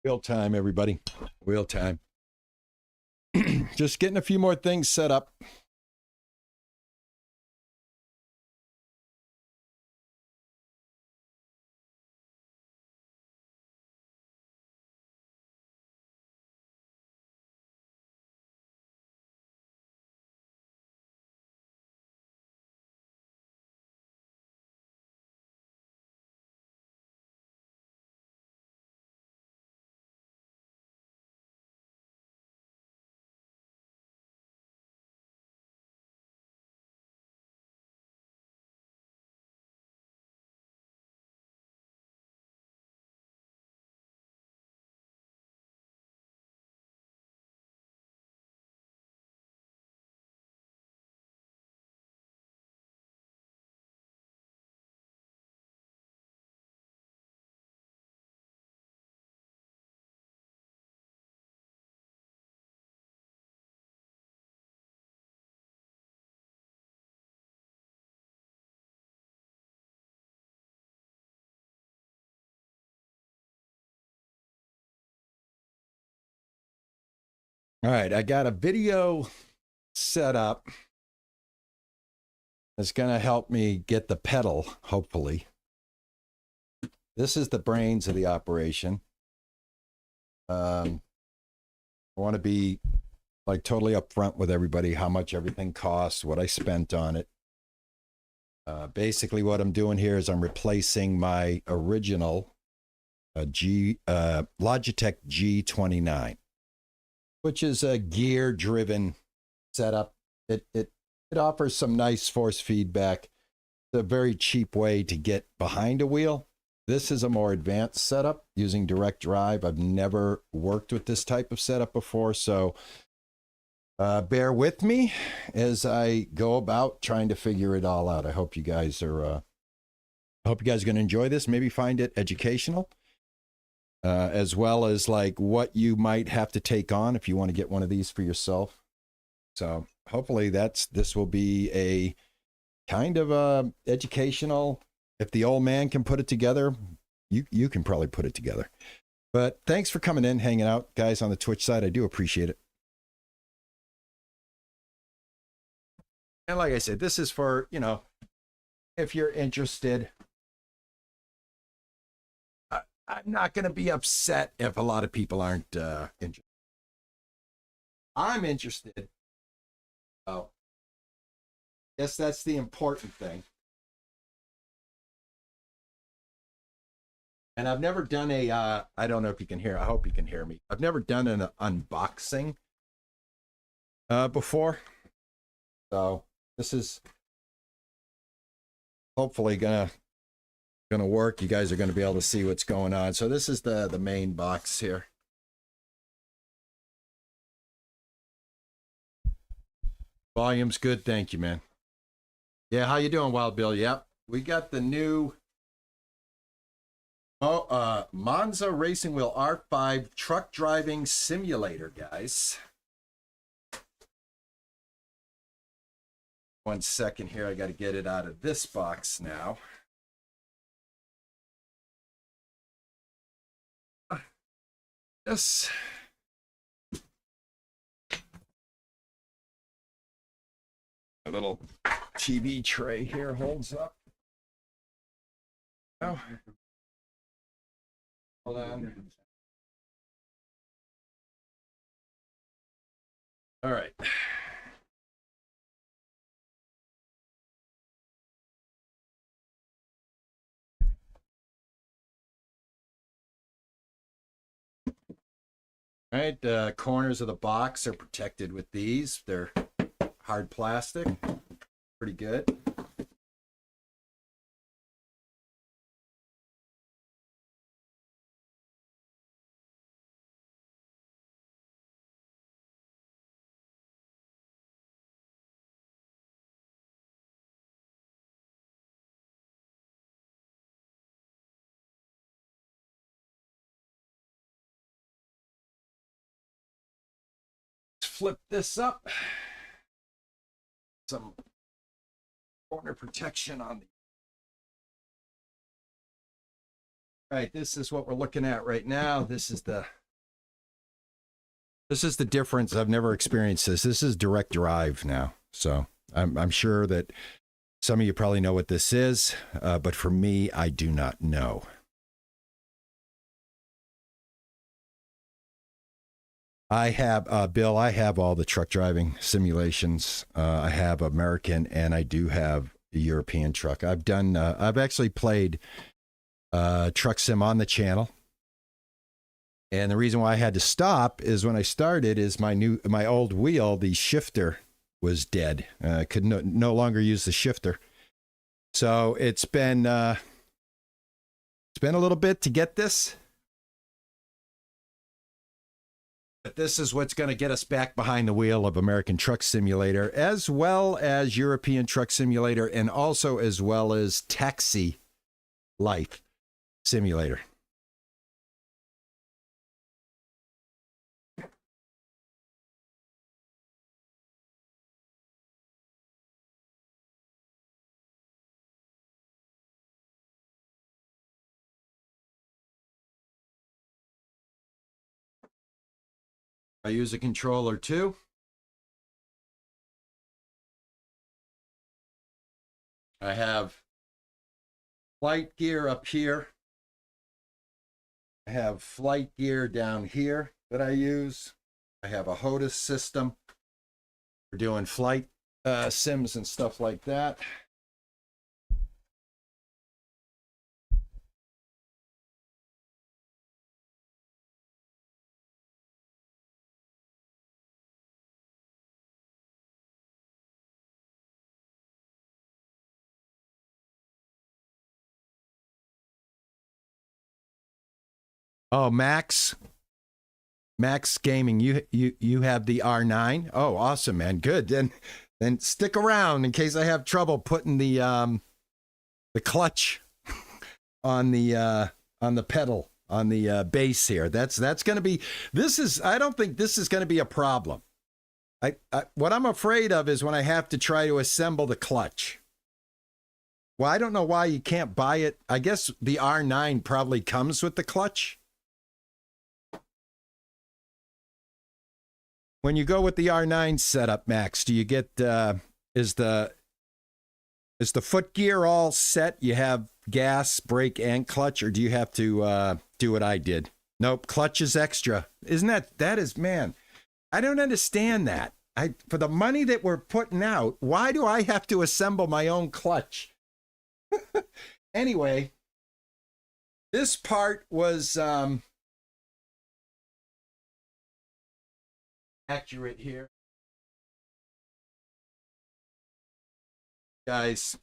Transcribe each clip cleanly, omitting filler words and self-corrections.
Real time, everybody. Real time. Just getting a few more things set up. All right, I got a video set up that's going to help me get the pedal, hopefully. This is the brains of the operation. I want to be like totally upfront with everybody, how much everything costs, what I spent on it. Basically, what I'm doing here is I'm replacing my original Logitech G29, which is a gear-driven setup. It offers some nice force feedback. It's a very cheap way to get behind a wheel. This is a more advanced setup using direct drive. I've never worked with this type of setup before, so bear with me as I go about trying to figure it all out. I hope you guys are going to enjoy this, maybe find it educational, as well as like what you might have to take on if you want to get one of these for yourself. So hopefully this will be a kind of educational. If the old man can put it together, you can probably put it together. But thanks for coming in, hanging out, guys, on the Twitch side. I do appreciate it. And like I said, this is for, you know, if you're interested. I'm not going to be upset if a lot of people aren't interested. I'm interested. Oh, guess that's the important thing. And I've never done a, I don't know if you can hear, I hope you can hear me. I've never done an unboxing before. So this is hopefully gonna work. You guys are gonna be able to see what's going on. So this is the main box here. Volume's good, thank you, man. Yeah, how you doing, Wild Bill? Yep, we got the new Moza Racing Wheel R5 truck driving simulator, guys. 1 second here, I got to get it out of this box now. Yes. A little TV tray here holds up. Oh. Hold on. All right. All right, corners of the box are protected with these. They're hard plastic, pretty good. Flip this up. Some corner protection on the All right, this is what we're looking at right now. This is the difference. I've never experienced this. This is direct drive now. So I'm sure that some of you probably know what this is, but for me, I do not know. I have, Bill, I have all the truck driving simulations. I have American and I do have a European truck. I've actually played truck sim on the channel. And the reason why I had to stop is when I started is my old wheel, the shifter was dead. I could no longer use the shifter. So it's been a little bit to get this. But this is what's going to get us back behind the wheel of American Truck Simulator, as well as European Truck Simulator, and also as well as Taxi Life Simulator. I use a controller too. I have flight gear up here. I have flight gear down here that I use. I have a HOTAS system for doing flight sims and stuff like that. Oh, Max Gaming, you have the R9. Oh, awesome, man. Good. Then stick around in case I have trouble putting the clutch on the pedal on the base here. That's going to be. I don't think this is going to be a problem. What I'm afraid of is when I have to try to assemble the clutch. Well, I don't know why you can't buy it. I guess the R9 probably comes with the clutch. When you go with the R9 setup, Max, do you get is the foot gear all set? You have gas, brake, and clutch, or do you have to do what I did? Nope, clutch is extra. Isn't that is, man, I don't understand that. For the money that we're putting out, why do I have to assemble my own clutch? Anyway, this part was accurate here. Guys,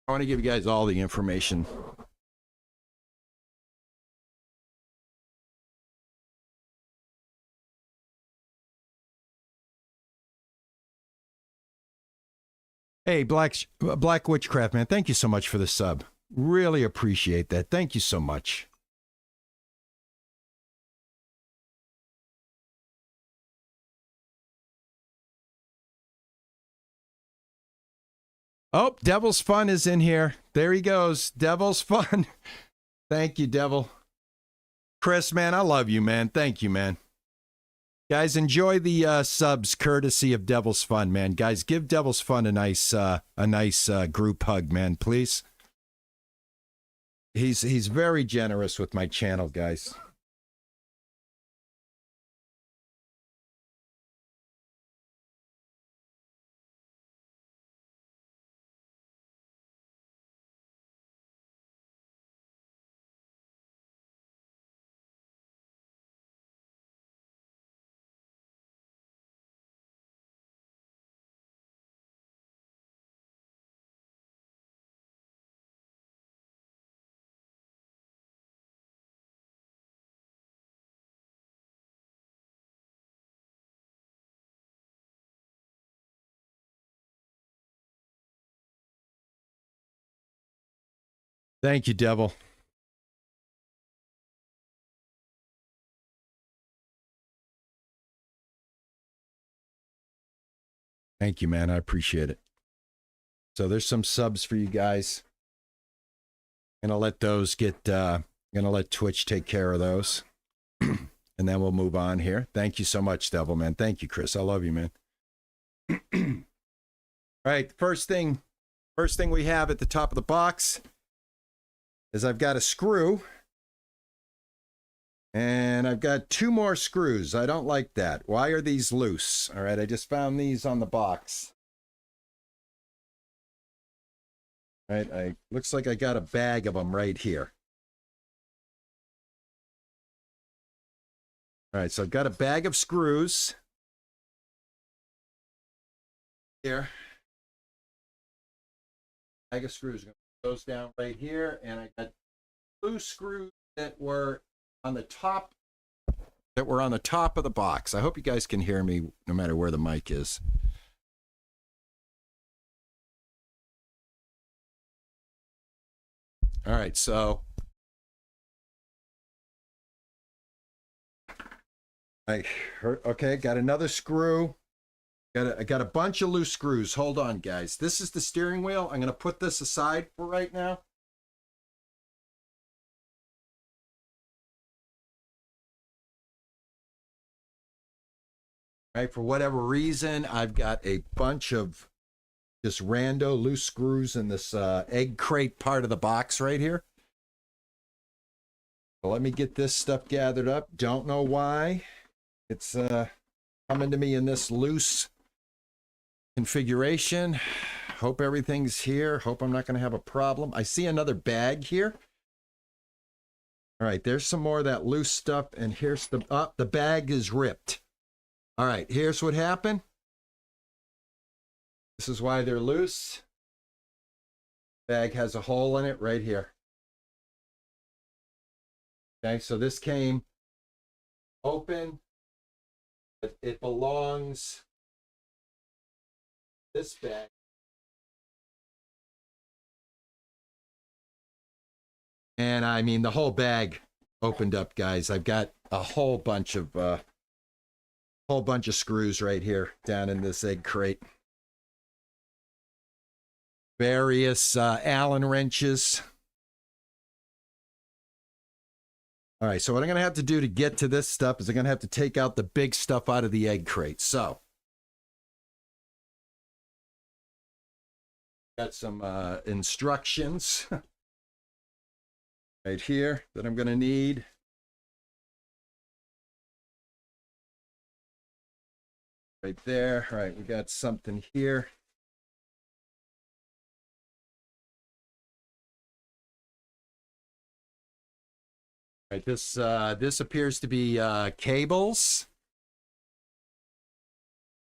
I want to give you guys all the information. Hey, Black Witchcraft, man, thank you so much for the sub. Really appreciate that. Thank you so much. Oh, Devil's Fun is in here. There he goes. Devil's Fun. Thank you, Devil. Chris, man, I love you, man. Thank you, man. Guys, enjoy the subs courtesy of Devil's Fun, man. Guys, give Devil's Fun a nice group hug, man, please. He's very generous with my channel, guys. Thank you, Devil. Thank you, man. I appreciate it. So there's some subs for you guys. And I'll let those get I'm going to let Twitch take care of those. And then we'll move on here. Thank you so much, Devilman. Thank you, Chris. I love you, man. All right, first thing we have at the top of the box is I've got a screw. And I've got 2 more screws. I don't like that. Why are these loose? All right, I just found these on the box. All right, looks like I got a bag of them right here. All right, so I've got a bag of screws here. Bag of screws goes down right here, and I got 2 screws that were on the top of the box. I hope you guys can hear me no matter where the mic is. All right, so okay, got another screw. I got a bunch of loose screws. Hold on, guys. This is the steering wheel. I'm going to put this aside for right now. All right, for whatever reason, I've got a bunch of just rando loose screws in this egg crate part of the box right here. So let me get this stuff gathered up. Don't know why it's coming to me in this loose configuration. Hope everything's here. Hope I'm not going to have a problem. I see another bag here. All right, there's some more of that loose stuff, and here's the bag is ripped. All right, here's what happened. This is why they're loose. Bag has a hole in it right here. Okay, so this came open. It belongs this bag. And I mean, the whole bag opened up, guys. I've got a whole bunch of screws right here down in this egg crate. Various Allen wrenches. All right, so what I'm going to have to do to get to this stuff is I'm going to have to take out the big stuff out of the egg crate. So, got some instructions right here that I'm going to need. Right there. All right, we got something here. All right, this appears to be cables.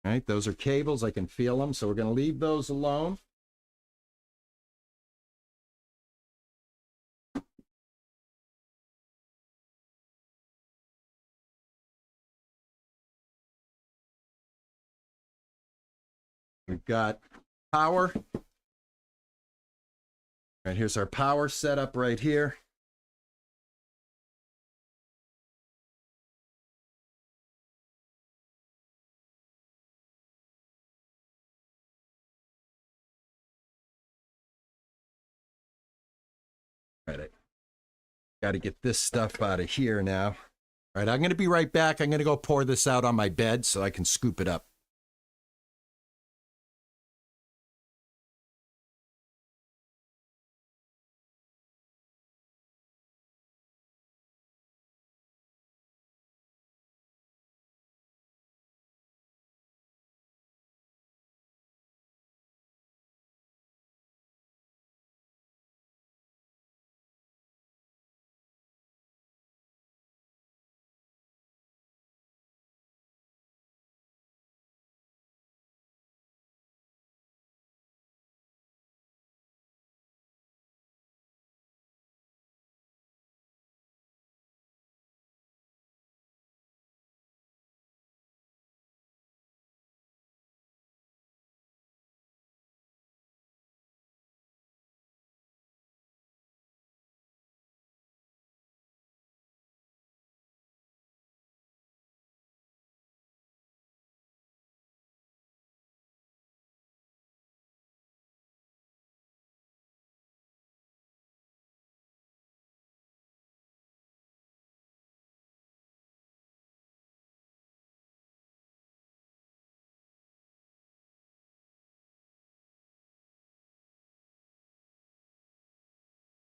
All right, those are cables. I can feel them, so we're going to leave those alone. We've got power. All right, here's our power setup right here. All right, got to get this stuff out of here now. All right, I'm going to be right back. I'm going to go pour this out on my bed so I can scoop it up.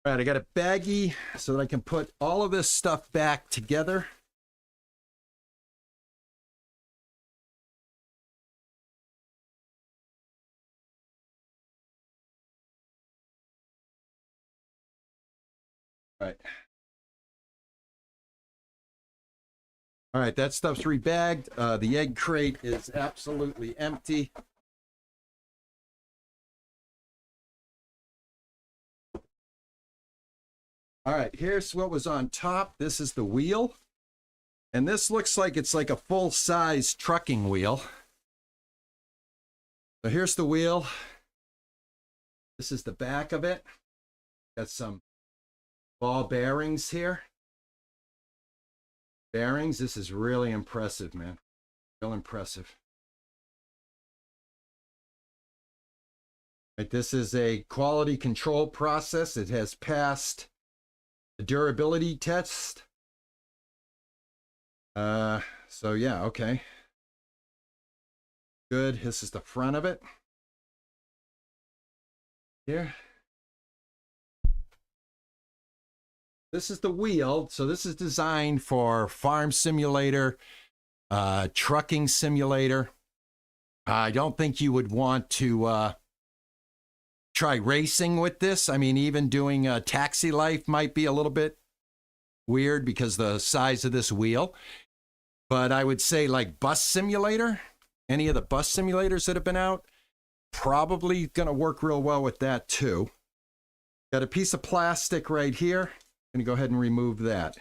All right, I got a baggie so that I can put all of this stuff back together. All right. All right, that stuff's rebagged. The egg crate is absolutely empty. All right, here's what was on top. This is the wheel. And this looks like it's like a full-size trucking wheel. So here's the wheel. This is the back of it. Got some ball bearings here. Bearings, this is really impressive, man. Real impressive. Right, this is a quality control process. It has passed the durability test. So yeah, okay. Good. This is the front of it. Here. This is the wheel. So this is designed for farm simulator, trucking simulator. I don't think you would want to try racing with this. I mean, even doing taxi life might be a little bit weird because the size of this wheel. But I would say like bus simulator, any of the bus simulators that have been out, probably going to work real well with that too. Got a piece of plastic right here. I'm going to go ahead and remove that.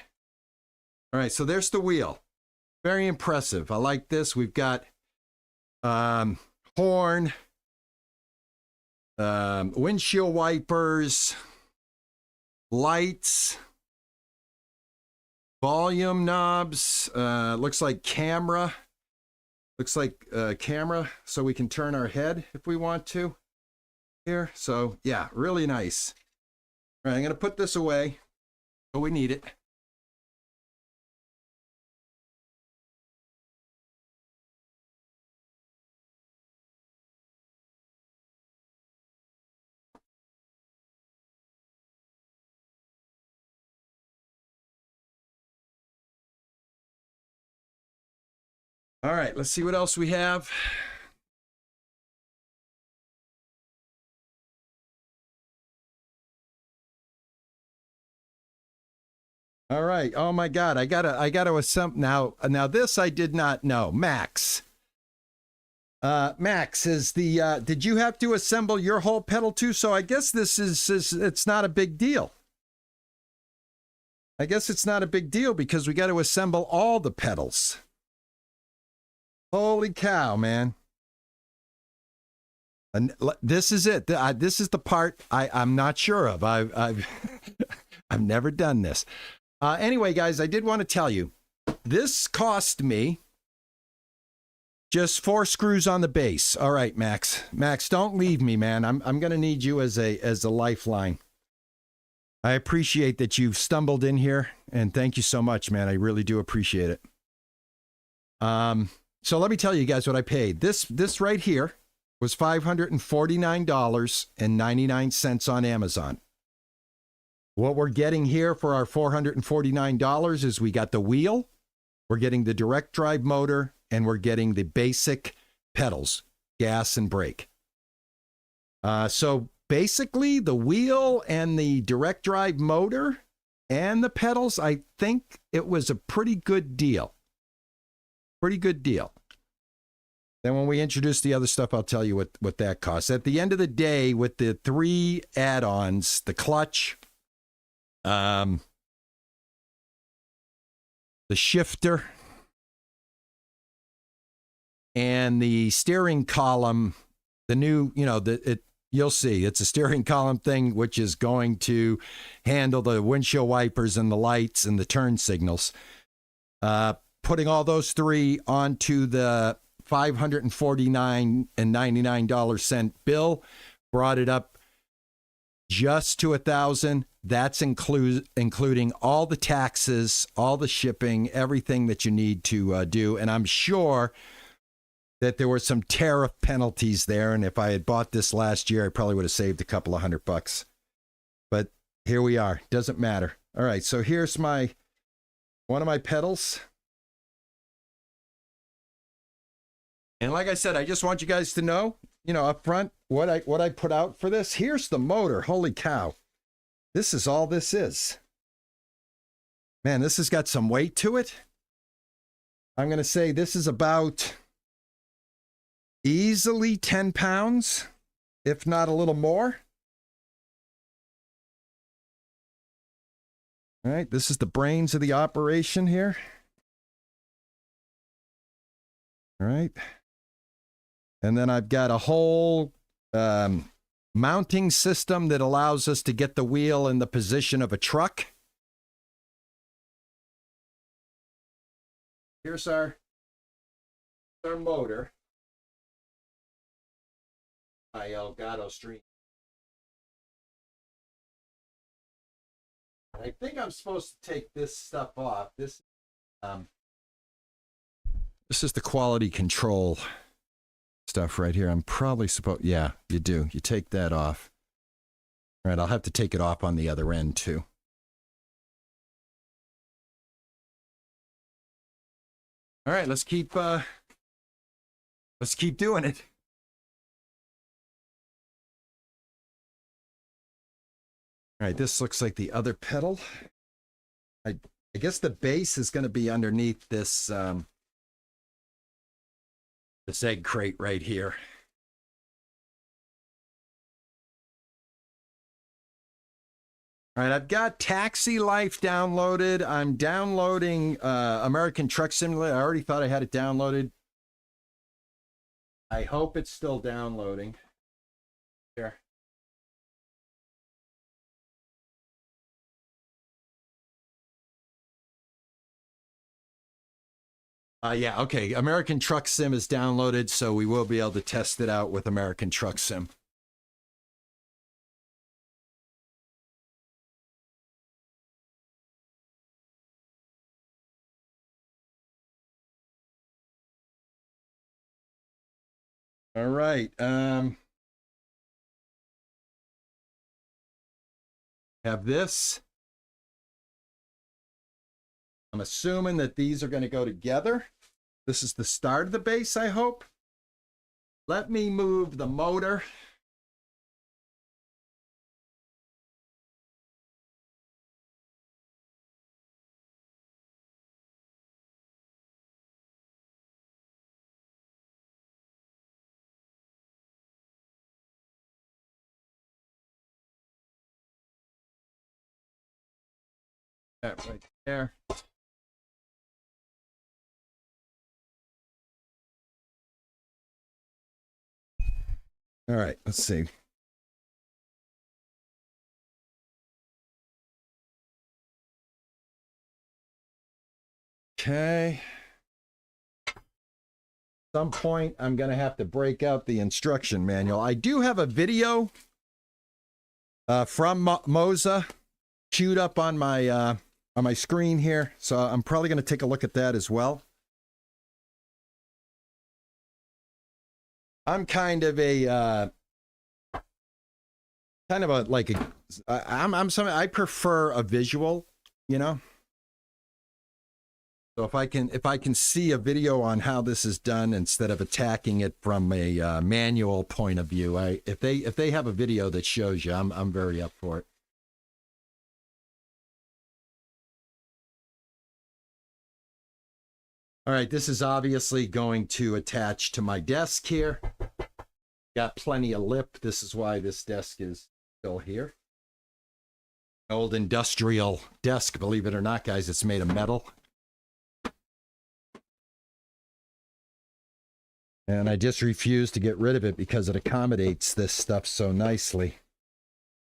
All right, so there's the wheel. Very impressive. I like this. We've got horn, windshield wipers, lights, volume knobs, looks like camera. Looks like camera, so we can turn our head if we want to here. So yeah, really nice. All right, I'm gonna put this away, but we need it. All right, let's see what else we have. All right. Oh my God, I gotta assemble now. This I did not know. Max. Max is the. Did you have to assemble your whole pedal too? So I guess this is it's not a big deal. I guess it's not a big deal because we got to assemble all the pedals. Holy cow, man. And this is it. This is the part I'm not sure of. I've I've never done this. Anyway, guys, I did want to tell you, this cost me just 4 screws on the base. All right, Max. Max, don't leave me, man. I'm going to need you as a lifeline. I appreciate that you've stumbled in here, and thank you so much, man. I really do appreciate it. So let me tell you guys what I paid. This right here was $549.99 on Amazon. What we're getting here for our $449 is we got the wheel, we're getting the direct drive motor, and we're getting the basic pedals, gas and brake. So basically the wheel and the direct drive motor and the pedals, I think it was a pretty good deal. Pretty good deal. Then when we introduce the other stuff, I'll tell you what that costs. At the end of the day, with the 3 add-ons, the clutch, the shifter, and the steering column, the new, you'll see, it's a steering column thing, which is going to handle the windshield wipers and the lights and the turn signals. Putting all those 3 onto the $549.99 bill brought it up just to $1,000. That's including all the taxes, all the shipping, everything that you need to do. And I'm sure that there were some tariff penalties there. And if I had bought this last year, I probably would have saved a couple of $100. But here we are. Doesn't matter. All right, so here's one of my pedals. And like I said, I just want you guys to know, up front, what I put out for this. Here's the motor. Holy cow. This is all this is. Man, this has got some weight to it. I'm going to say this is about easily 10 pounds, if not a little more. All right, this is the brains of the operation here. All right. And then I've got a whole mounting system that allows us to get the wheel in the position of a truck. Here's our motor. My Elgato Stream. I think I'm supposed to take this stuff off. This is the quality control stuff right here. I'm probably supposed, yeah, you do. You take that off. All right, I'll have to take it off on the other end too. All right, let's keep doing it. All right, this looks like the other pedal. I guess the base is going to be underneath this this egg crate right here. All right, I've got Taxi Life downloaded. I'm downloading American Truck Simulator. I already thought I had it downloaded. I hope it's still downloading. Here. Yeah, okay. American Truck Sim is downloaded, so we will be able to test it out with American Truck Sim. All right. Have this. I'm assuming that these are going to go together. This is the start of the base, I hope. Let me move the motor. That right there. All right, let's see. Okay. At some point, I'm going to have to break out the instruction manual. I do have a video from Moza queued up on my screen here, so I'm probably going to take a look at that as well. I'm kind of a I prefer a visual, So if I can see a video on how this is done instead of attacking it from a manual point of view, if they have a video that shows you, I'm very up for it. All right, this is obviously going to attach to my desk here. Got plenty of lip. This is why this desk is still here. Old industrial desk, believe it or not, guys, it's made of metal. And I just refuse to get rid of it because it accommodates this stuff so nicely.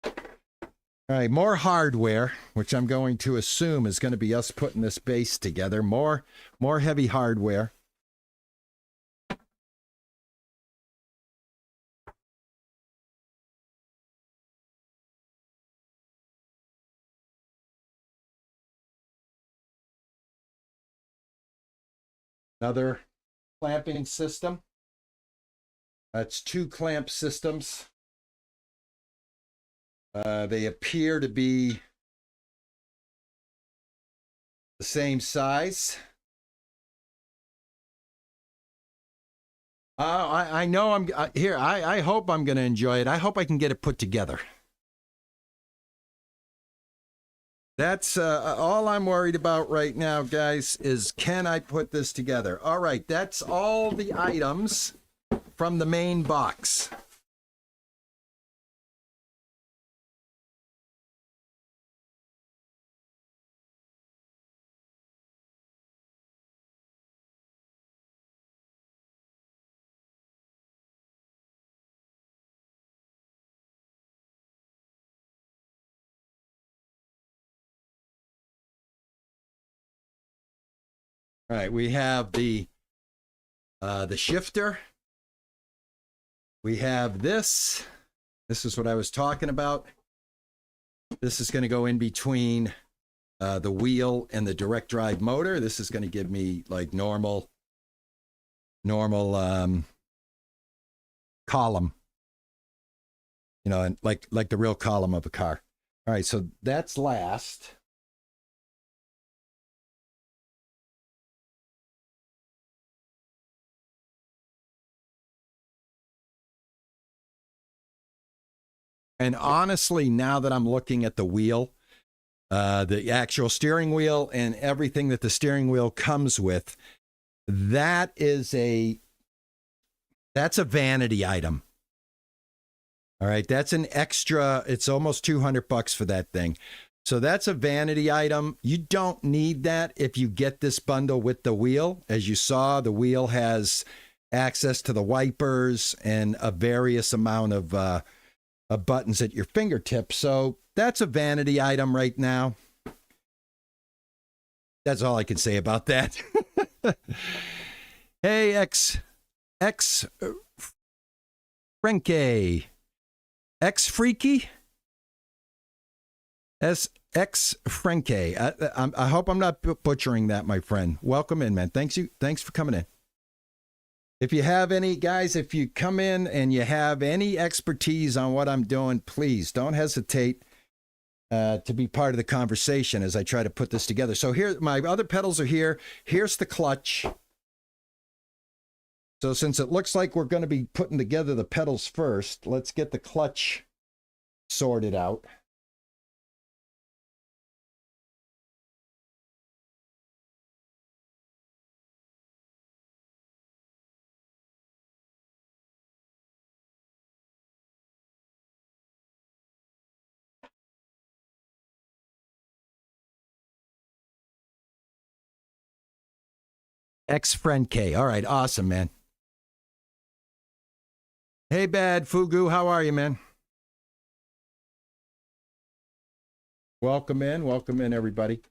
All right, more hardware, which I'm going to assume is going to be us putting this base together. More heavy hardware. Another clamping system. That's 2 clamp systems. They appear to be the same size. I know I'm here. I hope I'm going to enjoy it. I hope I can get it put together. That's all I'm worried about right now, guys, is can I put this together? All right, that's all the items from the main box. All right, we have the shifter. We have this. This is what I was talking about. This is going to go in between the wheel and the direct drive motor. This is going to give me like normal column, you know, and like the real column of a car. All right, so that's last. And honestly, now that I'm looking at the wheel, the actual steering wheel and everything that the steering wheel comes with, that's a vanity item. All right, that's an extra. It's almost $200 for that thing. So that's a vanity item. You don't need that if you get this bundle with the wheel. As you saw, the wheel has access to the wipers and a various amount of buttons at your fingertips. So that's a vanity item right now. That's all I can say about that. Hey, Frankie. Freaky? X Frankie. I hope I'm not butchering that, my friend. Welcome in, man. Thanks for coming in. If you have any, guys, if you come in and you have any expertise on what I'm doing, please don't hesitate to be part of the conversation as I try to put this together. So here, my other pedals are here. Here's the clutch. So since it looks like we're going to be putting together the pedals first, let's get the clutch sorted out. Friend K. All right, awesome, man. Hey, Bad Fugu, how are you, man? Welcome in, everybody.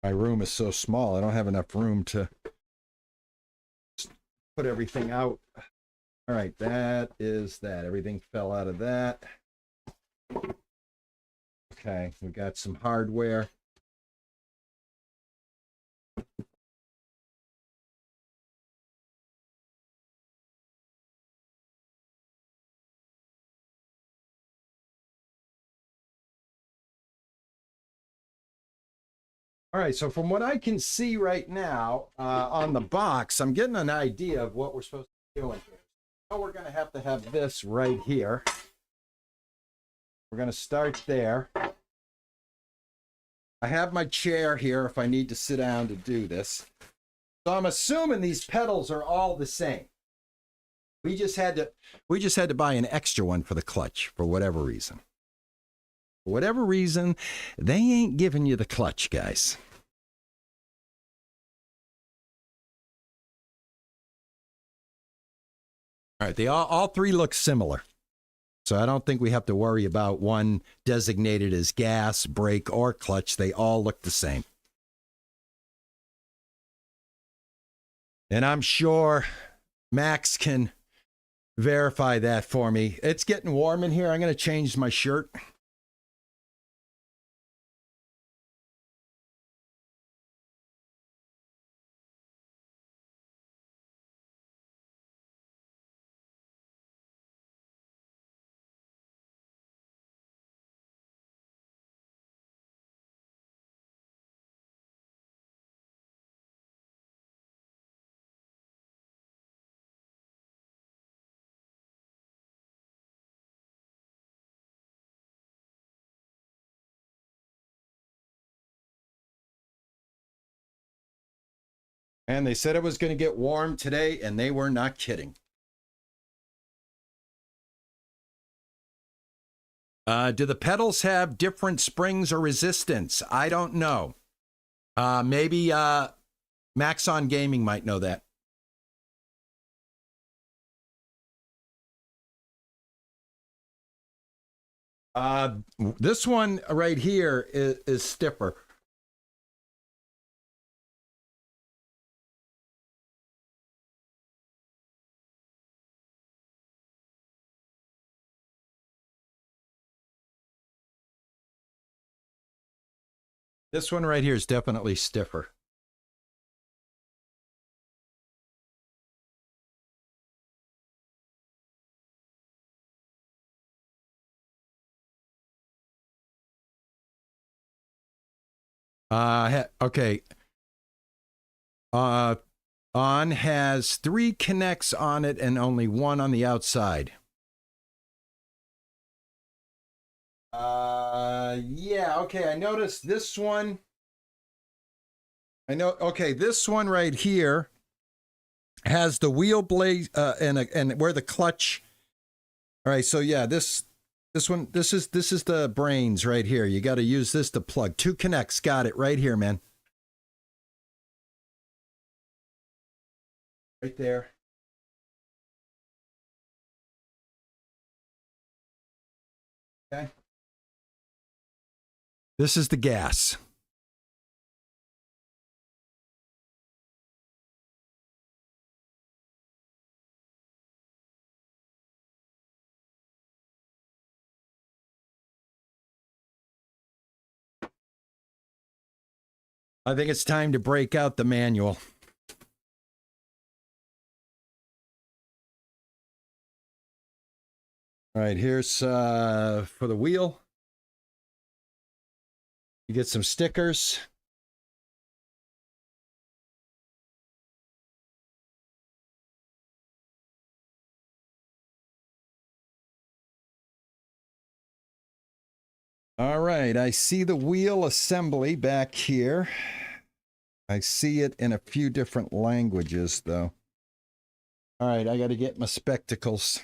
My room is so small, I don't have enough room to put everything out. All right, that is that. Everything fell out of that. Okay, we got some hardware. All right, so from what I can see right now on the box, I'm getting an idea of what we're supposed to be doing here. So we're going to have this right here. We're going to start there. I have my chair here if I need to sit down to do this. So I'm assuming these pedals are all the same. We just had to buy an extra one for the clutch for whatever reason. For whatever reason, they ain't giving you the clutch, guys. All right, they all three look similar. So I don't think we have to worry about one designated as gas, brake, or clutch. They all look the same. And I'm sure Max can verify that for me. It's getting warm in here. I'm going to change my shirt. And they said it was going to get warm today, and they were not kidding. Do the pedals have different springs or resistance? I don't know. Maybe Max on Gaming might know that. This one right here is stiffer. This one right here is definitely stiffer. Okay. On has 3 connects on it and only 1 on the outside. Yeah, okay, I noticed this one. Okay, this one right here has the wheel blade and where the clutch. All right, so yeah, this one, this is the brains right here. You got to use this to plug. 2 connects, got it right here, man. Right there. Okay. This is the gas. I think it's time to break out the manual. All right, here's for the wheel. You get some stickers. All right, I see the wheel assembly back here. I see it in a few different languages, though. All right, I got to get my spectacles.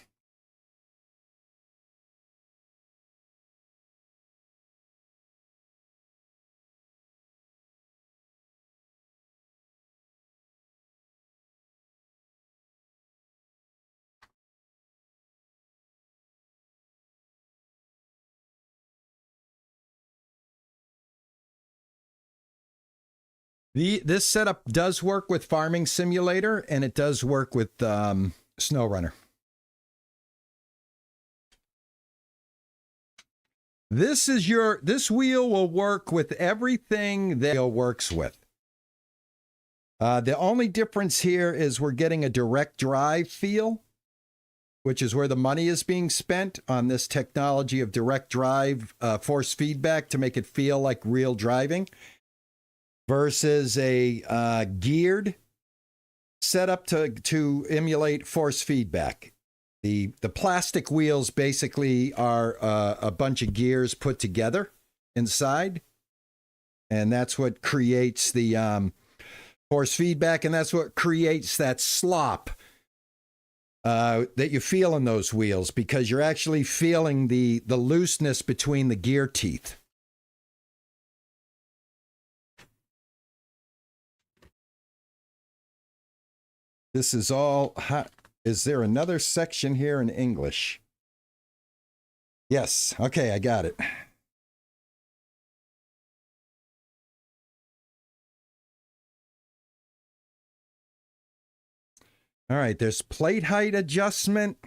This setup does work with Farming Simulator, and it does work with SnowRunner. This wheel will work with everything that it works with. The only difference here is we're getting a direct drive feel, which is where the money is being spent on this technology of direct drive force feedback to make it feel like real driving, versus a geared setup to emulate force feedback. The plastic wheels basically are a bunch of gears put together inside, and that's what creates the force feedback, and that's what creates that slop that you feel in those wheels, because you're actually feeling the looseness between the gear teeth. This is all hot. Is there another section here in English? Yes. Okay, I got it. All right, there's plate height adjustment.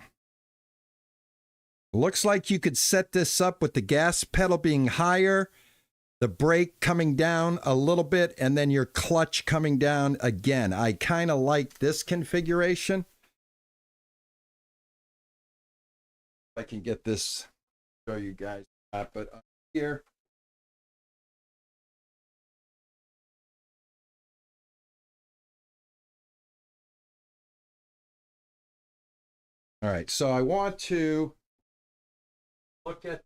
Looks like you could set this up with the gas pedal being higher, the brake coming down a little bit, and then your clutch coming down again. I kind of like this configuration. If I can get this, show you guys that, but up here. All right, so I want to look at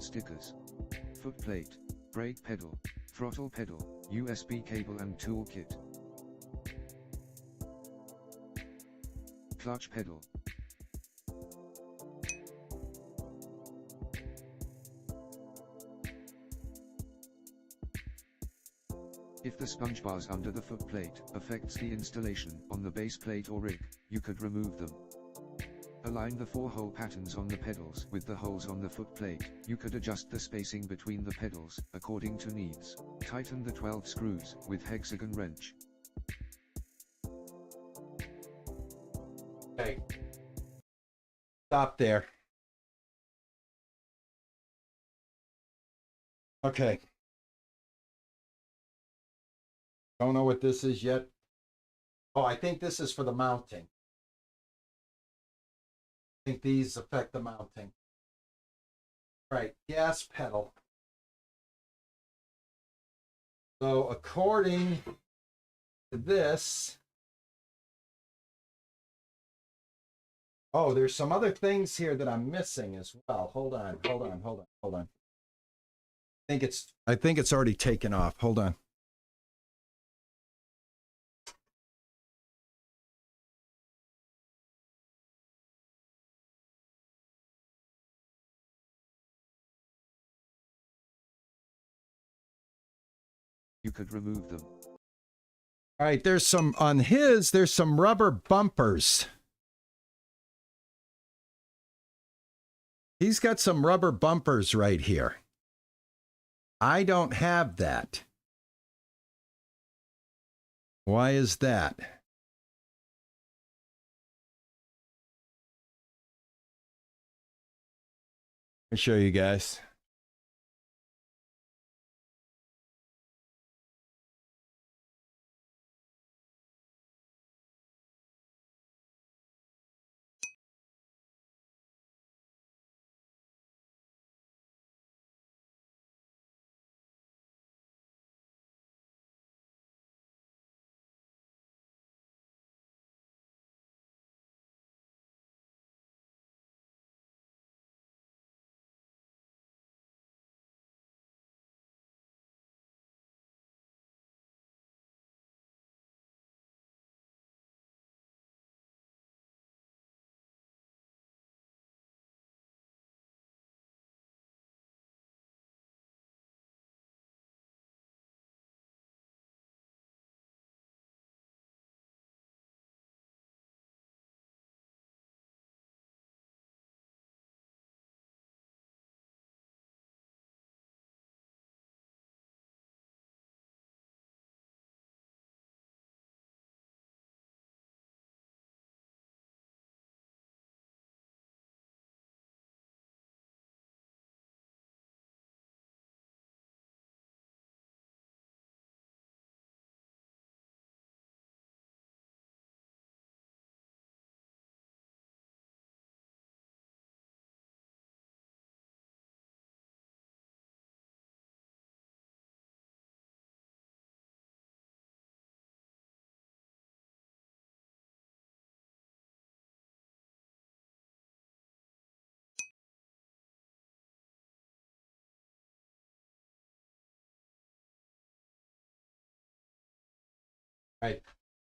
stickers, foot plate, brake pedal, throttle pedal, USB cable and toolkit, clutch pedal, if the sponge bars under the foot plate affects the installation on the base plate or rig, you could remove them. Align the 4-hole patterns on the pedals with the holes on the foot plate. You could adjust the spacing between the pedals according to needs. Tighten the 12 screws with hexagon wrench. Okay. Stop there. Okay. Don't know what this is yet. Oh, I think this is for the mounting. I think these affect the mounting. All right, gas pedal. So according to this, oh, there's some other things here that I'm missing as well. Hold on. I think it's already taken off. Hold on. You could remove them. All right, there's some rubber bumpers. He's got some rubber bumpers right here. I don't have that. Why is that? I'll show you guys.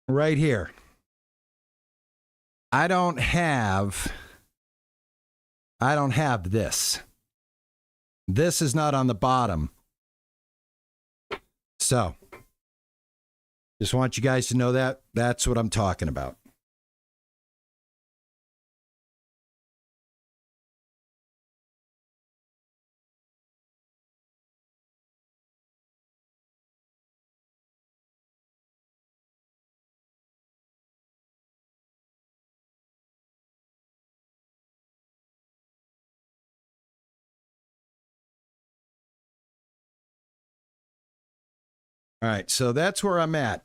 Right here. I don't have this. This is not on the bottom. So, just want you guys to know that. That's what I'm talking about. All right, so that's where I'm at.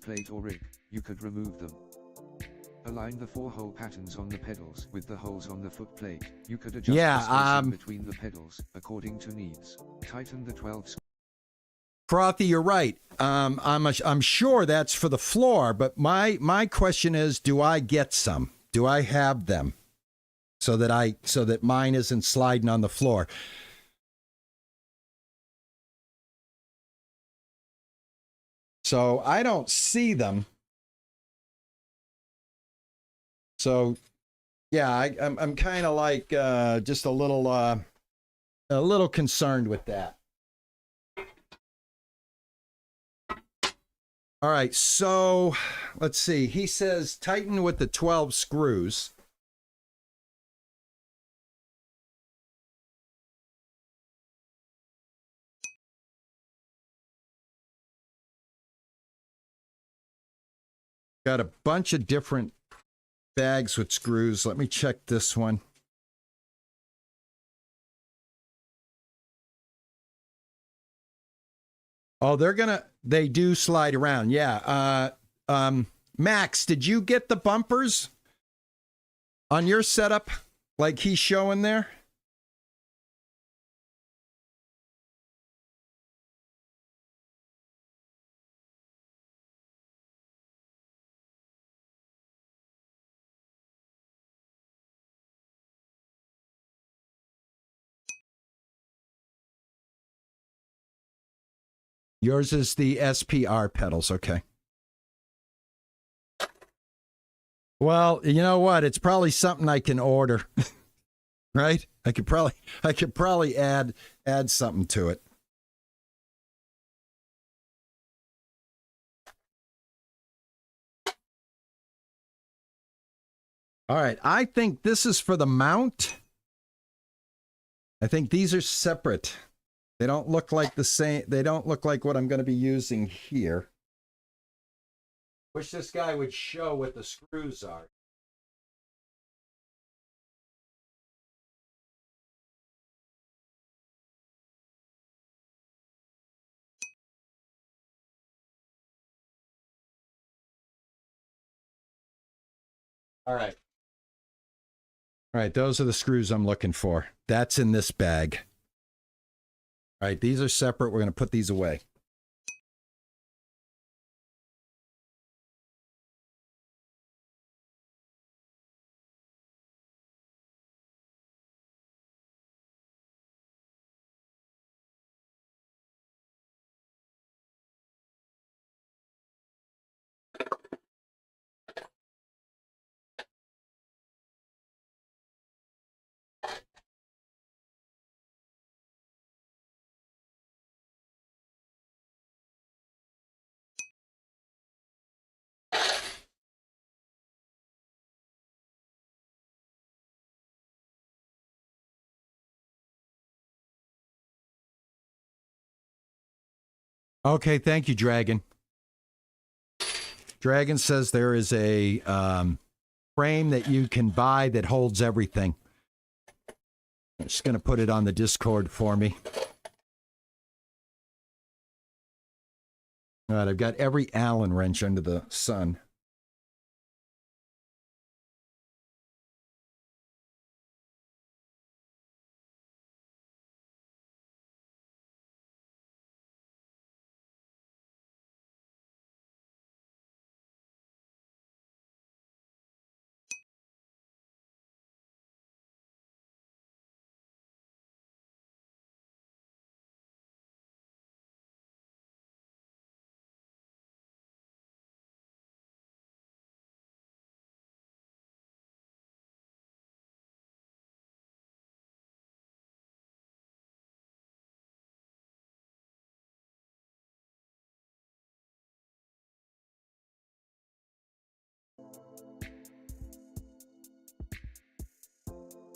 Plate or rig, you could remove them. Align the 4-hole patterns on the pedals with the holes on the foot plate. You could adjust the spacing between the pedals according to needs. Tighten the 12. Frothy, you're right. I'm sure that's for the floor, but my question is, do I get some? Do I have them so that mine isn't sliding on the floor? So I don't see them. So yeah, I'm kind of like just a little concerned with that. All right, so let's see. He says tighten with the 12 screws. Got a bunch of different bags with screws. Let me check this one. Oh, they do slide around. Yeah. Max, did you get the bumpers on your setup like he's showing there? Yours is the SPR pedals, okay. Well, you know what? It's probably something I can order. Right? I could probably add something to it. All right, I think this is for the mount. I think these are separate. They don't look like the same. They don't look like what I'm going to be using here. Wish this guy would show what the screws are. All right. All right, those are the screws I'm looking for. That's in this bag. All right, these are separate. We're going to put these away. Okay, thank you, Dragon. Dragon says there is a frame that you can buy that holds everything. I'm just going to put it on the Discord for me. All right, I've got every Allen wrench under the sun.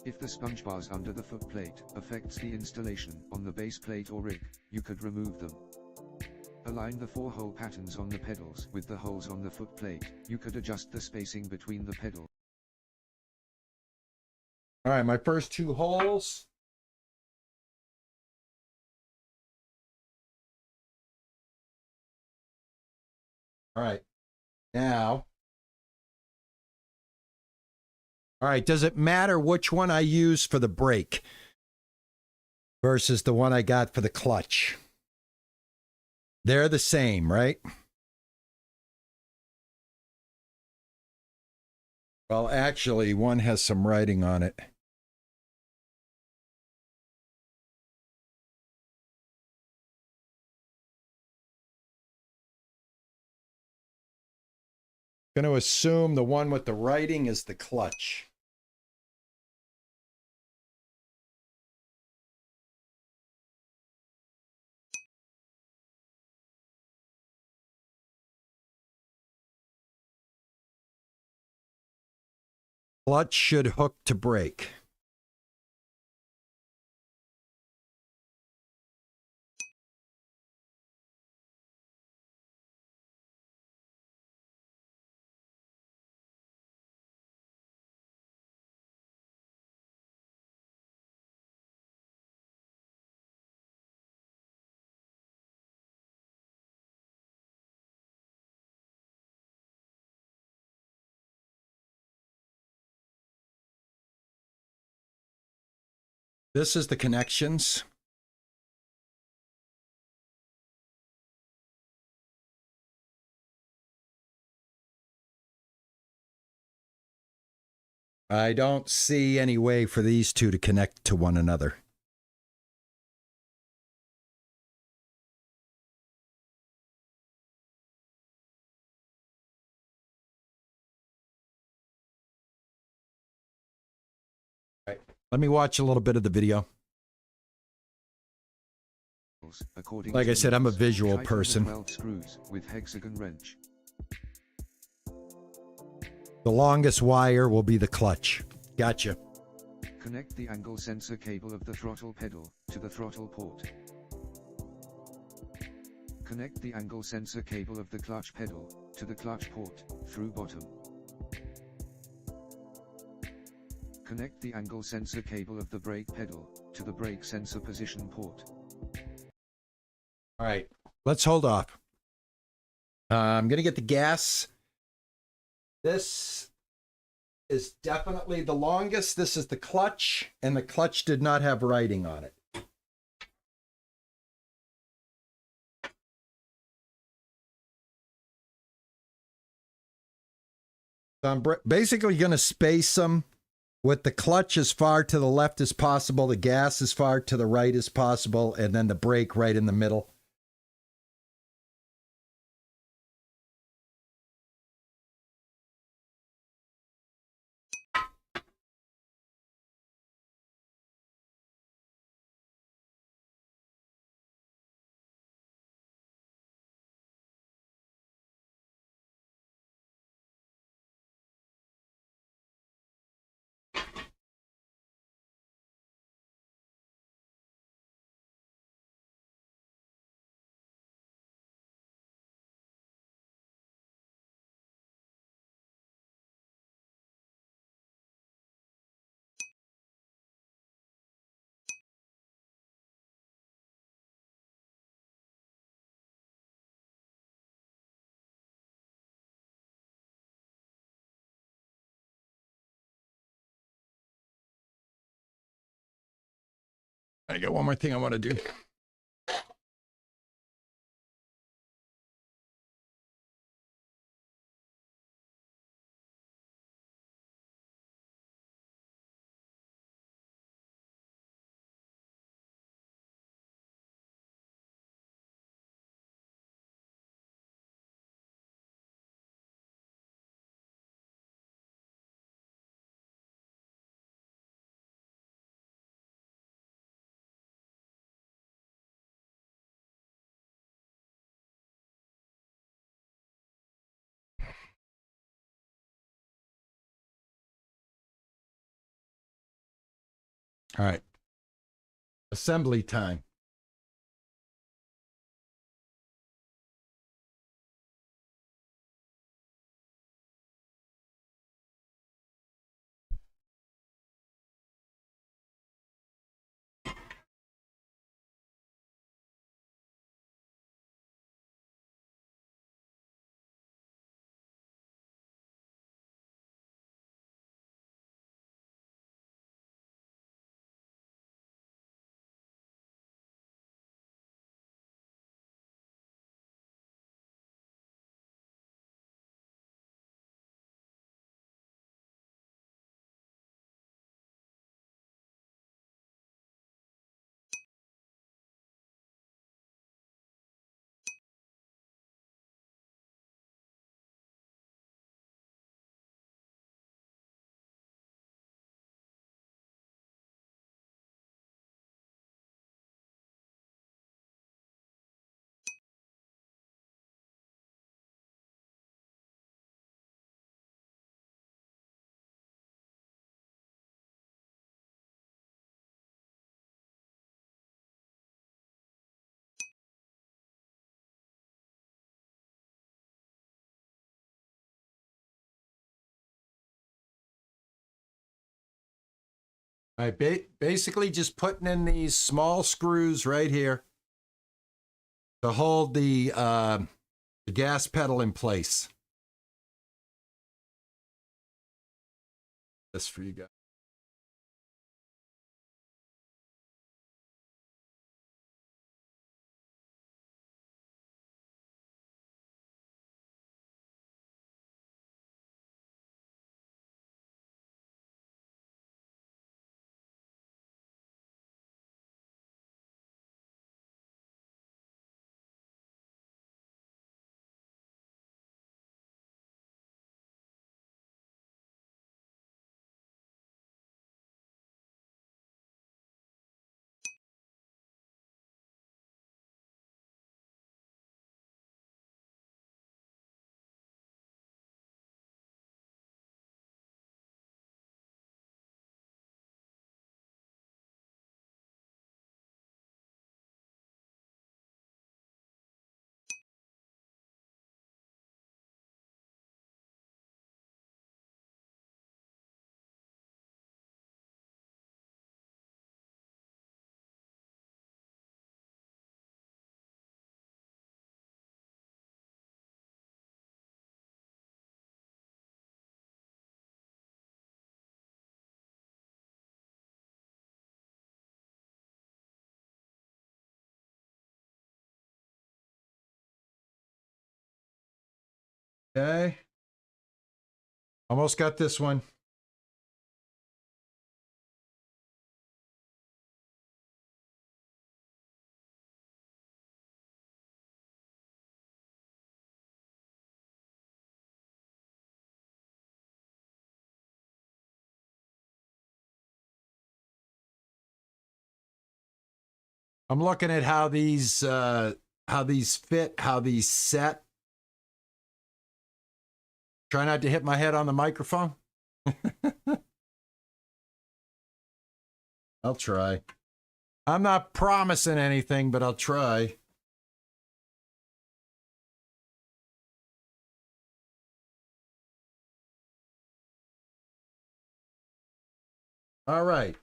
If the sponge bars under the foot plate affects the installation on the base plate or rig, you could remove them. Align the 4-hole patterns on the pedals with the holes on the foot plate. You could adjust the spacing between the pedals. All right, my first 2 holes. All right. Now, all right, does it matter which one I use for the brake versus the one I got for the clutch? They're the same, right? Well, actually, one has some writing on it. Going to assume the one with the writing is the clutch. Clutch should hook to brake. This is the connections. I don't see any way for these two to connect to one another. All right. Let me watch a little bit of the video. Like I said, I'm a visual person. 12 screws with hexagon wrench. The longest wire will be the clutch. Gotcha. Connect the angle sensor cable of the throttle pedal to the throttle port. Connect the angle sensor cable of the clutch pedal to the clutch port through bottom. Connect the angle sensor cable of the brake pedal to the brake sensor position port. All right, let's hold off. I'm going to get the gas. This is definitely the longest. This is the clutch, and the clutch did not have writing on it. So I'm basically going to space them with the clutch as far to the left as possible, the gas as far to the right as possible, and then the brake right in the middle. I got one more thing I want to do. All right. Assembly time. I basically just putting in these small screws right here to hold the gas pedal in place. This for you guys. Okay. Almost got this one. I'm looking at how these fit, how these set. Try not to hit my head on the microphone. I'll try. I'm not promising anything, but I'll try. All right.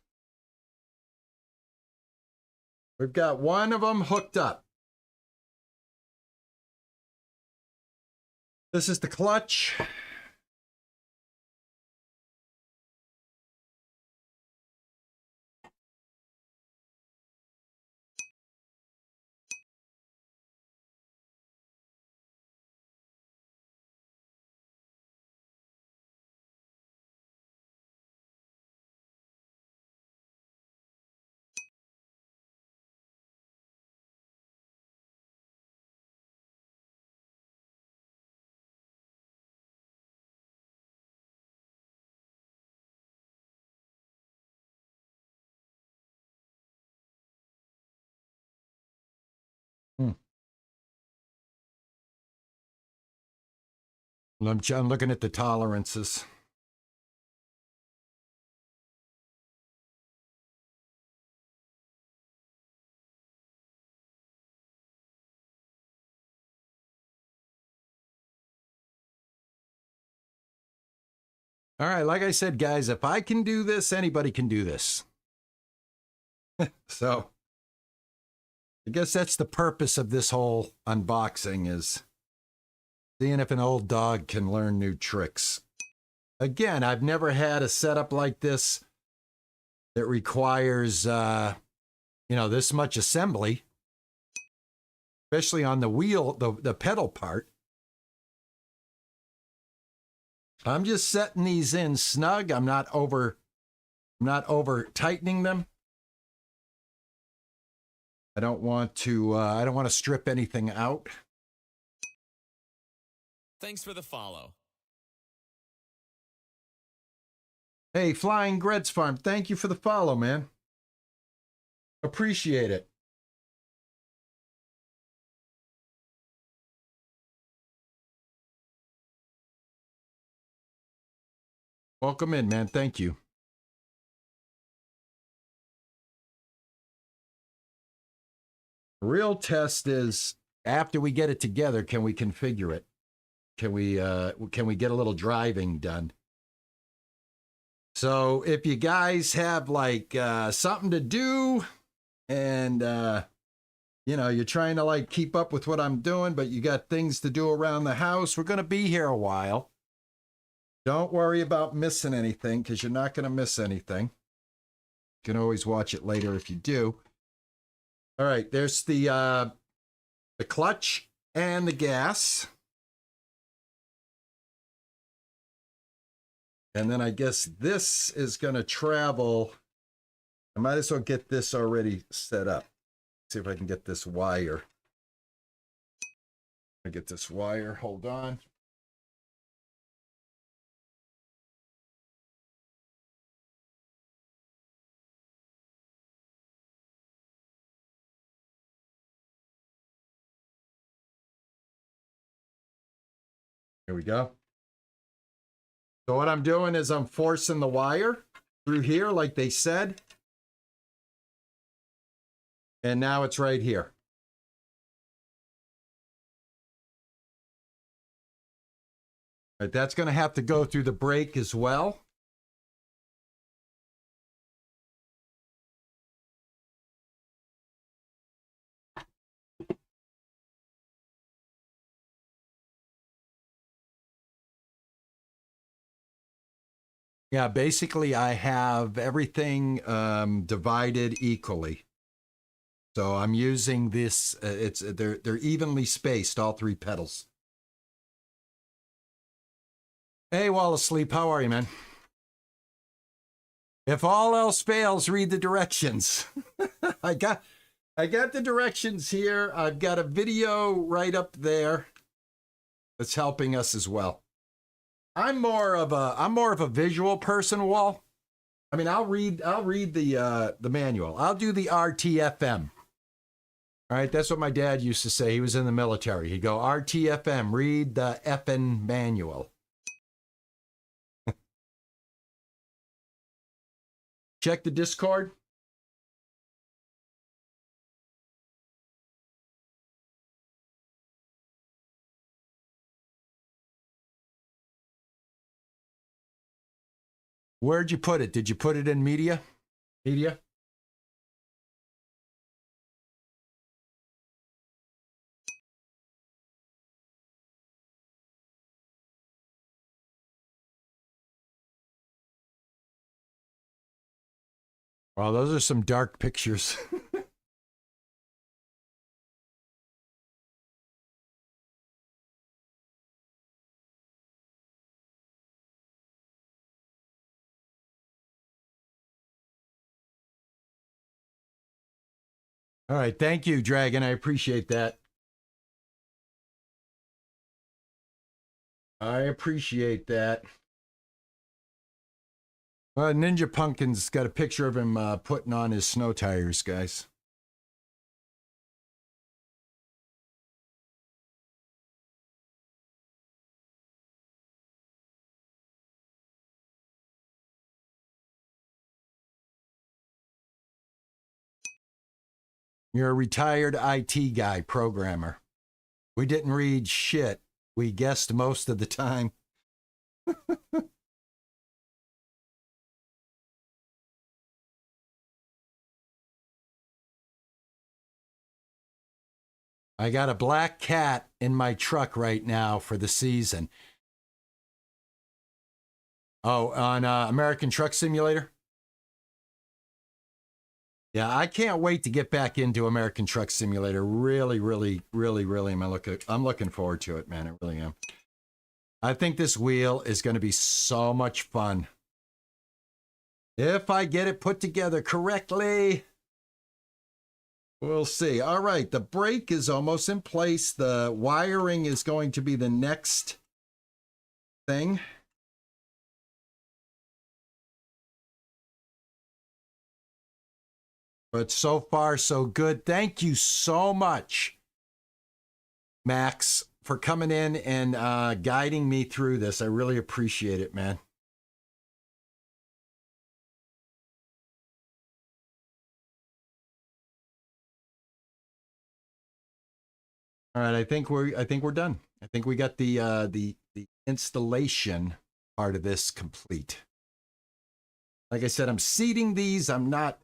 We've got one of them hooked up. This is the clutch. I'm looking at the tolerances. All right, like I said, guys, if I can do this, anybody can do this. So I guess that's the purpose of this whole unboxing, is seeing if an old dog can learn new tricks. Again, I've never had a setup like this that requires, this much assembly, especially on the wheel, the pedal part. I'm just setting these in snug. I'm not over tightening them. I don't want to strip anything out. Thanks for the follow. Hey, Flying Greds Farm, thank you for the follow, man. Appreciate it. Welcome in, man. Thank you. The real test is, after we get it together, can we configure it? Can we get a little driving done? So if you guys have like something to do and you're trying to like keep up with what I'm doing, but you got things to do around the house, we're going to be here a while. Don't worry about missing anything because you're not going to miss anything. You can always watch it later if you do. All right, there's the clutch and the gas. And then I guess this is going to travel. I might as well get this already set up. See if I can get this wire. I get this wire. Hold on. Here we go. So what I'm doing is I'm forcing the wire through here like they said. And now it's right here. All right, that's going to have to go through the brake as well. Yeah, basically I have everything divided equally. So I'm using this, they're evenly spaced, all three pedals. Hey, Wallace Sleep, how are you, man? If all else fails, read the directions. I got the directions here. I've got a video right up there that's helping us as well. I'm more of a visual person, Wall. I mean, I'll read the manual. I'll do the RTFM. All right, that's what my dad used to say. He was in the military. He'd go, RTFM, read the effing manual. Check the Discord. Where'd you put it? Did you put it in media? Media? Well, those are some dark pictures. All right, thank you, Dragon. I appreciate that. I appreciate that. Ninja Pumpkin's got a picture of him putting on his snow tires, guys. You're a retired IT guy, programmer. We didn't read shit. We guessed most of the time. I got a black cat in my truck right now for the season. Oh, on American Truck Simulator? Yeah, I can't wait to get back into American Truck Simulator. Really, I'm looking forward to it, man. I really am. I think this wheel is going to be so much fun. If I get it put together correctly. We'll see. All right, the brake is almost in place. The wiring is going to be the next thing. But so far, so good. Thank you so much, Max, for coming in and guiding me through this. I really appreciate it, man. All right, I think we're done. I think we got the installation part of this complete. Like I said, I'm seating these. I'm not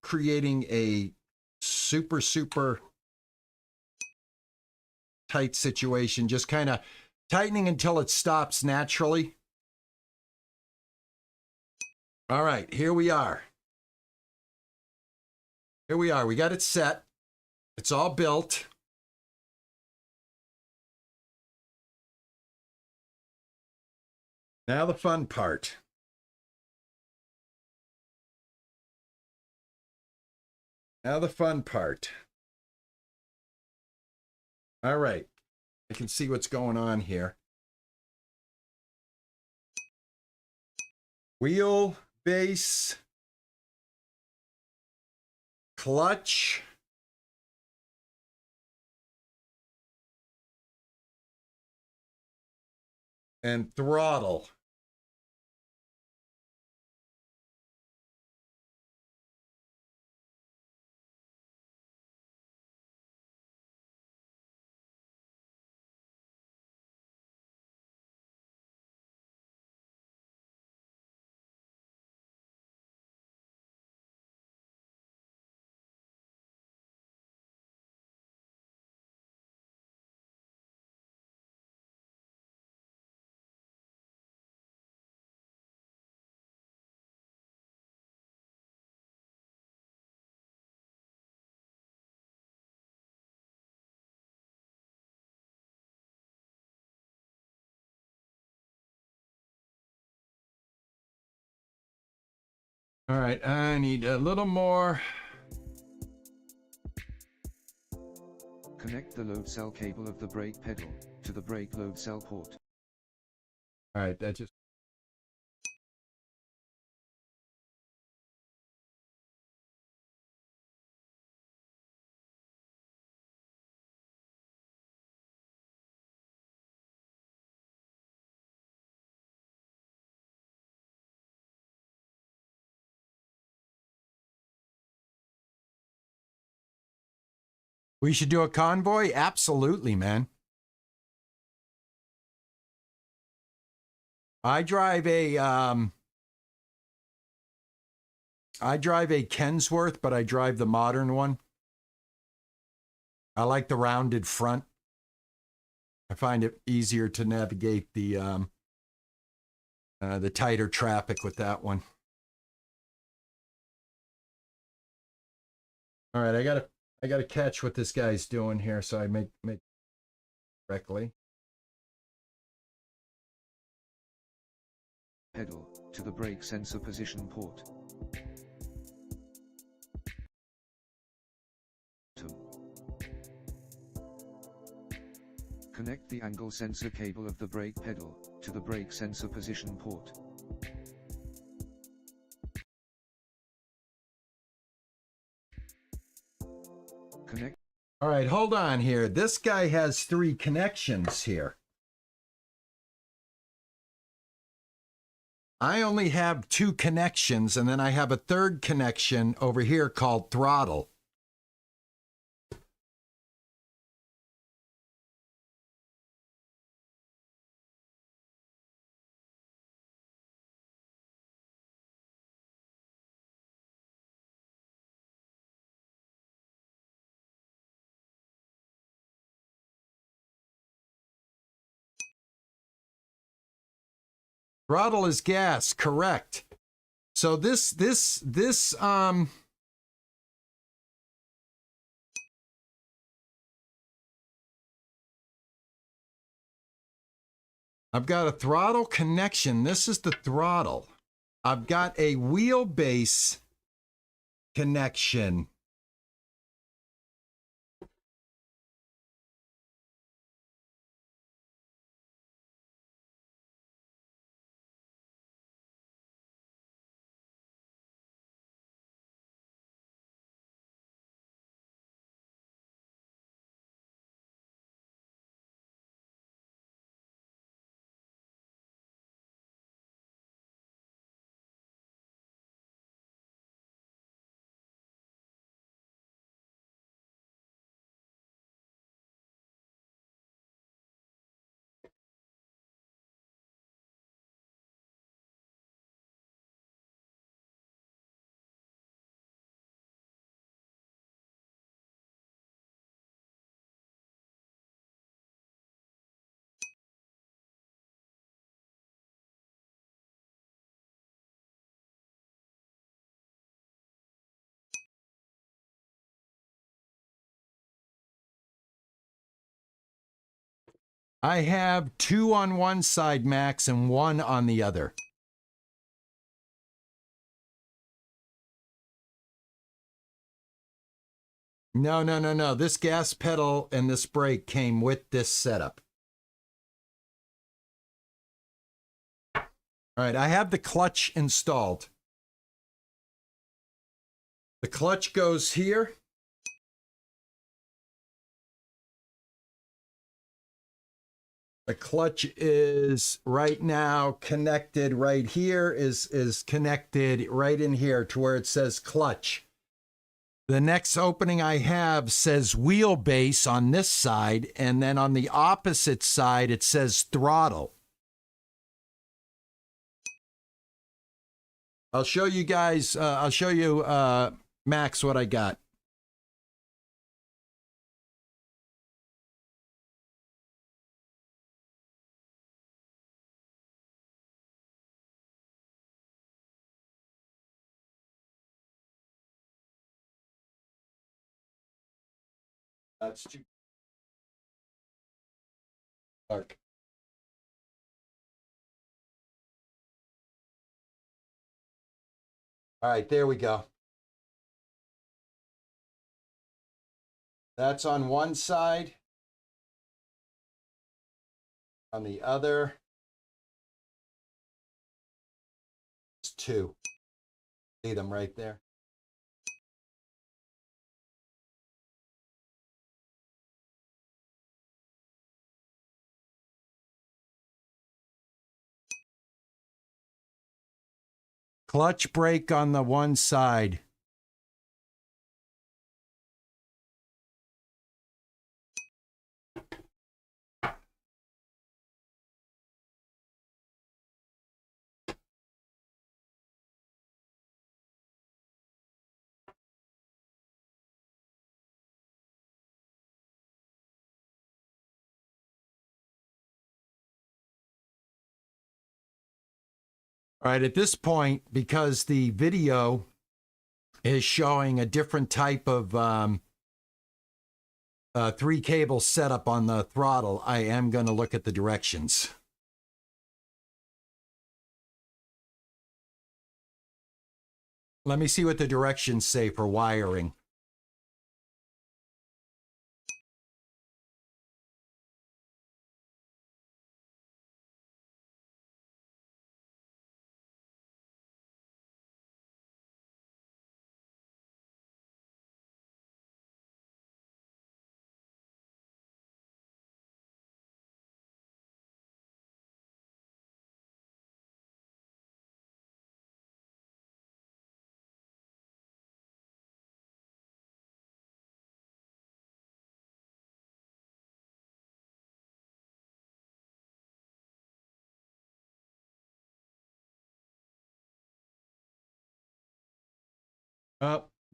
creating a super tight situation, just kind of tightening until it stops naturally. All right, here we are. Here we are. We got it set. It's all built. Now the fun part. Now the fun part. All right. I can see what's going on here. Wheel, base, clutch, and throttle. All right, I need a little more. Connect the load cell cable of the brake pedal to the brake load cell port. All right, that just. We should do a convoy? Absolutely, man. I drive a Kensworth, but I drive the modern one. I like the rounded front. I find it easier to navigate the tighter traffic with that one. All right, I gotta catch what this guy's doing here, so I make correctly. Pedal to the brake sensor position port. Connect the angle sensor cable of the brake pedal to the brake sensor position port. Connect. All right, hold on here. This guy has 3 connections here. I only have 2 connections, and then I have a 3rd connection over here called throttle. Throttle is gas, correct. So this I've got a throttle connection. This is the throttle. I've got a wheelbase connection. I have 2 on one side, Max, and 1 on the other. No. This gas pedal and this brake came with this setup. All right, I have the clutch installed. The clutch goes here. The clutch is right now connected right here, is connected right in here to where it says clutch. The next opening I have says wheelbase on this side, and then on the opposite side, it says throttle. I'll show you guys, I'll show you, Max, what I got. That's too dark. All right, there we go. That's on one side. On the other, it's 2. See them right there. Clutch brake on the one side. All right, at this point, because the video is showing a different type of 3-cable setup on the throttle, I am going to look at the directions. Let me see what the directions say for wiring.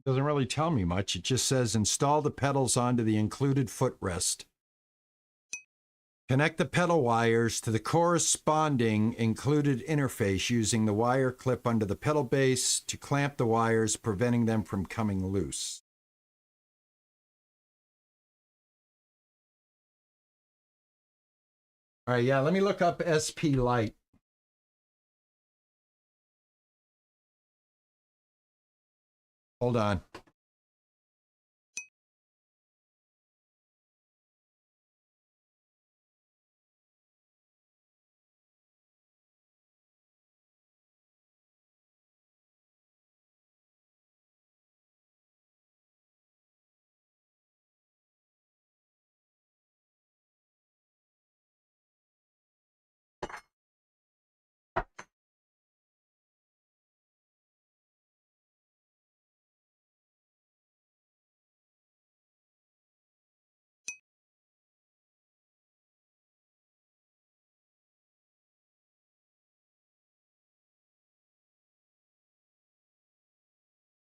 Doesn't really tell me much. It just says install the pedals onto the included footrest. Connect the pedal wires to the corresponding included interface using the wire clip under the pedal base to clamp the wires, preventing them from coming loose. All right, yeah, let me look up SP Lite. Hold on.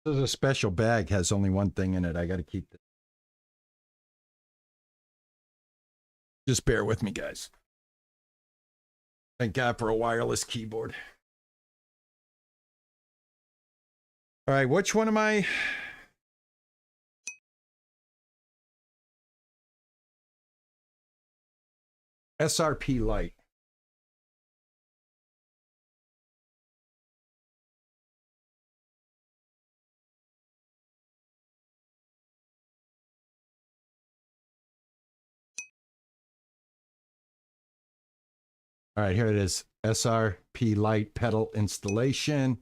This is a special bag, has only one thing in it. I got to keep this. Just bear with me, guys. Thank God for a wireless keyboard. All right, which one am I? SRP light. All right, here it is. SRP light pedal installation.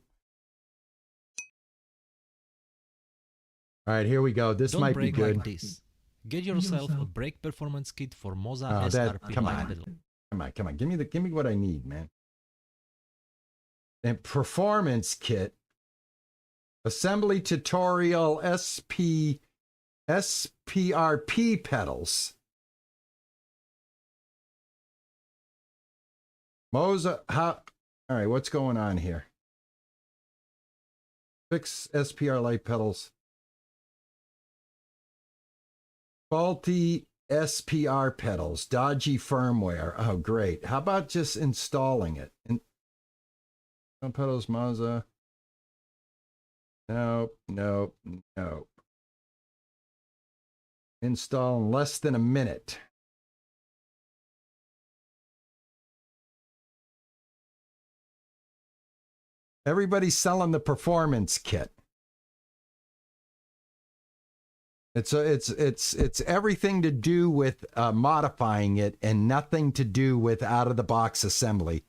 All right, here we go. This Don't might be break good. like this. Get yourself a brake performance kit for Moza Oh, SRP come light on. pedal. Come on. Give me what I need, man. And performance kit. Assembly tutorial SPRP pedals. Moza, how? All right, what's going on here? Fix SPR light pedals. Faulty SPR pedals, dodgy firmware. Oh, great. How about just installing it? Pedals, Moza. Nope. Install in less than a minute. Everybody's selling the performance kit. It's everything to do with modifying it and nothing to do with out of the box assembly.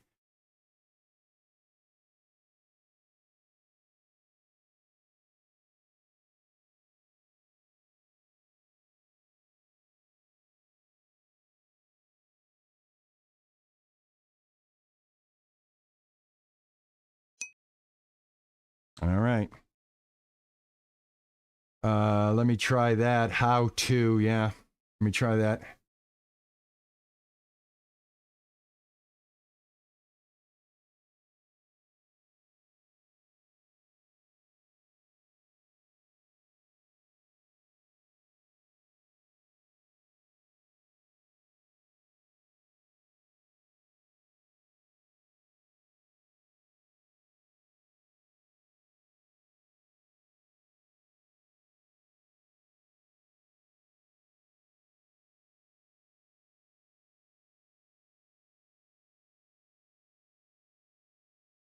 All right. Let me try that. How to, yeah. Let me try that.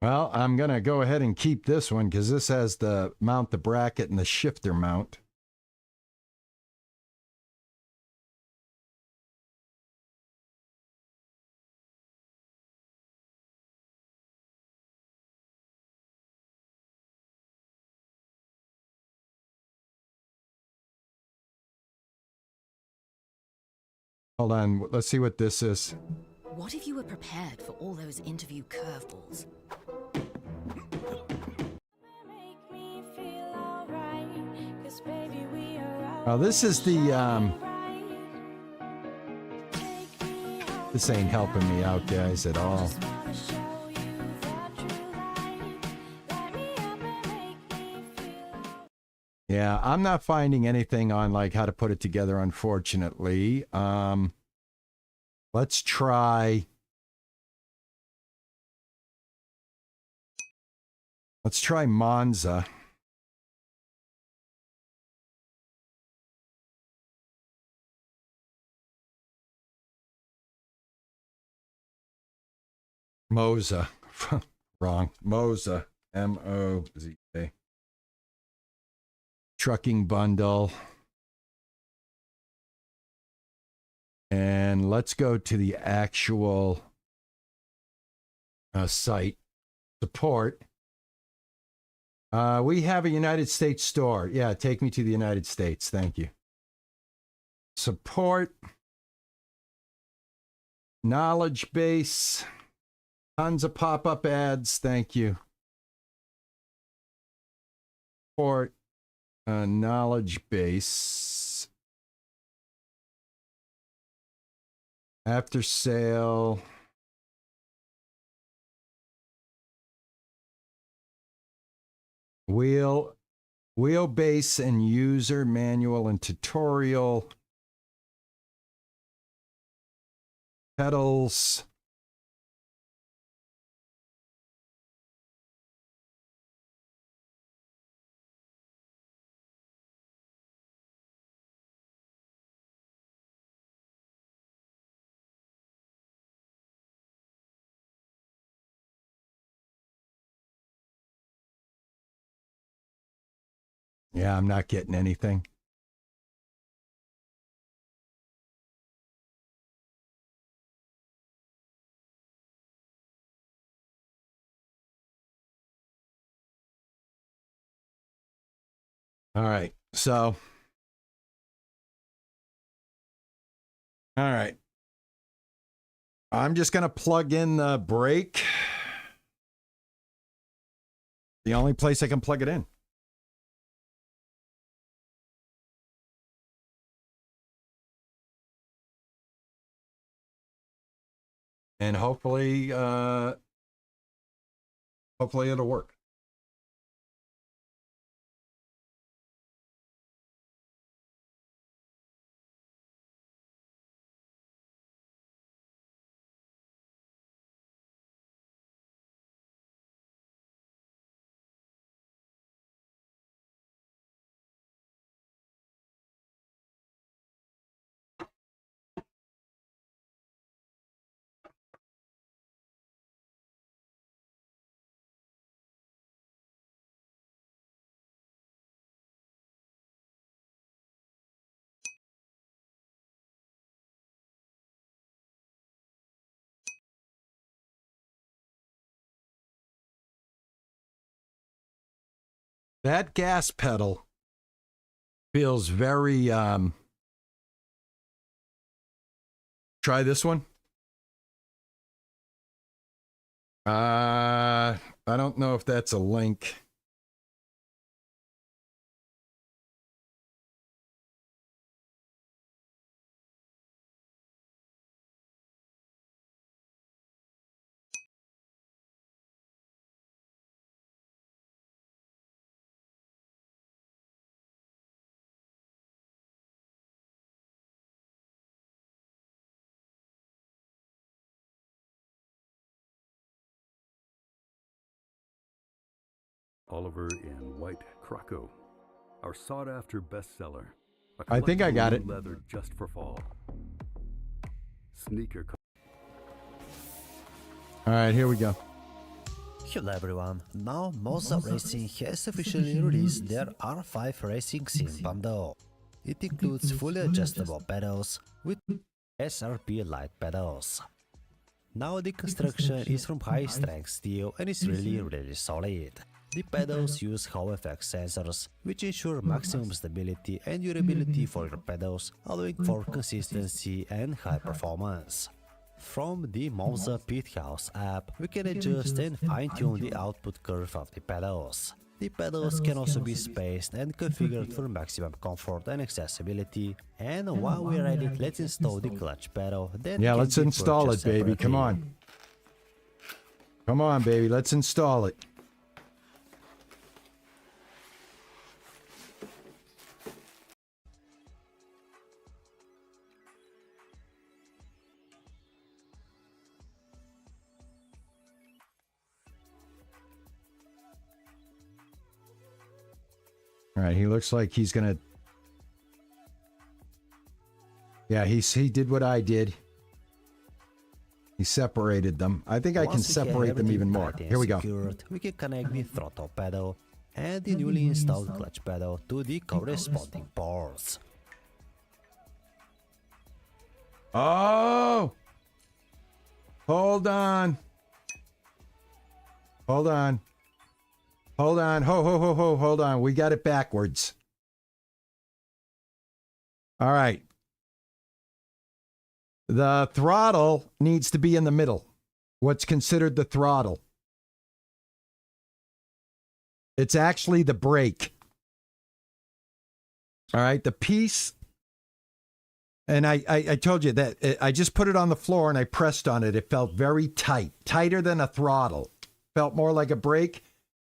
Well, I'm going to go ahead and keep this one because this has the mount the bracket and the shifter mount. Hold on, let's see what this is. What if you were prepared for all those interview curveballs? Oh, this is the, this ain't helping me out, guys, at all. Yeah, I'm not finding anything on like how to put it together, unfortunately. Let's try. Let's try Moza. Moza. Wrong. Moza. M-O-Z-A. Trucking bundle. And let's go to the actual site. Support. We have a United States store. Yeah, take me to the United States. Thank you. Support. Knowledge base. Tons of pop-up ads. Thank you. Support. Knowledge base. After sale. Wheelbase and user manual and tutorial. Peddles. Yeah, I'm not getting anything. All right. So, all right. I'm just going to plug in the brake. The only place I can plug it in. And hopefully it'll work. That gas pedal feels very try this one. I don't know if that's a link. Oliver in White Croco, our sought-after bestseller. I think I got it. Leather just for fall. Sneaker. All right, here we go. Hello everyone, now Moza Racing has officially released their R5 Racing Sim bundle. It includes fully adjustable pedals with SRP light pedals. Now the construction is from high strength steel and is really solid. The pedals use Hall effect sensors, which ensure maximum stability and durability for your pedals, allowing for consistency and high performance. From the Moza Pit House app, we can adjust and fine-tune the output curve of the pedals. The pedals can also be spaced and configured for maximum comfort and accessibility. And while we're at it, let's install the clutch pedal. Yeah, let's install it, baby. Come on. Come on, baby. Let's install it. All right, he looks like he's gonna. Yeah, he did what I did. He separated them. I think I can separate them even more. Here we go. We can connect the throttle pedal and the newly installed clutch pedal to the corresponding ports. Oh! Hold on. Hold on. Hold on. Hold on. We got it backwards. All right. The throttle needs to be in the middle. What's considered the throttle? It's actually the brake. All right. The piece. And I told you that I just put it on the floor and I pressed on it. It felt very tight, tighter than a throttle. Felt more like a brake.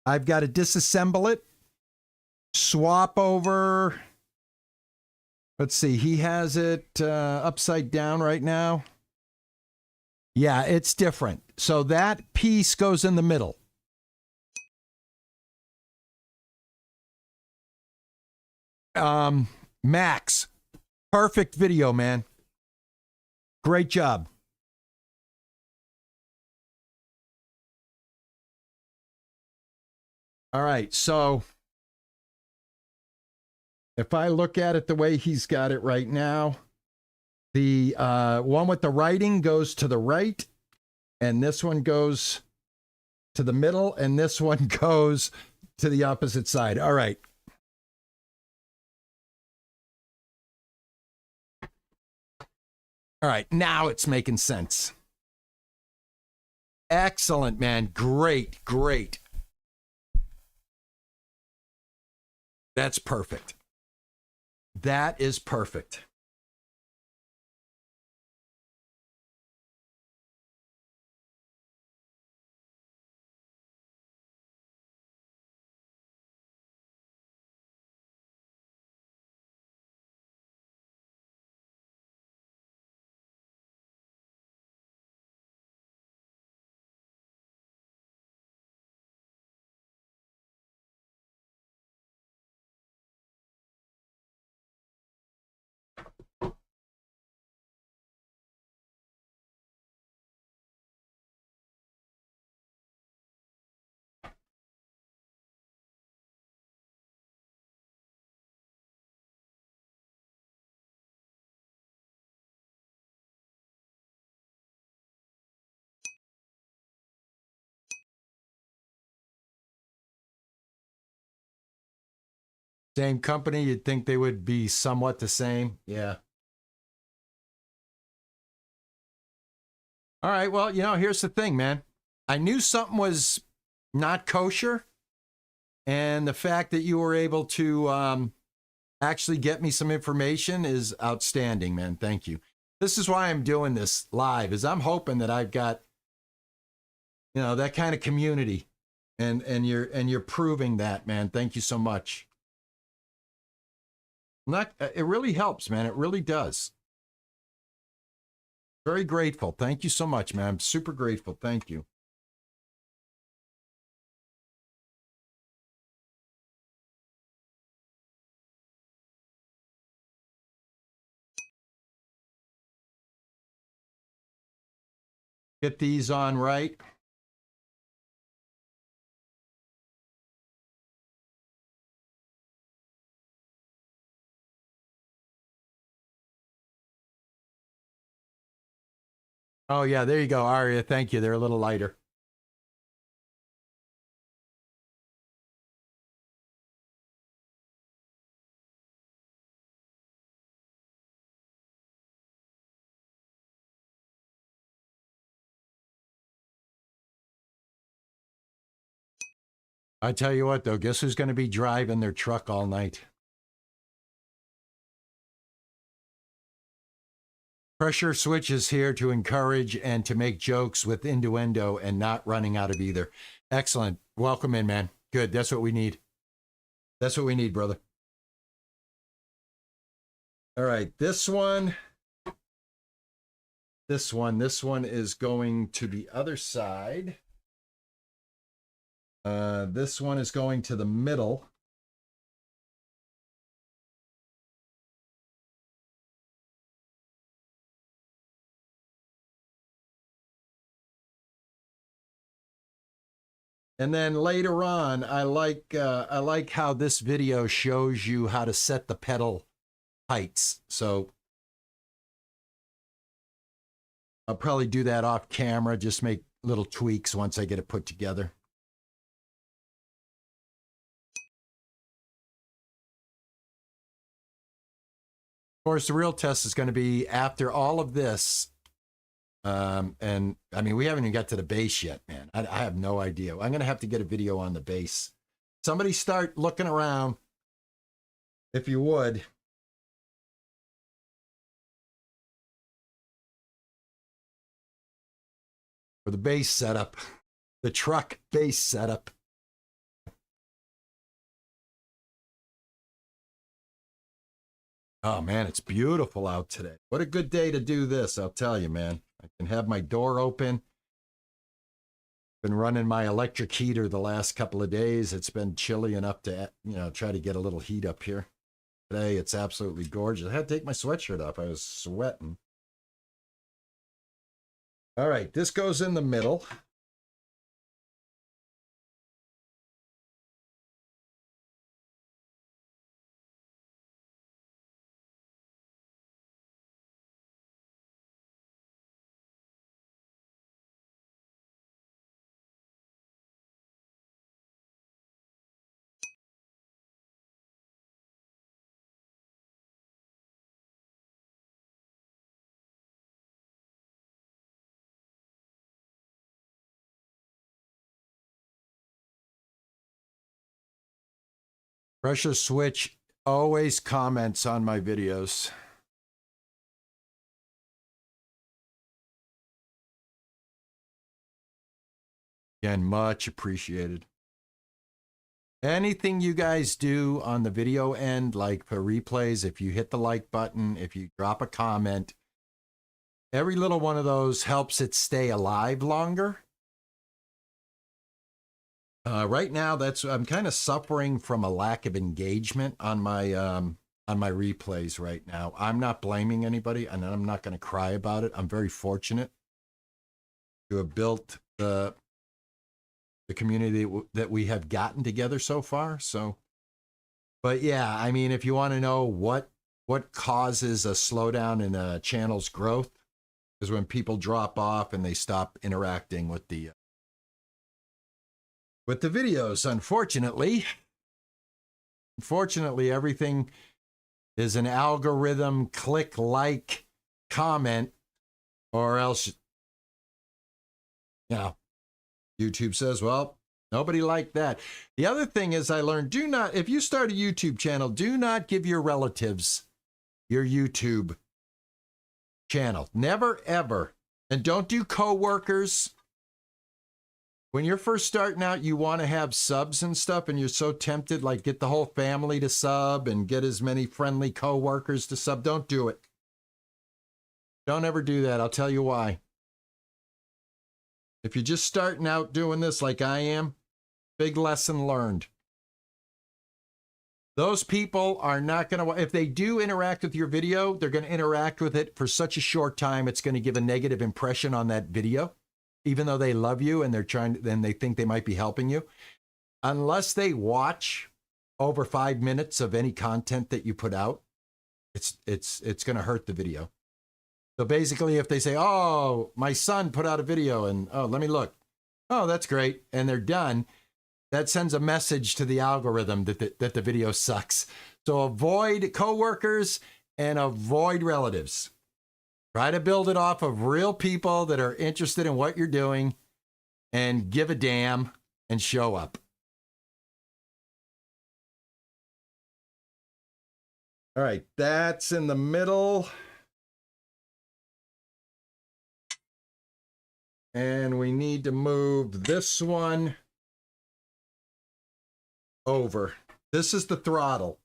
I've got to disassemble it, swap over. Let's see. He has it upside down right now. Yeah, it's different. So that piece goes in the middle. Max, perfect video, man. Great job. All right, so If I look at it the way he's got it right now, the one with the writing goes to the right, and this one goes to the middle, and this one goes to the opposite side. All right. All right, now it's making sense. Excellent, man. Great, great. That's perfect. That is perfect. Same company, you'd think they would be somewhat the same. Yeah. All right, well, here's the thing, man. I knew something was not kosher, and the fact that you were able to actually get me some information is outstanding, man. Thank you. This is why I'm doing this live, is I'm hoping that I've got, that kind of community, and you're proving that, man. Thank you so much. It really helps, man. It really does. Very grateful. Thank you so much, man. I'm super grateful. Thank you. Get these on right. Oh, yeah, there you go, Aria. Thank you. They're a little lighter. I tell you what, though, guess who's going to be driving their truck all night? Pressure switch is here to encourage and to make jokes with innuendo and not running out of either. Excellent. Welcome in, man. Good. That's what we need. That's what we need, brother. All right. This one is going to the other side. This one is going to the middle. And then later on, I like how this video shows you how to set the pedal heights. So I'll probably do that off camera, just make little tweaks once I get it put together. Of course, the real test is going to be after all of this. And I mean, we haven't even got to the bass yet, man. I have no idea. I'm going to have to get a video on the bass. Somebody start looking around, if you would. For the bass setup, the truck bass setup. Oh, man, it's beautiful out today. What a good day to do this, I'll tell you, man. I can have my door open. Been running my electric heater the last couple of days. It's been chilly enough to, try to get a little heat up here. Today, it's absolutely gorgeous. I had to take my sweatshirt off. I was sweating. All right, this goes in the middle. Pressure Switch always comments on my videos. Again, much appreciated. Anything you guys do on the video end, like for replays, if you hit the like button, if you drop a comment, every little one of those helps it stay alive longer. Right now, I'm kind of suffering from a lack of engagement on my replays right now. I'm not blaming anybody, and I'm not going to cry about it. I'm very fortunate to have built the community that we have gotten together so far. So, but yeah, I mean, if you want to know what causes a slowdown in a channel's growth, is when people drop off and they stop interacting with the videos. Unfortunately, everything is an algorithm, click, like, comment, or else, you know, YouTube says, well, nobody liked that. The other thing is I learned, if you start a YouTube channel, do not give your relatives your YouTube channel. Never, ever. And don't do coworkers. When you're first starting out, you want to have subs and stuff, and you're so tempted, like get the whole family to sub and get as many friendly coworkers to sub. Don't do it. Don't ever do that. I'll tell you why. If you're just starting out doing this like I am, big lesson learned. Those people are not going to, if they do interact with your video, they're going to interact with it for such a short time, it's going to give a negative impression on that video, even though they love you and they think they might be helping you. Unless they watch over 5 minutes of any content that you put out, it's going to hurt the video. So basically, if they say, oh, my son put out a video and, oh, let me look. Oh, that's great. And they're done. That sends a message to the algorithm that the video sucks. So avoid coworkers and avoid relatives. Try to build it off of real people that are interested in what you're doing and give a damn and show up. All right, that's in the middle. And we need to move this one over. This is the throttle.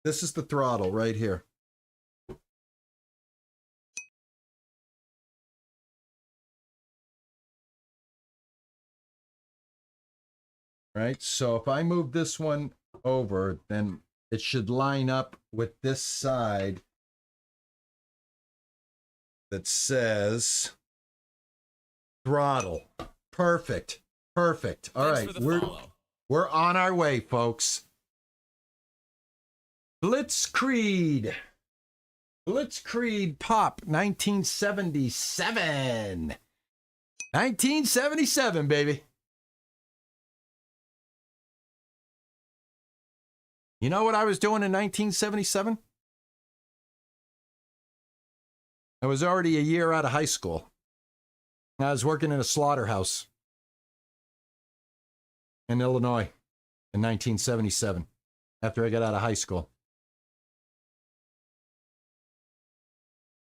This is the throttle right here. Right, so if I move this one over, then it should line up with this side that says throttle. Perfect. Perfect. All right, we're on our way, folks. Blitzkrieg. Blitzkrieg Pop 1977. 1977, baby. You know what I was doing in 1977? I was already a year out of high school. I was working in a slaughterhouse in Illinois in 1977 after I got out of high school.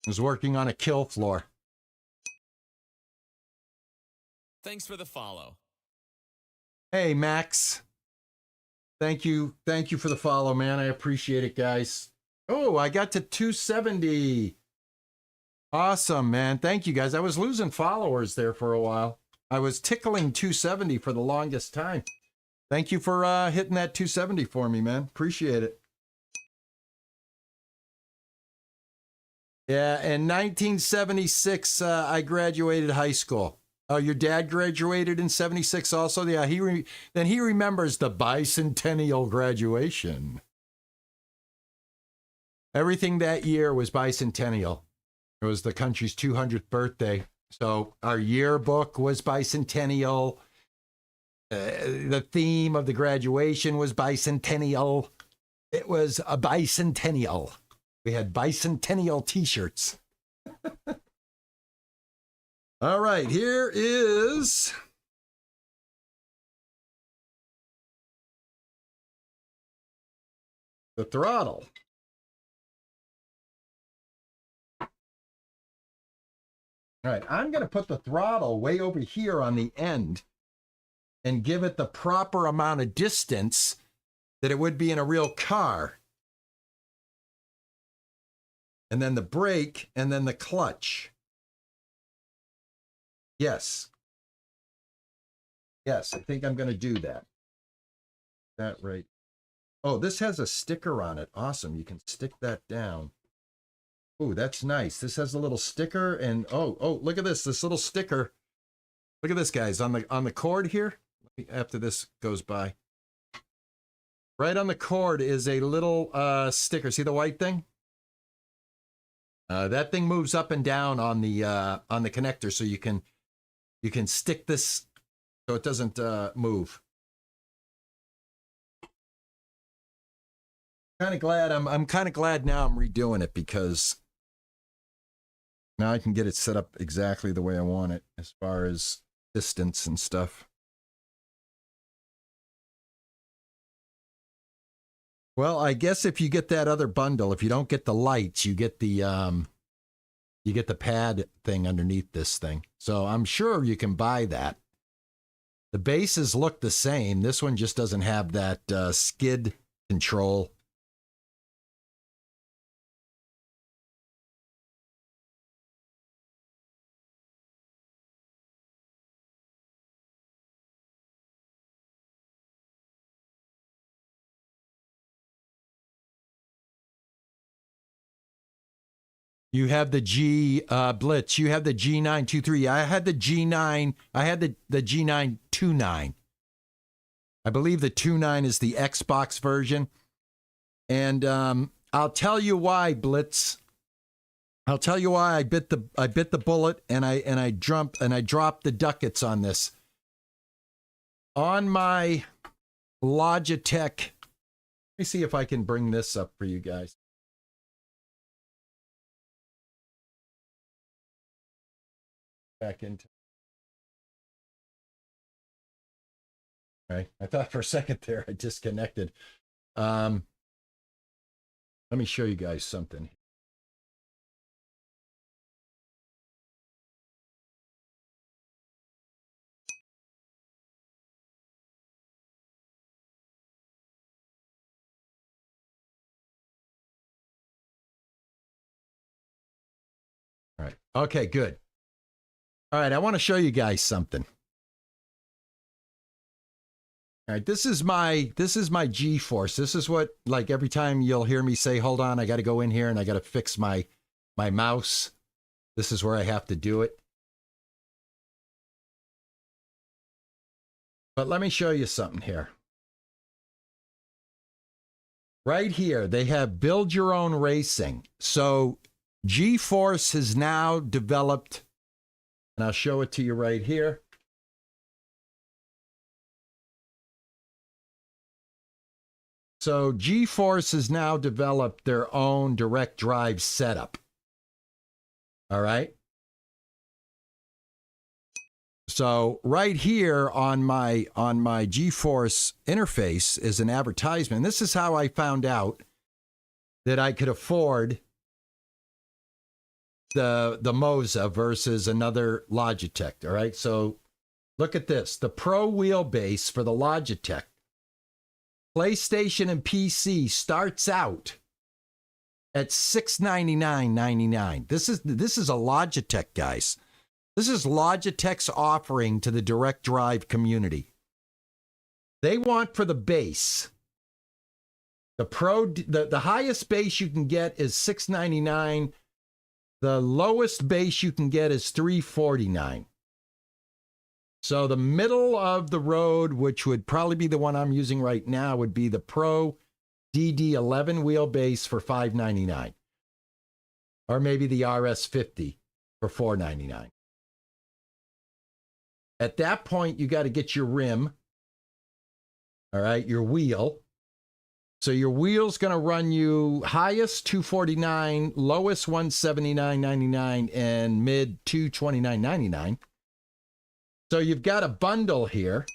I was working on a kill floor. Thanks for the follow. Hey, Max. Thank you for the follow, man. I appreciate it, guys. Oh, I got to 270. Awesome, man. Thank you, guys. I was losing followers there for a while. I was tickling 270 for the longest time. Thank you for hitting that 270 for me, man. Appreciate it. Yeah, in 1976, I graduated high school. Oh, your dad graduated in 76 also? Yeah, then he remembers the bicentennial graduation. Everything that year was bicentennial. It was the country's 200th birthday. So our yearbook was bicentennial. The theme of the graduation was bicentennial. It was a bicentennial. We had bicentennial t-shirts. All right, here is the throttle. All right, I'm going to put the throttle way over here on the end and give it the proper amount of distance that it would be in a real car. And then the brake, and then the clutch. Yes. Yes, I think I'm going to do that. That right. Oh, this has a sticker on it. Awesome. You can stick that down. Oh, that's nice. This has a little sticker, and oh, look at this. This little sticker. Look at this, guys, on the cord here. After this goes by. Right on the cord is a little sticker. See the white thing? That thing moves up and down on the connector, so you can stick this so it doesn't move. Kind of glad I'm kind of glad now I'm redoing it, because now I can get it set up exactly the way I want it as far as distance and stuff. Well, I guess if you get that other bundle, if you don't get the lights, you get the pad thing underneath this thing. So I'm sure you can buy that. The bases look the same. This one just doesn't have that skid control. You have the G Blitz. You have the G923. I had the G9. I had the G929. I believe the 29 is the Xbox version. And I'll tell you why, Blitz. I'll tell you why I bit the bullet and I dropped the ducats on this. On my Logitech. Let me see if I can bring this up for you guys. Back into. Okay, I thought for a second there I disconnected. Let me show you guys something. All right. Okay, good. All right, I want to show you guys something. All right, this is my G-force. This is what, like, every time you'll hear me say, hold on, I got to go in here and I got to fix my mouse. This is where I have to do it. But let me show you something here. Right here, they have build your own racing. So G-force has now developed, and I'll show it to you right here. So G-force has now developed their own direct drive setup. All right. So right here on my G-force interface is an advertisement. This is how I found out that I could afford the Moza versus another Logitech. All right. So look at this. The Pro wheelbase for the Logitech, PlayStation and PC, starts out at $699.99. This is a Logitech, guys. This is Logitech's offering to the direct drive community. They want for the base. The highest base you can get is $699. The lowest base you can get is $349. So the middle of the road, which would probably be the one I'm using right now, would be the Pro DD11 wheelbase for $599. Or maybe the RS50 for $499. At that point, you got to get your rim. All right, your wheel. So your wheel's going to run you highest $249, lowest $179.99, and mid $229.99. So you've got a bundle here.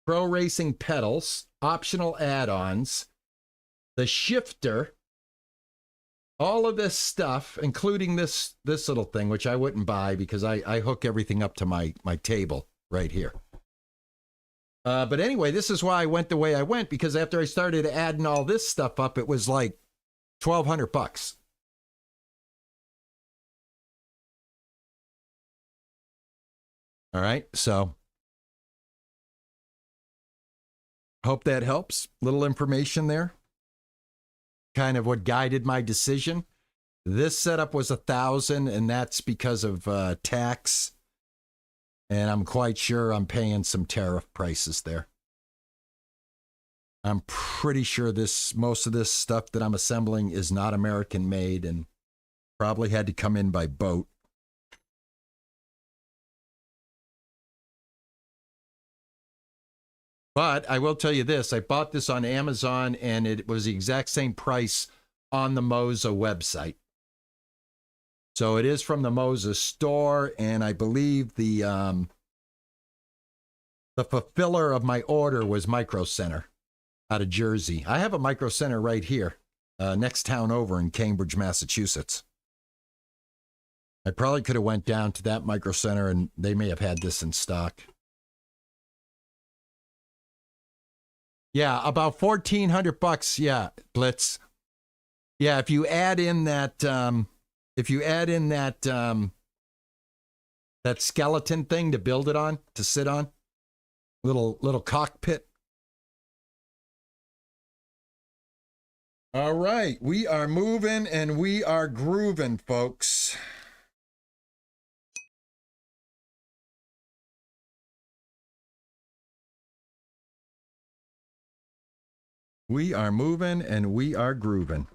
Pro Racing pedals, optional add-ons. the shifter, all of this stuff, including this little thing, which I wouldn't buy because I hook everything up to my table right here. But anyway, this is why I went the way I went, because after I started adding all this stuff up, it was like $1,200. All right, so hope that helps. Little information there. Kind of what guided my decision. This setup was $1,000, and that's because of tax. And I'm quite sure I'm paying some tariff prices there. I'm pretty sure most of this stuff that I'm assembling is not American made and probably had to come in by boat. But I will tell you this, I bought this on Amazon and it was the exact same price on the Moza website. So it is from the Moza store, and I believe the fulfiller of my order was Micro Center out of Jersey. I have a Micro Center right here, next town over in Cambridge, Massachusetts. I probably could have went down to that Micro Center and they may have had this in stock. Yeah, about $1,400. Yeah, Blitz. Yeah, if you add in that, that skeleton thing to build it on, to sit on, little cockpit. All right, we are moving and we are grooving, folks. We are moving and we are grooving.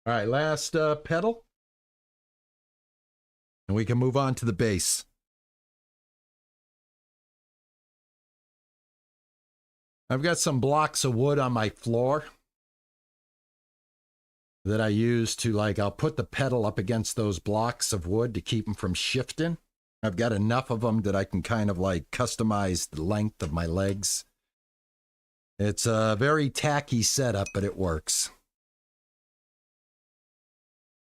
All right, last pedal. And we can move on to the base. I've got some blocks of wood on my floor that I use to, like, I'll put the pedal up against those blocks of wood to keep them from shifting. I've got enough of them that I can kind of like customize the length of my legs. It's a very tacky setup, but it works.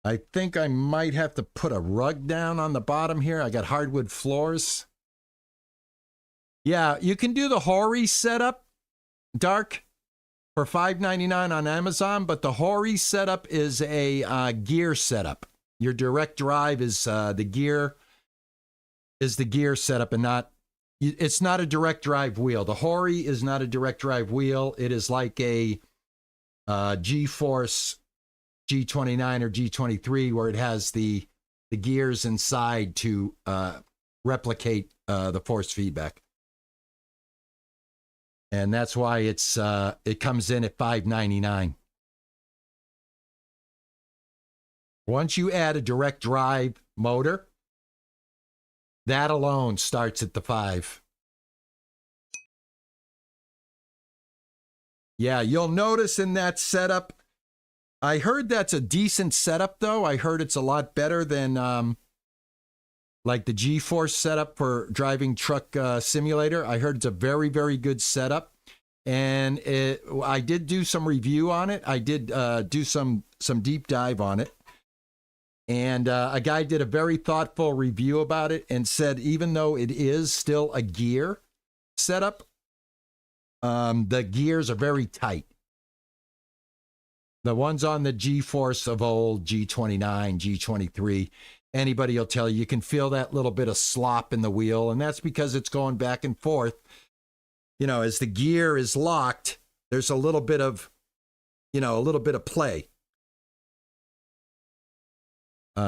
I think I might have to put a rug down on the bottom here. I got hardwood floors. Yeah, you can do the Hori setup, Dark, for $5.99 on Amazon, but the Hori setup is a gear setup. Your direct drive is the gear setup, and it's not a direct drive wheel. The Hori is not a direct drive wheel. It is like a G-Force G29 or G23, where it has the gears inside to replicate the force feedback. And that's why it comes in at $5.99. Once you add a direct drive motor, that alone starts at the $5. Yeah, you'll notice in that setup, I heard that's a decent setup, though. I heard it's a lot better than like the G-Force setup for driving truck simulator. I heard it's a very, very good setup. And I did do some review on it. I did do some deep dive on it. And a guy did a very thoughtful review about it and said, even though it is still a gear setup, the gears are very tight. The ones on the G-Force of old, G29, G23, anybody will tell you can feel that little bit of slop in the wheel, and that's because it's going back and forth. You know, as the gear is locked, there's a little bit of play.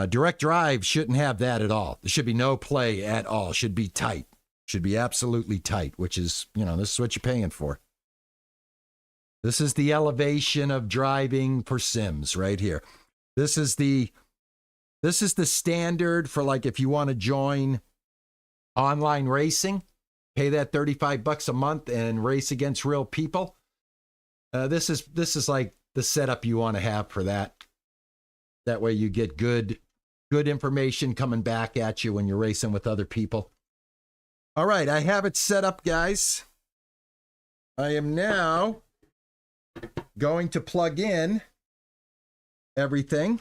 Direct drive shouldn't have that at all. There should be no play at all. It should be tight. Should be absolutely tight, which is, this is what you're paying for. This is the elevation of driving for Sims right here. This is the This is the standard for like if you want to join online racing, pay that $35 a month and race against real people. This is like the setup you want to have for that. That way you get good information coming back at you when you're racing with other people. All right, I have it set up, guys. I am now going to plug in everything.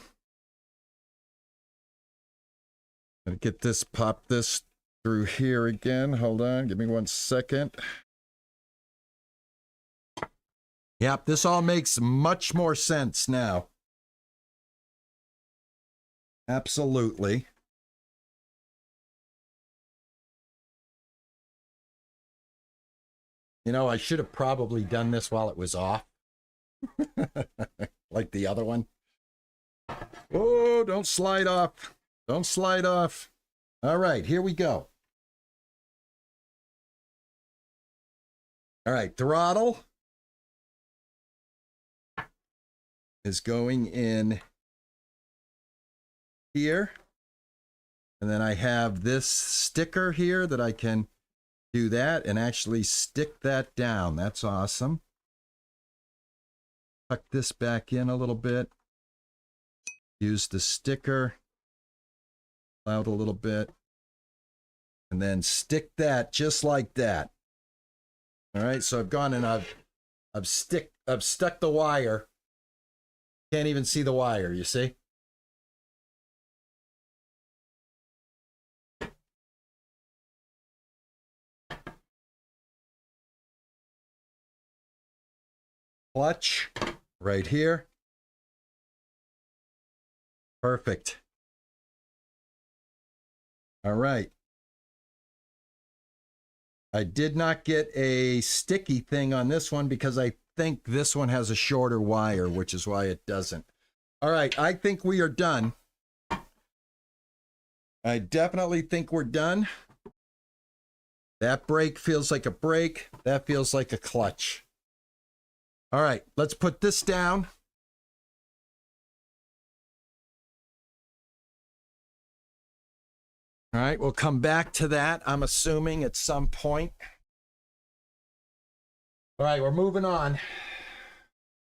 I'm going to get this, pop this through here again. Hold on, give me 1 second. Yep, this all makes much more sense now. Absolutely. You know, I should have probably done this while it was off. Like the other one. Oh, don't slide off. Don't slide off. All right, here we go. All right, throttle is going in here. And then I have this sticker here that I can do that and actually stick that down. That's awesome. Tuck this back in a little bit. Use the sticker out a little bit. And then stick that just like that. All right, so I've gone and I've stuck the wire. Can't even see the wire, you see? Clutch right here. Perfect. All right. I did not get a sticky thing on this one because I think this one has a shorter wire, which is why it doesn't. All right, I think we are done. I definitely think we're done. That brake feels like a brake. That feels like a clutch. All right, let's put this down. All right, we'll come back to that, I'm assuming, at some point. All right, we're moving on. Let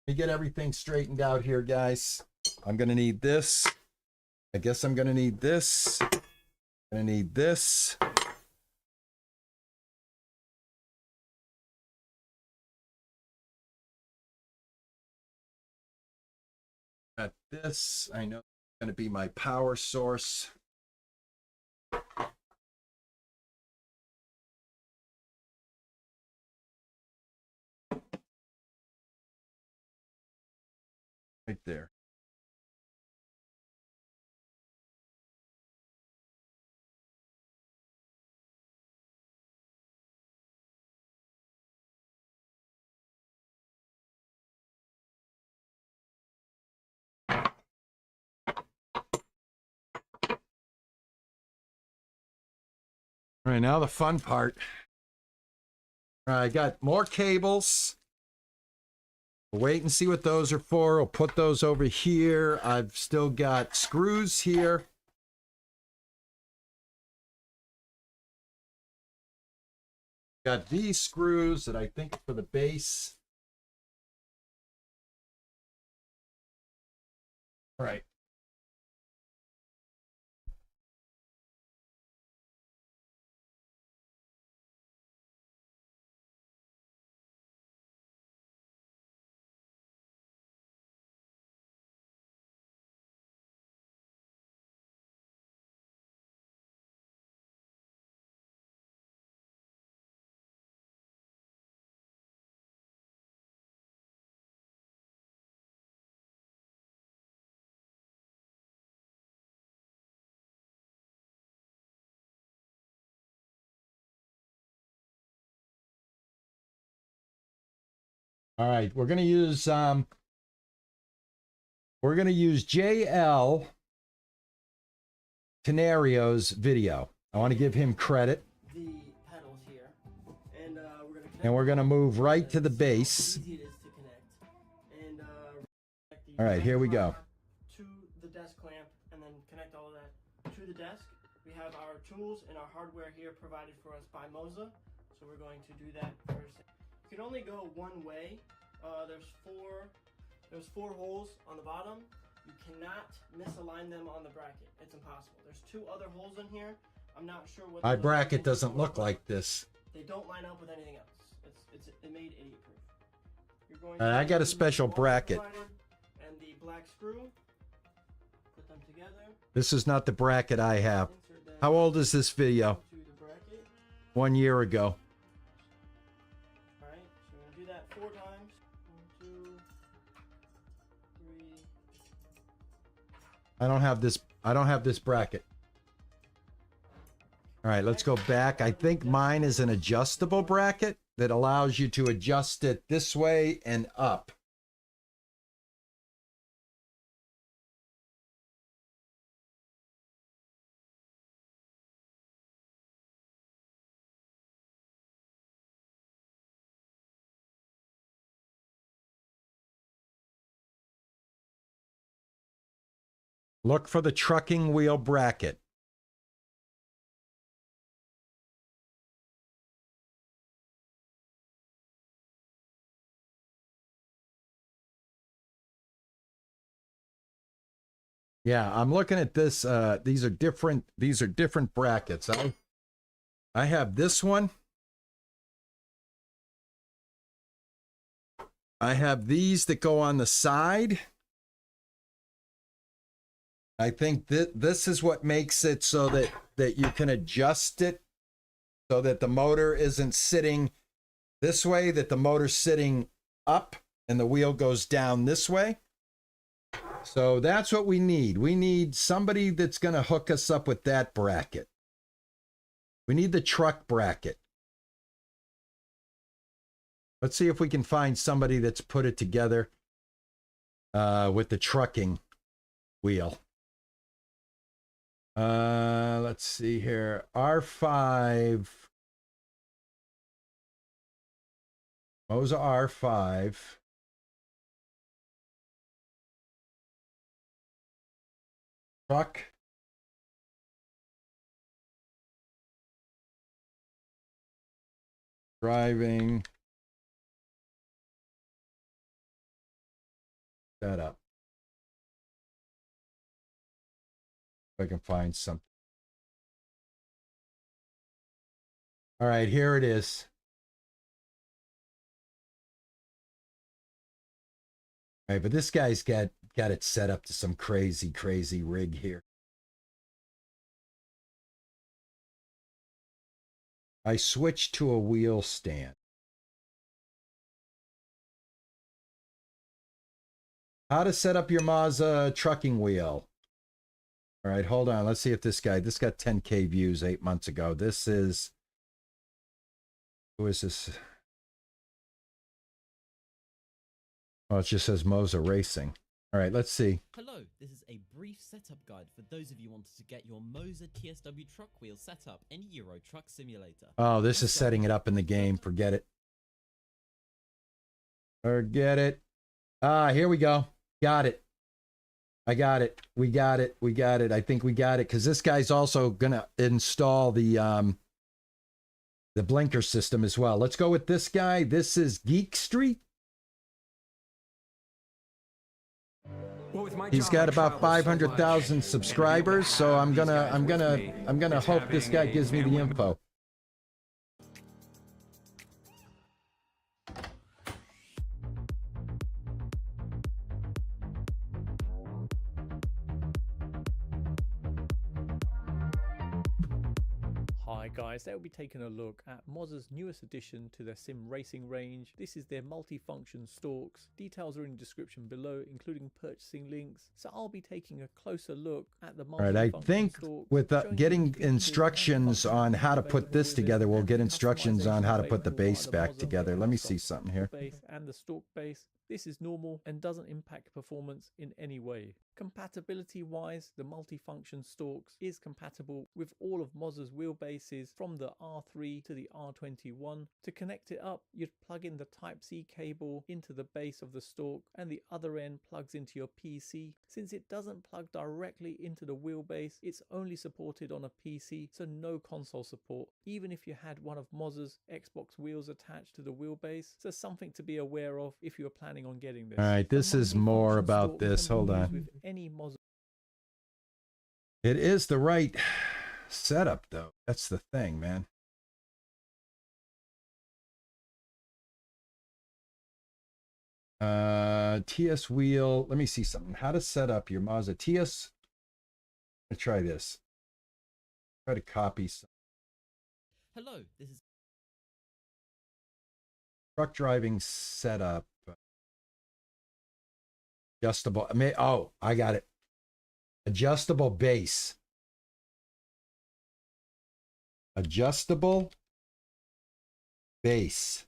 me get everything straightened out here, guys. I'm going to need this. I guess I'm going to need this. I'm going to need this. Got this. I know it's going to be my power source. Right there. All right, now the fun part. All right, I got more cables. We'll wait and see what those are for. I'll put those over here. I've still got screws here. Got these screws that I think are for the base. All right. All right, we're gonna use JL Tenario's video. I want to give him credit. The pedals here, and we're gonna move right to the base. Easy it is to connect. And all right, here we go. To the desk clamp, and then connect all of desk, we have our tools and our hardware here provided for us by Moza. So we're going to do that first. You can only go one way. There's four holes on the bottom. You cannot misalign them on the bracket. It's impossible. There's two other holes in here. I'm not sure what My bracket doesn't look like this. They don't line up with anything else. It's made idiot proof. You're going I got a special bracket. And the black screw. Put them together. This is not the bracket I have. How old is this video? To the bracket. 1 year ago. Alright, so we're gonna do that 4 times. 1, 2, 3. I don't have this bracket. All right, let's go back. I think mine is an adjustable bracket that allows you to adjust it this way and up. Look for the trucking wheel bracket. Yeah, I'm looking at this. These are different brackets. I have this one. I have these that go on the side. I think that this is what makes it so that you can adjust it so that the motor isn't sitting this way, that the motor's sitting up and the wheel goes down this way. So that's what we need. We need somebody that's going to hook us up with that bracket. We need the truck bracket. Let's see if we can find somebody that's put it together with the trucking wheel. Let's see here. R5. Moza R5. Truck. Driving. Setup. If I can find something. All right, here it is. All right, but this guy's got it set up to some crazy rig here. I switched to a wheel stand. How to set up your Moza trucking wheel. All right, hold on. Let's see if this got 10K views 8 months ago. This is, who is this? Oh, it just says Moza Racing. All right, let's see. Hello, this is a brief setup guide for those of you wanting to get your Moza TSW truck wheel set up in Euro Truck Simulator. Oh, this is setting it up in the game. Forget it. Forget it. Ah, here we go. Got it. I got it. We got it. We got it. I think we got it because this guy's also gonna install the blinker system as well. Let's go with this guy. This is Geek Street. He's got about 500,000 subscribers, so I'm gonna hope this guy gives me the info. Hi guys, they'll be taking a look at Moza's newest addition to their sim racing range. This is their multi-function Stalks. Details are in the description below, including purchasing links. So I'll be taking a closer look at the multi-function All right, I think with getting instructions on how to put this together, we'll get instructions on how to put the base back together. Let me see something here. Base and the stalk base. This is normal and doesn't impact performance in any way. Compatibility wise, the multifunction Stalks is compatible with all of Moza's wheelbases from the R3 to the R21. To connect it up, you'd plug in the Type-C cable into the base of the Stalk and the other end plugs into your PC. Since it doesn't plug directly into the wheelbase, it's only supported on a PC, so no console support, even if you had one of Moza's Xbox wheels attached to the wheelbase. So something to be aware of if you're planning on getting this. All right, this is more about this. Hold on. With any Moza. It is the right setup, though. That's the thing, man. TS wheel. Let me see something. How to set up your Moza TS. Let's try this. Try to copy some. Hello, this is Truck driving setup. Adjustable. Oh, I got it. Adjustable base. Adjustable base.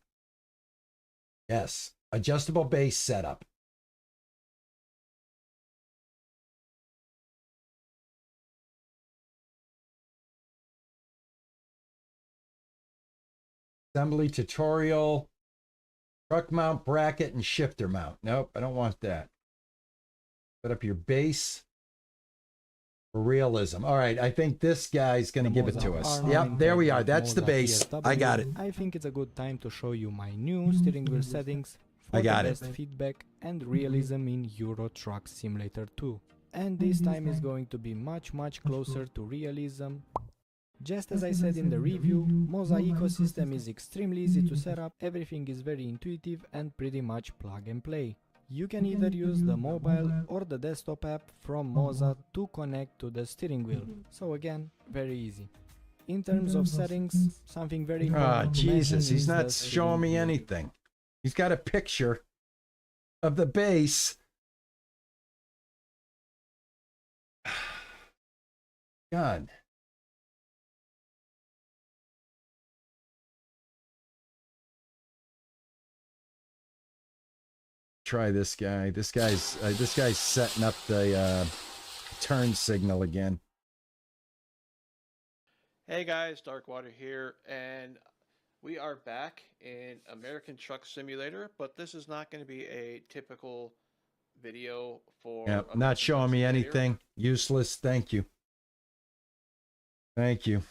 Yes. Adjustable base setup. Assembly tutorial. Truck mount, bracket, and shifter mount. Nope, I don't want that. Set up your base for realism. All right, I think this guy's going to give it to us. Yep, there we are. That's the base. I got it. I think it's a good time to show you my new steering wheel settings for I got the it. best feedback and realism in Euro Truck Simulator 2. And this time is going to be much closer to realism. Just as I said in the review, Moza ecosystem is extremely easy to set up, everything is very intuitive and pretty much plug and play. You can either use the mobile or the desktop app from Moza to connect to the steering wheel. So again, very easy. In terms of settings, something very important to Jesus, mention he's is not the steering showing me wheel. anything. He's got a picture of the base. God. Try this guy. This guy's setting up the turn signal again. Hey guys, Darkwater here, and we are back in American Truck Simulator, but this is not going to be a typical video for... Yeah, not showing me anything. Useless. Thank you. Thank you.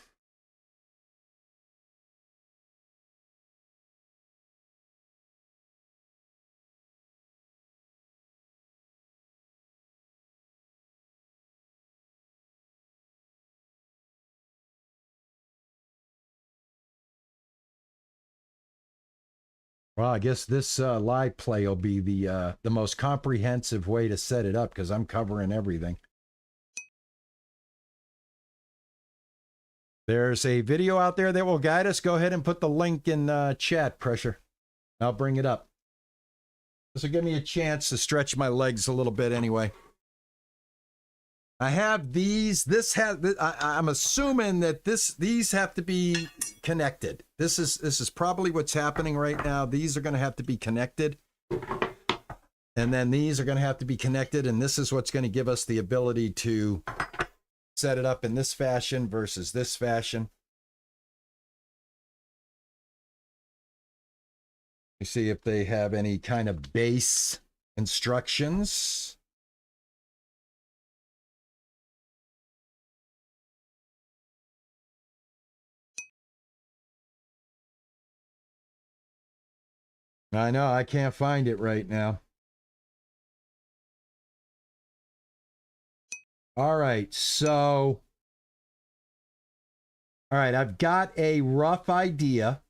Well, I guess this live play will be the most comprehensive way to set it up because I'm covering everything. There's a video out there that will guide us. Go ahead and put the link in chat, Pressure. I'll bring it up. This will give me a chance to stretch my legs a little bit anyway. I have these. I'm assuming that these have to be connected. This is probably what's happening right now. These are going to have to be connected, and then these are going to have to be connected, and this is what's going to give us the ability to set it up in this fashion versus this fashion. You see if they have any kind of base instructions. I know, I can't find it right now. All right, so... All right, I've got a rough idea.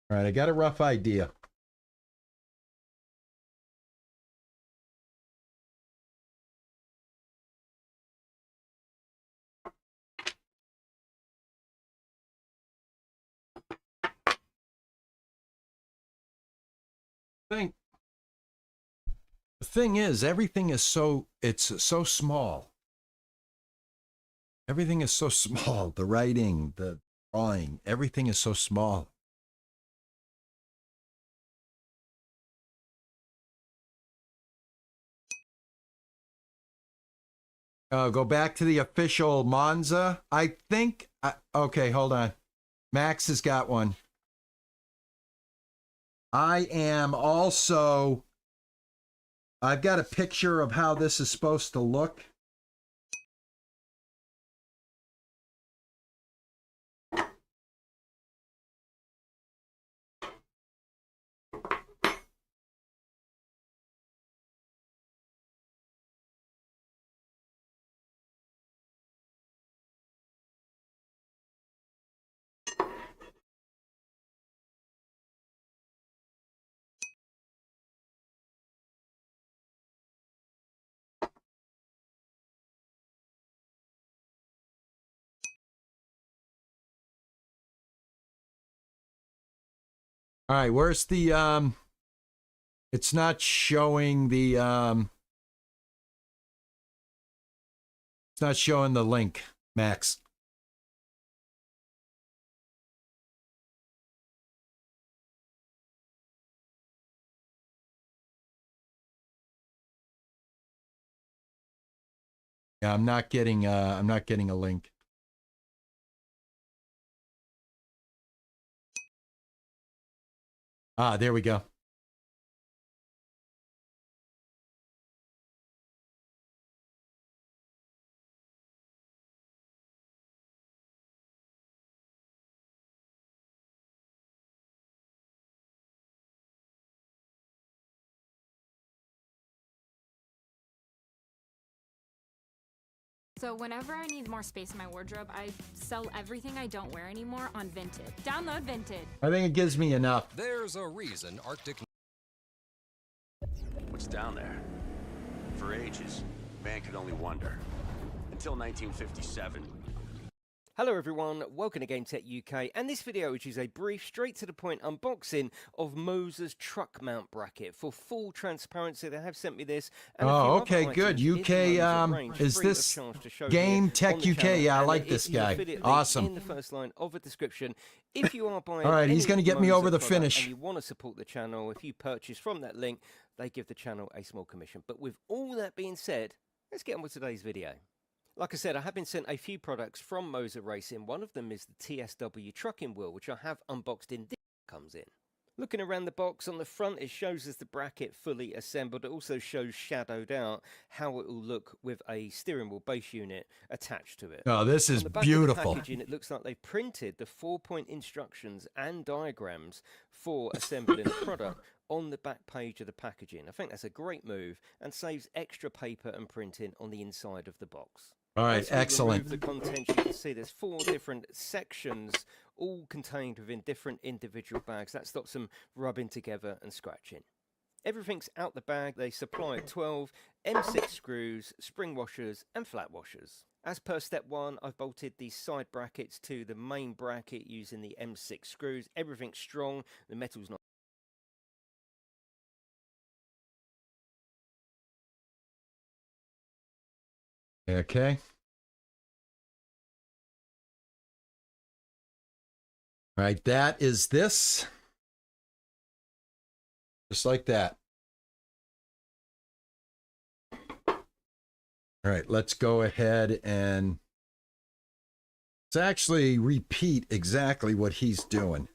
All right, I got a rough idea. Think The thing is, everything is it's so small. Everything is so small. The writing, the drawing, everything is so small. Go back to the official Monza. I think, okay, hold on. Max has got one. I am also, I've got a picture of how this is supposed to look. All right, where's the it's not showing the it's not showing the link, Max. Yeah, I'm not getting a link. Ah, there we go. So whenever I need more space in my wardrobe, I sell everything I don't wear anymore on Vinted. Download Vinted. I think it gives me enough. There's a reason Arctic... What's down there? For ages, man could only wonder. Until 1957. Hello everyone, welcome to GameTecUK, and this video which is a brief, straight-to-the-point unboxing of Moza's truck mount bracket. For full transparency, they have sent me this. And okay, good. UK, is this GameTecUK? Yeah, I like this guy. Awesome. In the first line of the description. If you are buying all right, he's going to get me over the finish. And you want to support the channel, if you purchase from that link, they give the channel a small commission. But with all that being said, let's get on with today's video. Like I said, I have been sent a few products from Moza Racing. One of them is the TSW trucking wheel, which I have unboxed in. This comes in. Looking around the box on the front, it shows us the bracket fully assembled. It also shows shadowed out how it will look with a steering wheel base unit attached to it. Oh, this is on the back beautiful. Of the packaging, it looks like they've printed the 4-point instructions and diagrams for assembling the product on the back page of the packaging. I think that's a great move and saves extra paper and printing on the inside of the box. All right, excellent. The contents, you can see there's 4 different sections, all contained within different individual bags. That stops them rubbing together and scratching. Everything's out the bag. They supply 12 M6 screws, spring washers, and flat washers. As per step 1, I've bolted the side brackets to the main bracket using the M6 screws. Everything's strong. The metal's not. Okay. All right, that is this. Just like that. All right, let's go ahead and let's actually repeat exactly what he's doing.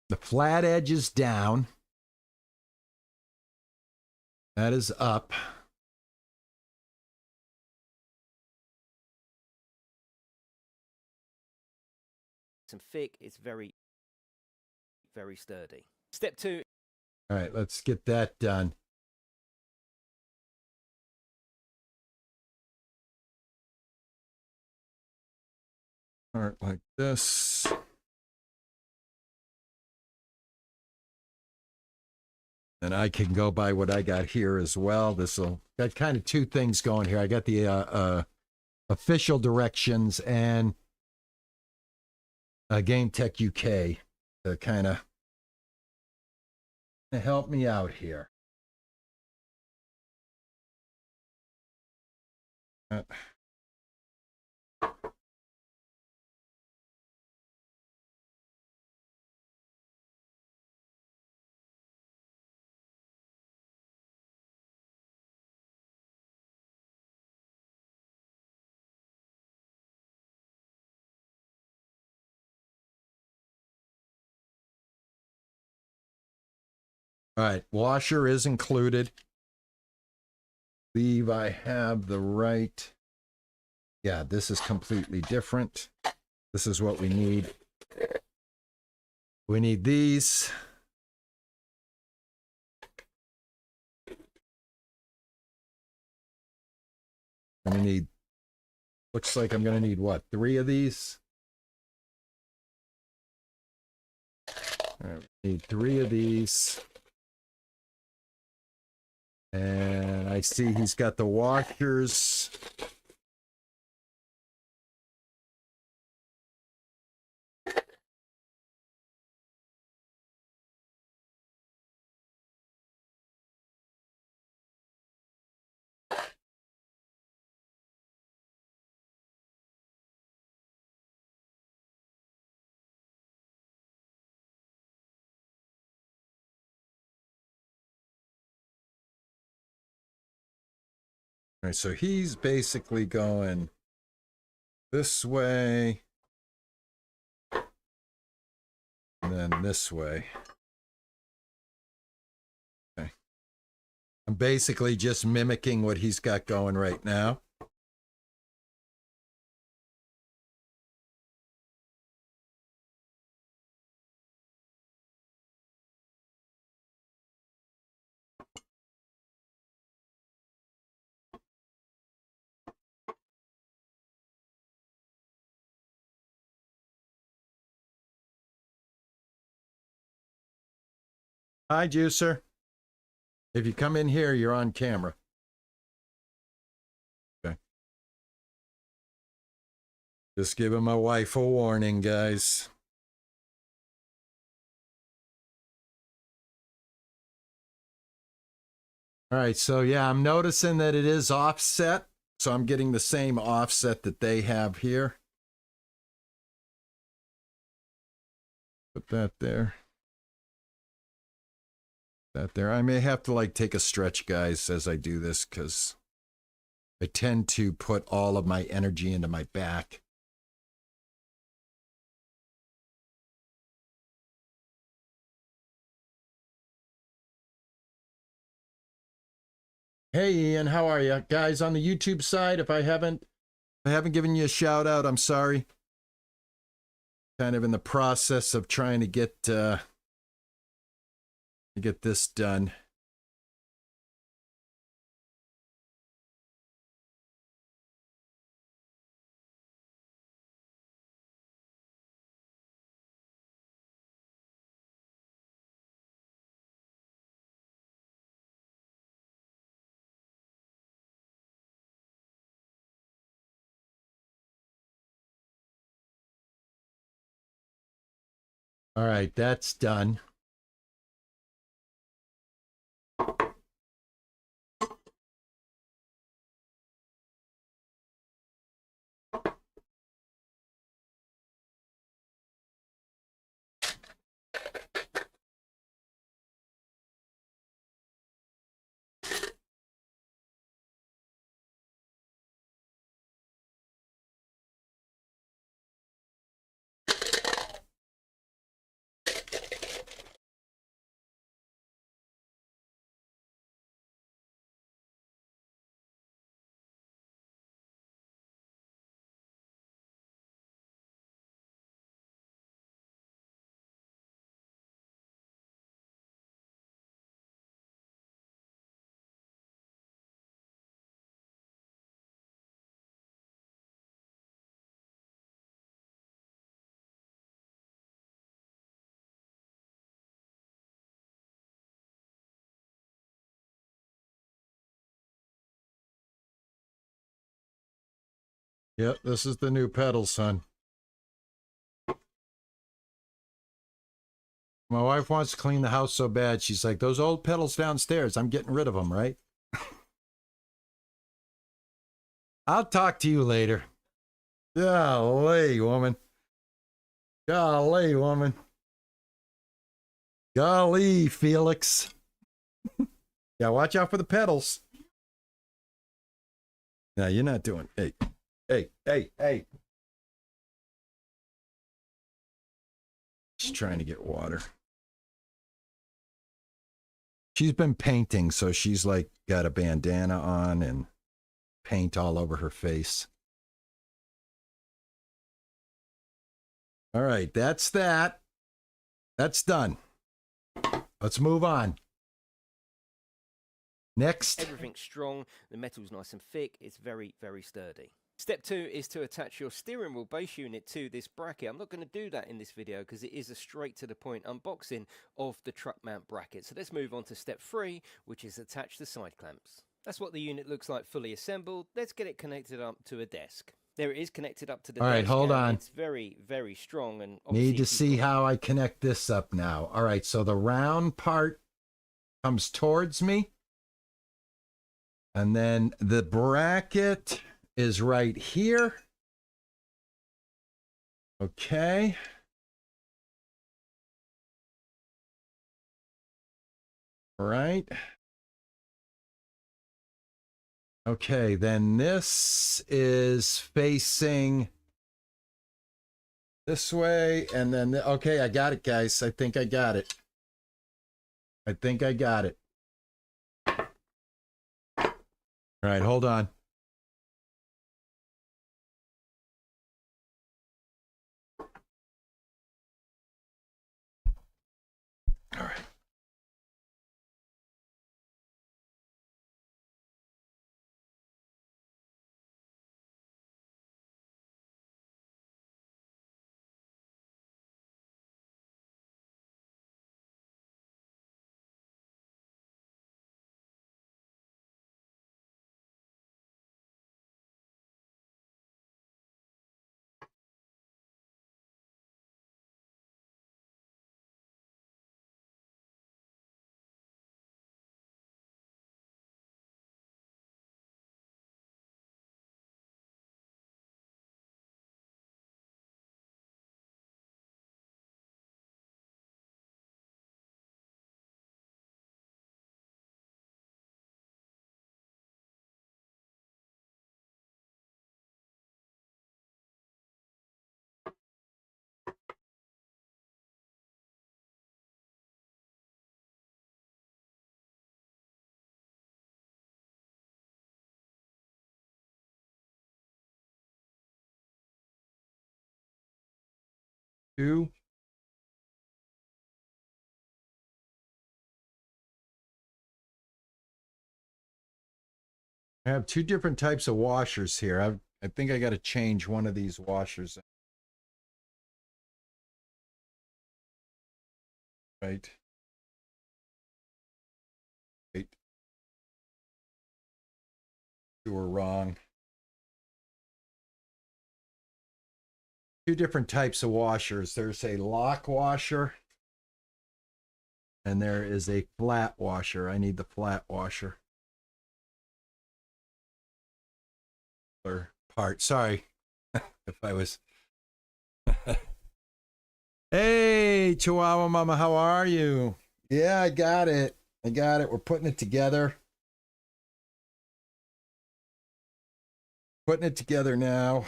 The flat edge is down. That is up. Some thick, it's very, very sturdy. Step 2. All right, let's get that done. All right, like this. And I can go by what I got here as well. This'll got kind of 2 things going here. I got the official directions and GameTecUK to kind of help me out here. All right, washer is included. Believe I have the right. Yeah, this is completely different. This is what we need. We need these. I'm gonna need, looks like I'm gonna need what, 3 of these? All right, we need 3 of these. And I see he's got the washers. All right, so he's basically going this way, and then this way. Okay. I'm basically just mimicking what he's got going right now. Hi, Juicer. If you come in here, you're on camera. Okay. Just giving my wife a warning, guys. All right, so yeah, I'm noticing that it is offset. So I'm getting the same offset that they have here. Put that there. That there. I may have to like take a stretch, guys, as I do this, because I tend to put all of my energy into my back. Hey Ian, how are you? Guys, on the YouTube side, if I haven't given you a shout out, I'm sorry. Kind of in the process of trying to get this done. All right, that's done. Yep, this is the new pedal, son. My wife wants to clean the house so bad. She's like, those old pedals downstairs, I'm getting rid of them, right? I'll talk to you later. Golly, woman. Golly, woman. Golly, Felix. Yeah, watch out for the pedals. No, you're not doing. Hey, hey, hey, hey. She's trying to get water. She's been painting, so she's like got a bandana on and paint all over her face. All right, that's that. That's done. Let's move on. Next. Everything's strong, the metal's nice and thick, it's very, very sturdy. Step 2 is to attach your steering wheel base unit to this bracket. I'm not going to do that in this video because it is a straight to the point unboxing of the truck mount bracket. So let's move on to step 3, which is attach the side clamps. That's what the unit looks like fully assembled. Let's get it connected up to a desk. There it is, connected up to the desk. All right, hold on. It's very, very strong. And need to see how I connect this up now. All right, so the round part comes towards me. And then the bracket is right here. Okay. All right. Okay, then this is facing this way, and then, okay, I got it, guys. I think I got it. I think I got it. All right, hold on. All right. Two. I have two different types of washers here. I think I got to change one of these washers. Right. Wait. You were wrong. Two different types of washers. There's a lock washer and there is a flat washer. I need the flat washer. Or part. Sorry if I was. Hey, Chihuahua Mama, how are you? Yeah, I got it. I got it. We're putting it together. Putting it together now.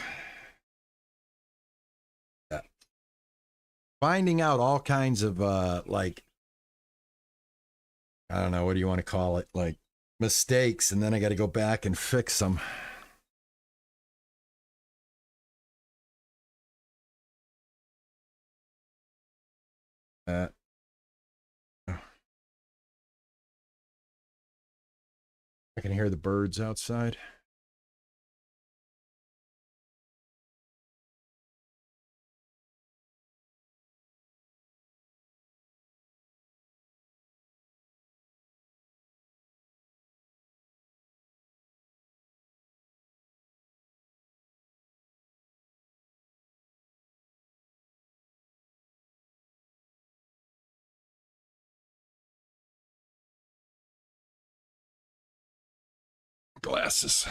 Yeah. Finding out all kinds of like, I don't know, what do you want to call it? Like mistakes, and then I got to go back and fix them. I can hear the birds outside. glasses.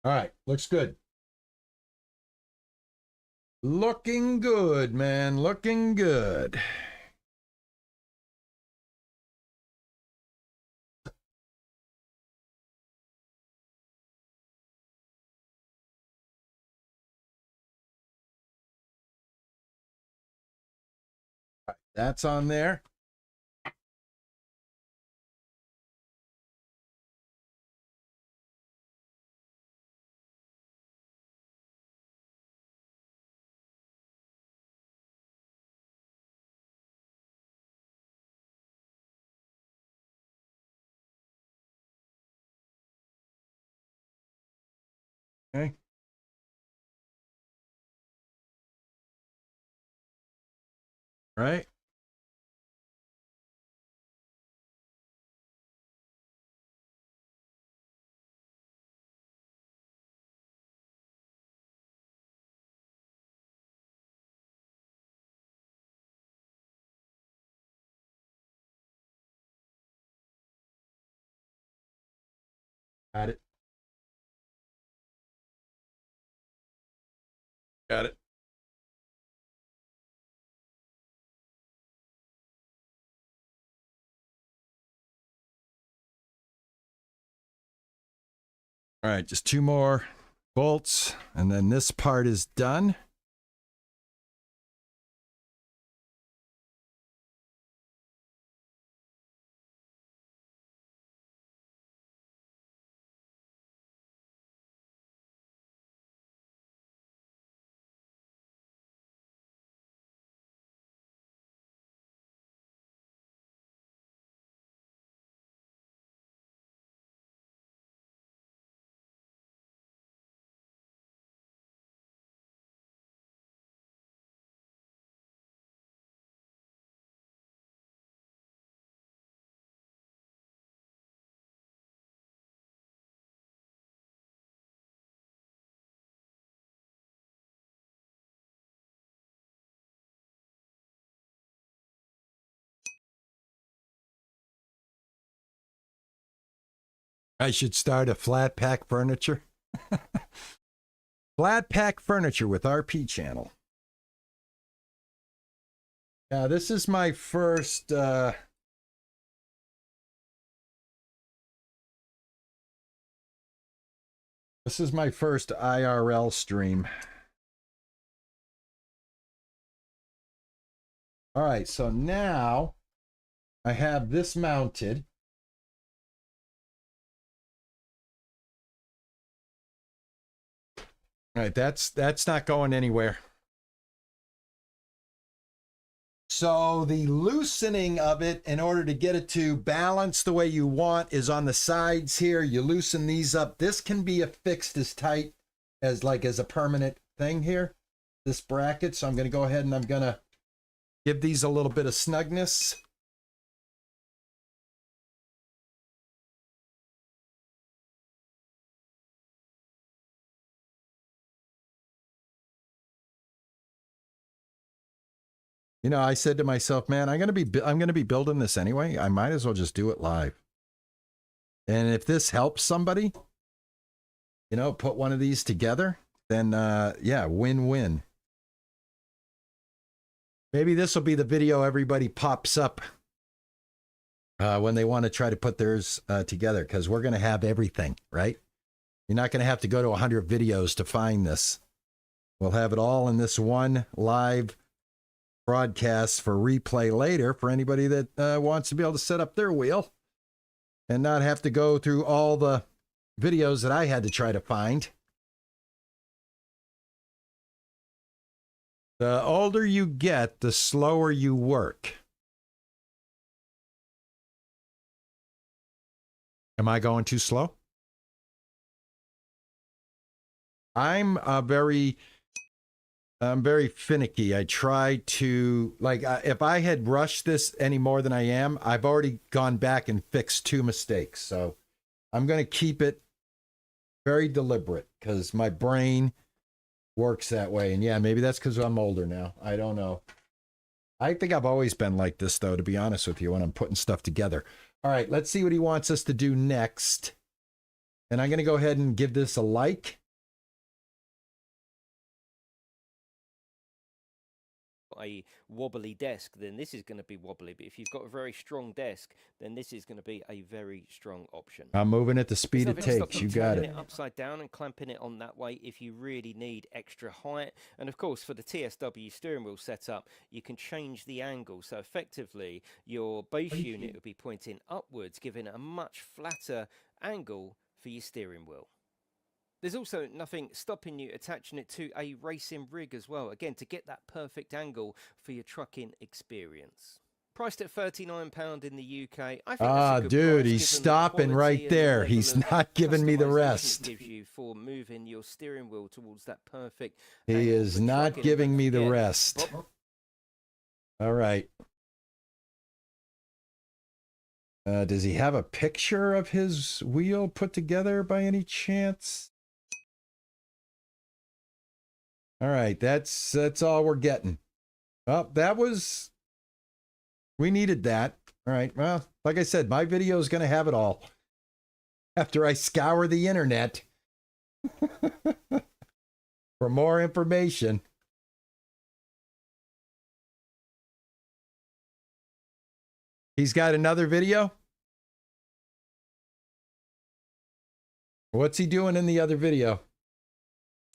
All right, looks good. Looking good, man. Looking good. All right, that's on there. Okay. Right. Got it. Got it. All right, just 2 more bolts, and then this part is done. I should start a flat pack furniture. Flat pack furniture with RP channel. Now, this is my first this is my first IRL stream. All right, so now I have this mounted. All right, that's not going anywhere. So the loosening of it in order to get it to balance the way you want is on the sides here. You loosen these up. This can be affixed as tight as as a permanent thing here, this bracket. So I'm going to go ahead and I'm going to give these a little bit of snugness. You know, I said to myself, man, I'm going to be building this anyway. I might as well just do it live. And if this helps somebody, you know, put one of these together, then yeah, win-win. Maybe this will be the video everybody pops up when they want to try to put theirs together, because we're going to have everything, right? You're not going to have to go to 100 videos to find this. We'll have it all in this one live broadcast for replay later for anybody that wants to be able to set up their wheel and not have to go through all the videos that I had to try to find. The older you get, the slower you work. Am I going too slow? I'm very finicky. I try to, if I had rushed this any more than I am, I've already gone back and fixed 2 mistakes. So I'm going to keep it very deliberate because my brain works that way. And yeah, maybe that's because I'm older now. I don't know. I think I've always been like this, though, to be honest with you, when I'm putting stuff together. All right, let's see what he wants us to do next. And I'm going to go ahead and give this a like. A wobbly desk, then this is going to be wobbly. But if you've got a very strong desk, then this is going to be a very strong option. I'm moving at the speed it takes. You got it. Turning it upside down and clamping it on that way if you really need extra height. And of course, for the TSW steering wheel setup, you can change the angle. So effectively, your base unit will be pointing upwards, giving it a much flatter angle for your steering wheel. There's also nothing stopping you attaching it to a racing rig as well, again, to get that perfect angle for your trucking experience. Priced at £39 in the UK. I think that's a good dude, price, he's given the stopping quality right and the there. level He's of not giving me the customization rest. it gives you for moving your steering wheel towards that perfect He angle is for not trucking. giving Don't me the forget- rest. All right. Does he have a picture of his wheel put together by any chance? All right, that's all we're getting. Oh, we needed that. All right, well, like I said, my video is going to have it all after I scour the internet for more information. He's got another video? What's he doing in the other video?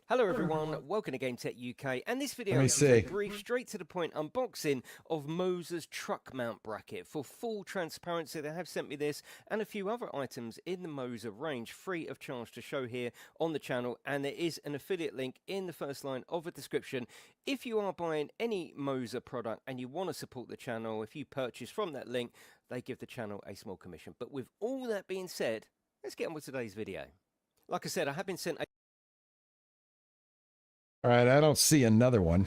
Hello everyone, welcome to GameTecUK, and this video Let me is a see. brief, straight to the point unboxing of Moza's truck mount bracket. For full transparency, they have sent me this and a few other items in the Moza range free of charge to show here on the channel, and there is an affiliate link in the first line of the description. If you are buying any Moza product and you want to support the channel, if you purchase from that link, they give the channel a small commission. But with all that being said, let's get on with today's video. Like I said, I have been sent a All right, I don't see another one.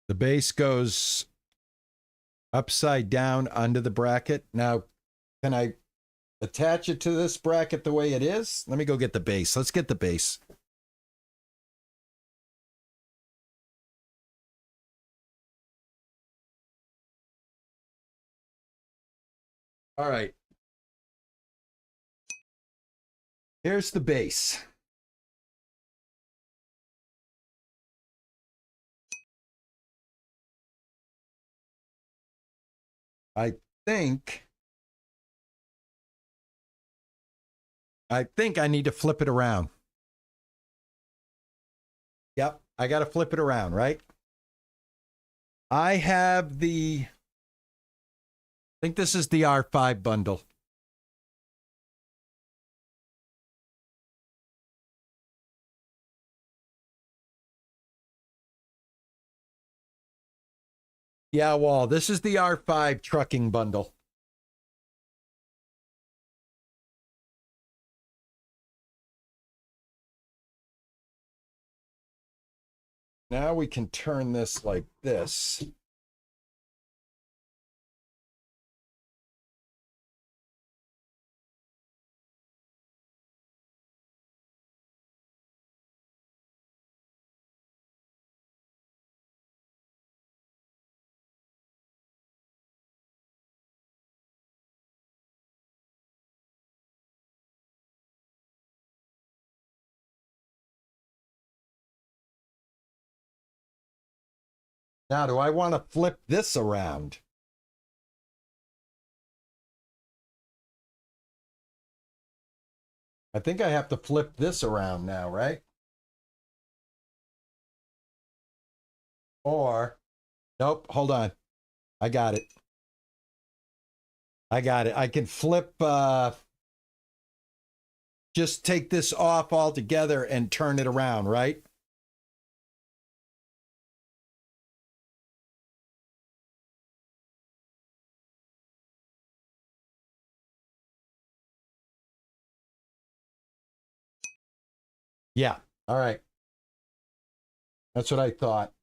The base goes upside down under the bracket. Now, can I attach it to this bracket the way it is? Let me go get the base. Let's get the base. All right. Here's the base. I think I need to flip it around. Yep, I got to flip it around, right? I have I think this is the R5 bundle. Yeah, Wall, this is the R5 trucking bundle. Now we can turn this like this. Now, do I want to flip this around? I think I have to flip this around now, right? Or, nope, hold on. I got it. I got it. I can flip, just take this off altogether and turn it around, right? Yeah. All right. That's what I thought.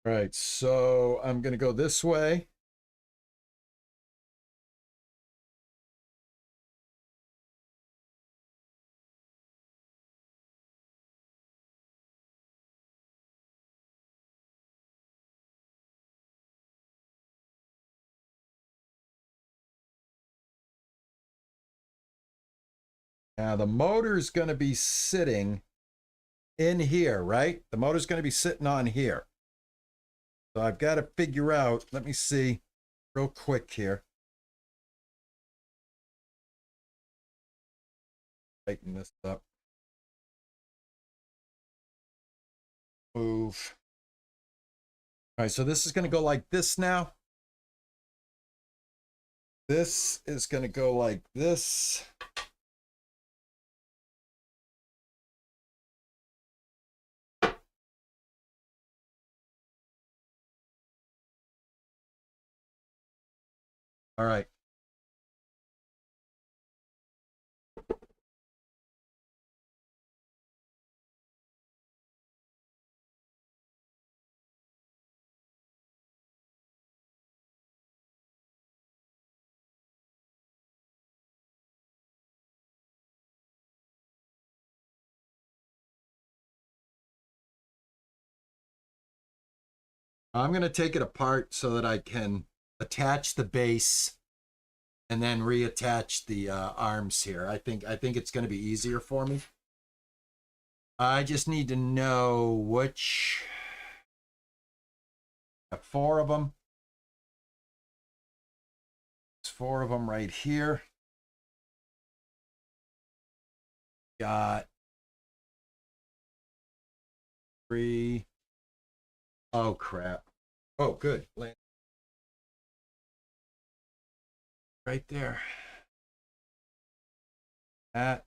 All right, so I'm going to go this way. Now the motor's going to be sitting in here, right? The motor's going to be sitting on here. So I've got to figure out, let me see real quick here. Tighten this up. Move. All right, so this is going to go like this now. This is going to go like this. All right. I'm going to take it apart so that I can attach the base and then reattach the arms here. I think it's going to be easier for me. I just need to know which. Got 4 of them. There's 4 of them right here. Got 3. Oh crap. Oh, good. Right there. That.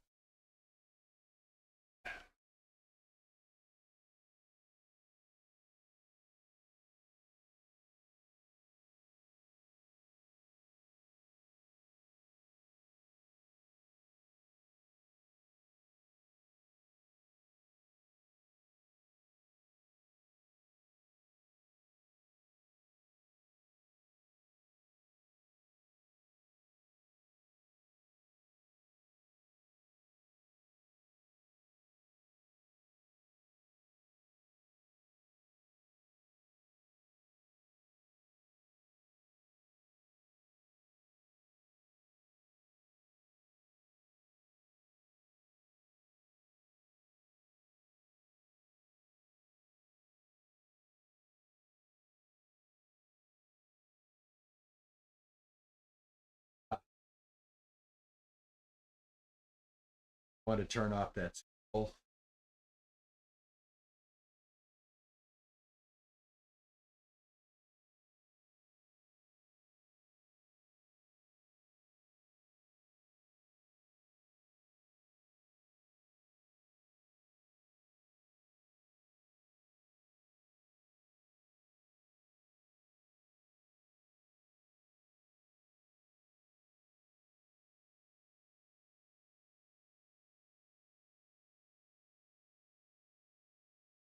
Want to turn off that spool.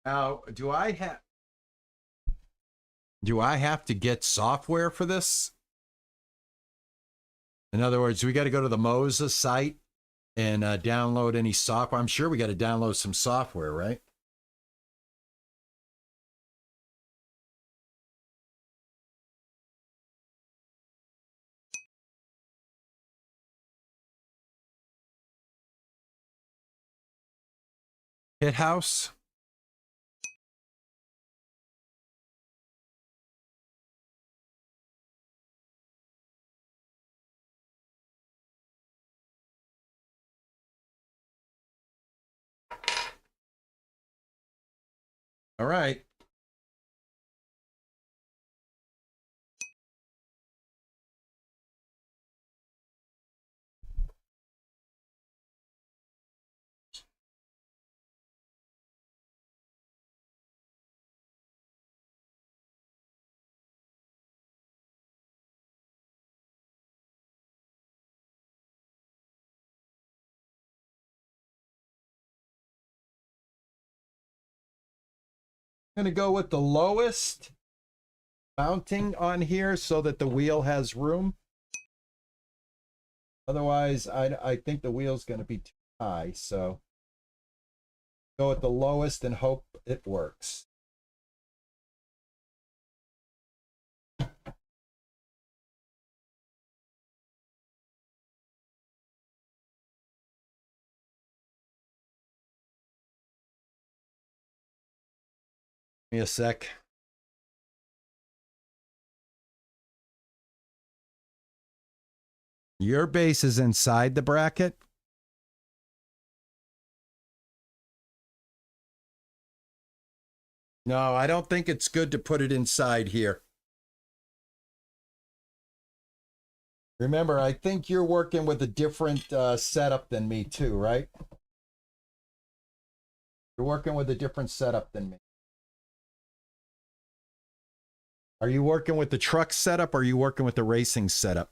Now, do I have to get software for this? In other words, we got to go to the Moza site and download any software. I'm sure we got to download some software, right? Hit House. All right. I'm going to go with the lowest mounting on here so that the wheel has room. Otherwise, I think the wheel's going to be too high. So go with the lowest and hope it works. Give me a sec. Your base is inside the bracket. No, I don't think it's good to put it inside here. Remember, I think you're working with a different setup than me too, right? You're working with a different setup than me. Are you working with the truck setup or are you working with the racing setup?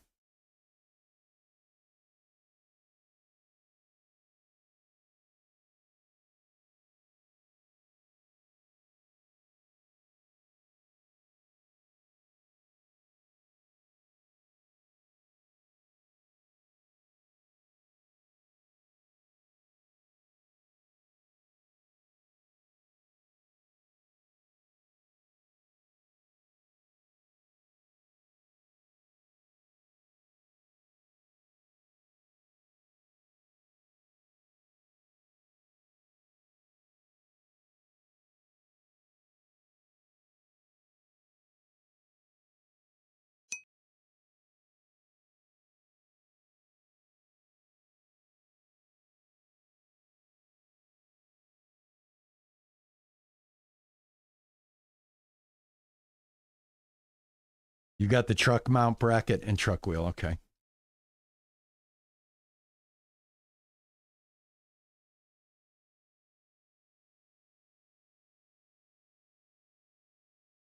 You got the truck mount bracket and truck wheel, okay.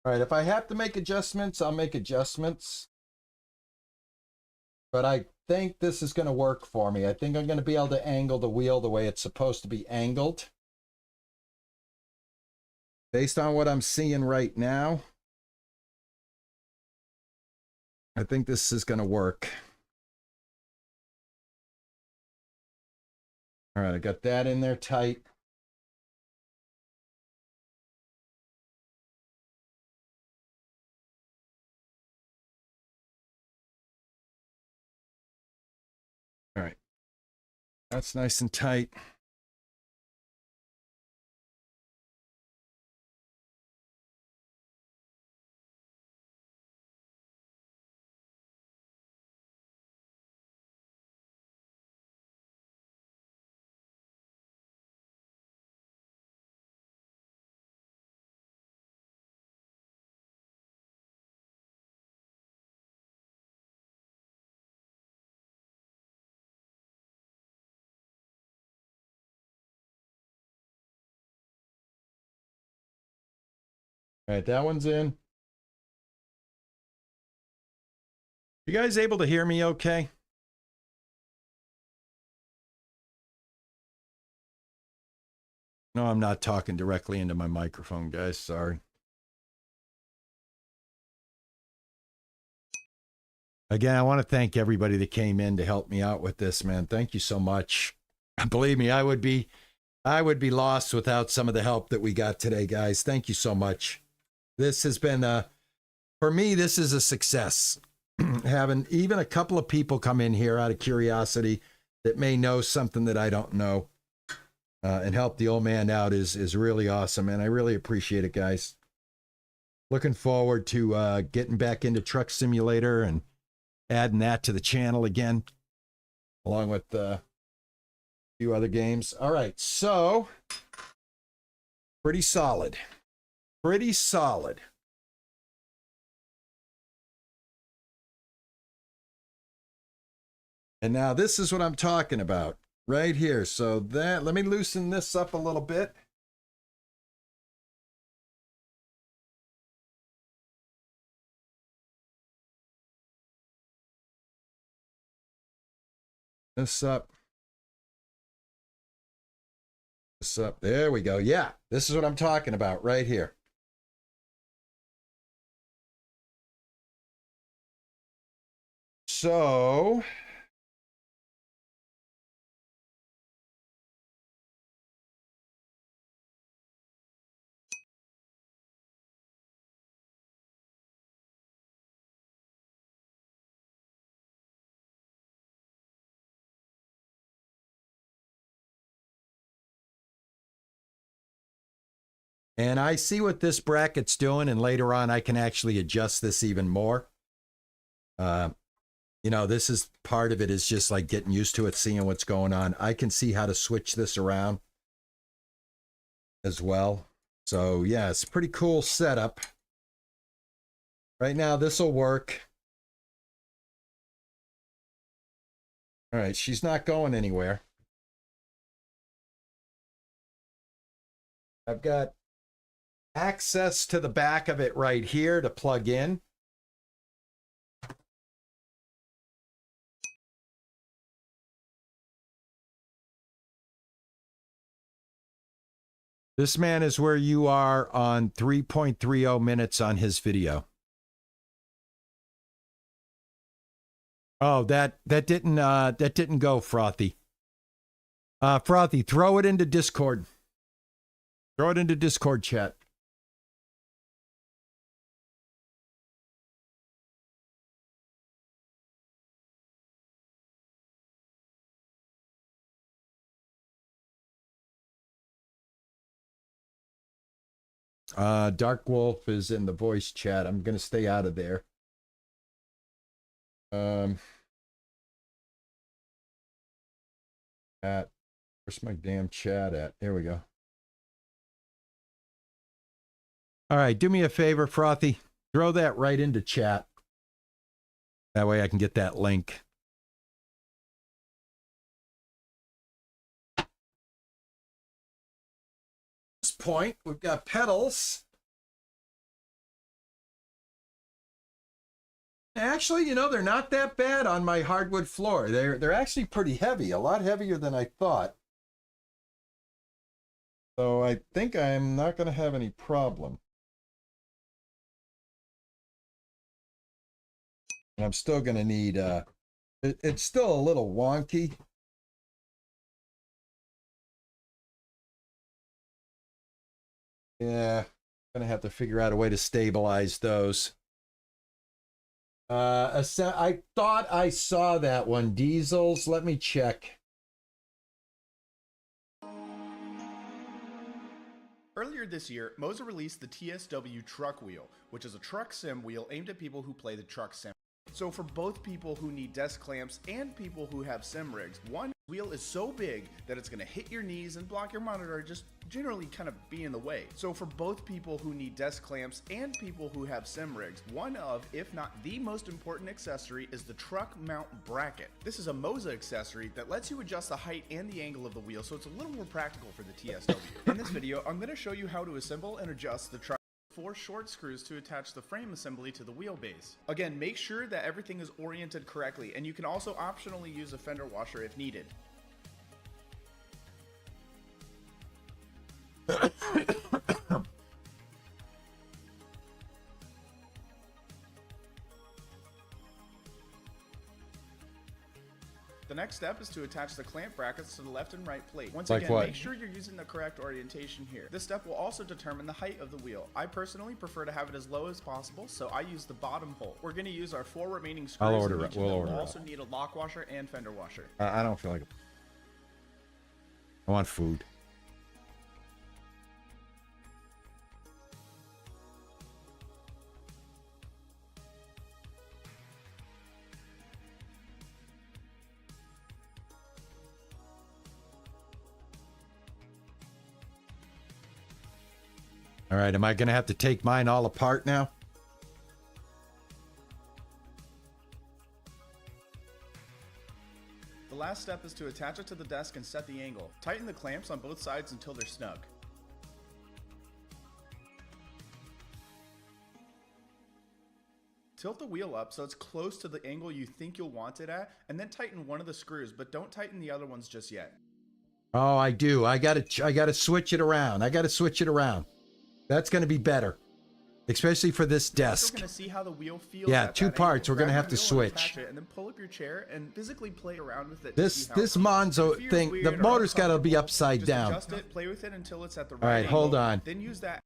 All right, if I have to make adjustments, I'll make adjustments. But I think this is going to work for me. I think I'm going to be able to angle the wheel the way it's supposed to be angled. Based on what I'm seeing right now, I think this is going to work. All right, I got that in there tight. All right, that's nice and tight. All right, that one's in. You guys able to hear me okay? No, I'm not talking directly into my microphone, guys. Sorry. Again, I want to thank everybody that came in to help me out with this, man. Thank you so much. Believe me, I would be lost without some of the help that we got today, guys. Thank you so much. This has been for me, this is a success. Having even a couple of people come in here out of curiosity that may know something that I don't know. And help the old man out is really awesome, and I really appreciate it, guys. Looking forward to getting back into Truck Simulator and adding that to the channel again, along with a few other games. All right, so pretty solid. Pretty solid. And now this is what I'm talking about. Right here. So that, let me loosen this up a little bit. This up. This up. There we go. Yeah, this is what I'm talking about right here. So and I see what this bracket's doing, and later on I can actually adjust this even more. You know, this is part of it is just like getting used to it, seeing what's going on. I can see how to switch this around as well. So yeah, it's a pretty cool setup. Right now, this will work. All right, she's not going anywhere. I've got access to the back of it right here to plug in. This man is where you are on 3.30 minutes on his video. Oh, that didn't go, Frothy. Frothy, throw it into Discord. Throw it into Discord chat. Dark Wolf is in the voice chat. I'm going to stay out of there. Where's my damn chat at? There we go. All right, do me a favor, Frothy. Throw that right into chat. That way I can get that link. At this point, we've got pedals. Actually, you know, they're not that bad on my hardwood floor. They're actually pretty heavy, a lot heavier than I thought. So I think I'm not going to have any problem. And I'm still going to need, it's still a little wonky. Yeah, going to have to figure out a way to stabilize those. I thought I saw that one. Diesels, let me check. Earlier this year, Moza released the TSW Truck Wheel, which is a truck sim wheel aimed at people who play the truck sim. So for both people who need desk clamps and people who have sim rigs, one wheel is so big that it's going to hit your knees and block your monitor, just generally kind of be in the way. So for both people who need desk clamps and people who have sim rigs, one of, if not the most important accessory is the truck mount bracket. This is a Moza accessory that lets you adjust the height and the angle of the wheel, so it's a little more practical for the TSW. In this video, I'm going to show you how to assemble and adjust the truck 4 short screws to attach the frame assembly to the wheelbase. Again, make sure that everything is oriented correctly, and you can also optionally use a fender washer if needed. The next step is to attach the clamp brackets to the left and right plate. Once Like again, what? make sure you're using the correct orientation here. This step will also determine the height of the wheel. I personally prefer to have it as low as possible, so I use the bottom hole. We're going to use our 4 remaining screws. I'll order and it. each of We'll them order will it. also need a lock washer and fender washer. I don't feel like it. I want food. All right, am I going to have to take mine all apart now? The last step is to attach it to the desk and set the angle. Tighten the clamps on both sides until they're snug. Tilt the wheel up so it's close to the angle you think you'll want it at, and then tighten one of the screws, but don't tighten the other ones just yet. Oh, I do. I got to switch it around. I got to switch it around. That's going to be better, especially for this desk. We're going to see how the wheel feels. Yeah, at 2 that parts. angle. We're going to Grab have the to wheel and switch. attach it, and then pull up your chair and physically play around with it. This Monzo If it feels thing, weird the or motor's got to be uncomfortable, upside just down. Adjust it, play with it until it's at the right. All right, hold angle, on. Then use that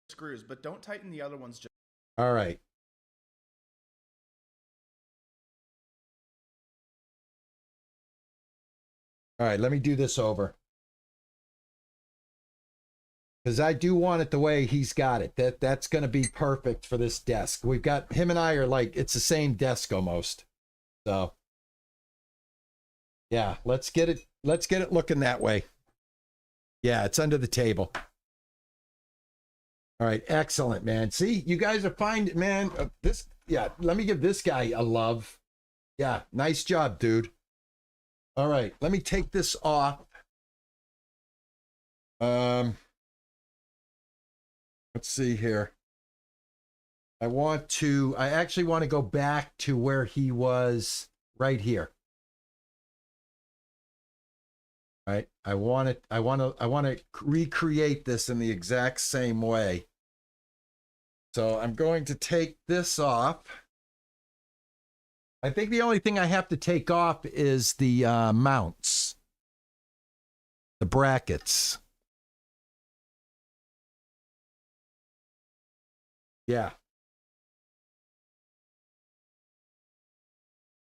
screws, but don't tighten the other ones. Just All right. All right, let me do this over. Because I do want it the way he's got it. That's going to be perfect for this desk. We've got, him and I are like, it's the same desk almost. So, yeah, let's get it looking that way. Yeah, it's under the table. All right, excellent, man. See, you guys are finding, man, yeah, let me give this guy a love. Yeah, nice job, dude. All right, let me take this off. Let's see here. I actually want to go back to where he was right here. All right, I want to recreate this in the exact same way. So I'm going to take this off. I think the only thing I have to take off is the mounts, the brackets. Yeah.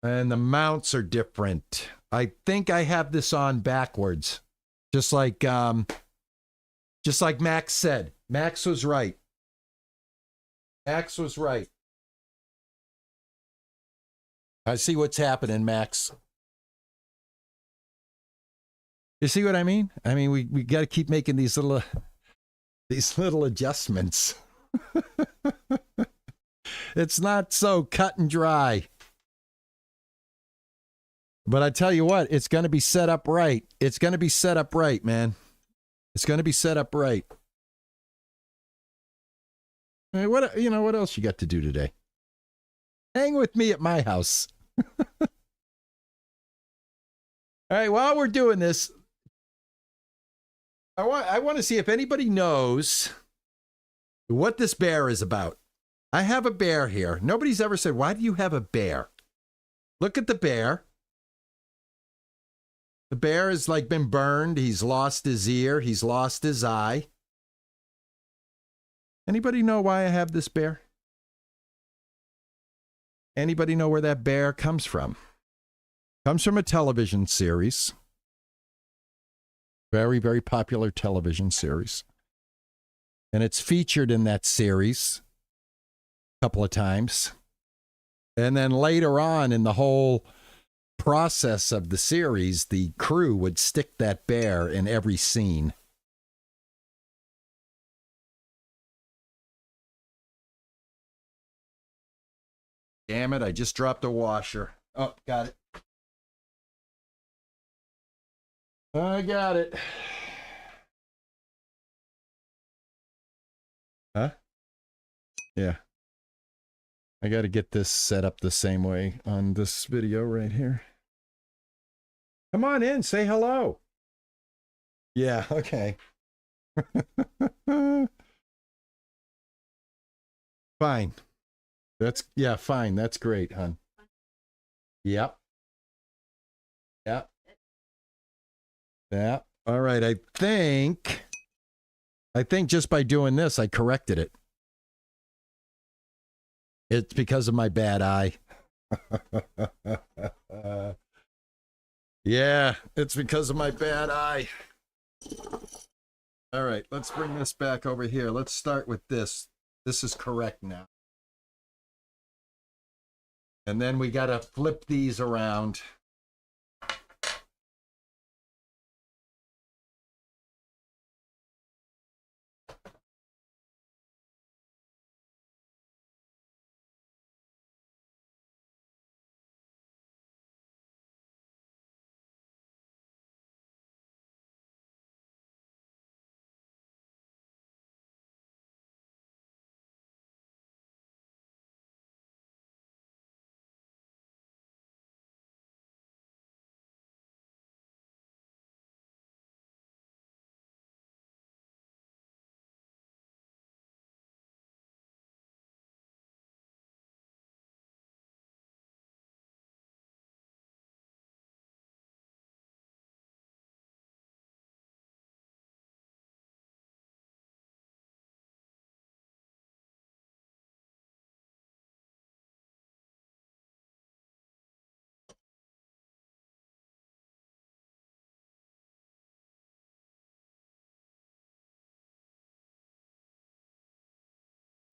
And the mounts are different. I think I have this on backwards. Just like Max said. Max was right. Max was right. I see what's happening, Max. You see what I mean? I mean, we got to keep making these little adjustments. It's not so cut and dry. But I tell you what, it's going to be set up right. It's going to be set up right, man. It's going to be set up right. I mean, what else you got to do today? Hang with me at my house. All right, while we're doing this, I want to see if anybody knows what this bear is about. I have a bear here. Nobody's ever said, why do you have a bear? Look at the bear. The bear has like been burned. He's lost his ear. He's lost his eye. Anybody know why I have this bear? Anybody know where that bear comes from? Comes from a television series. Very, very popular television series. And it's featured in that series a couple of times. And then later on in the whole process of the series, the crew would stick that bear in every scene. Damn it, I just dropped a washer. Oh, got it. I got it. Huh? Yeah. I got to get this set up the same way on this video right here. Come on in, say hello. Yeah, okay. Fine. Fine. That's great, hon. Yep. Yep. Yeah. All right. I think just by doing this, I corrected it. It's because of my bad eye. Yeah, it's because of my bad eye. All right, let's bring this back over here. Let's start with this. This is correct now. And then we got to flip these around.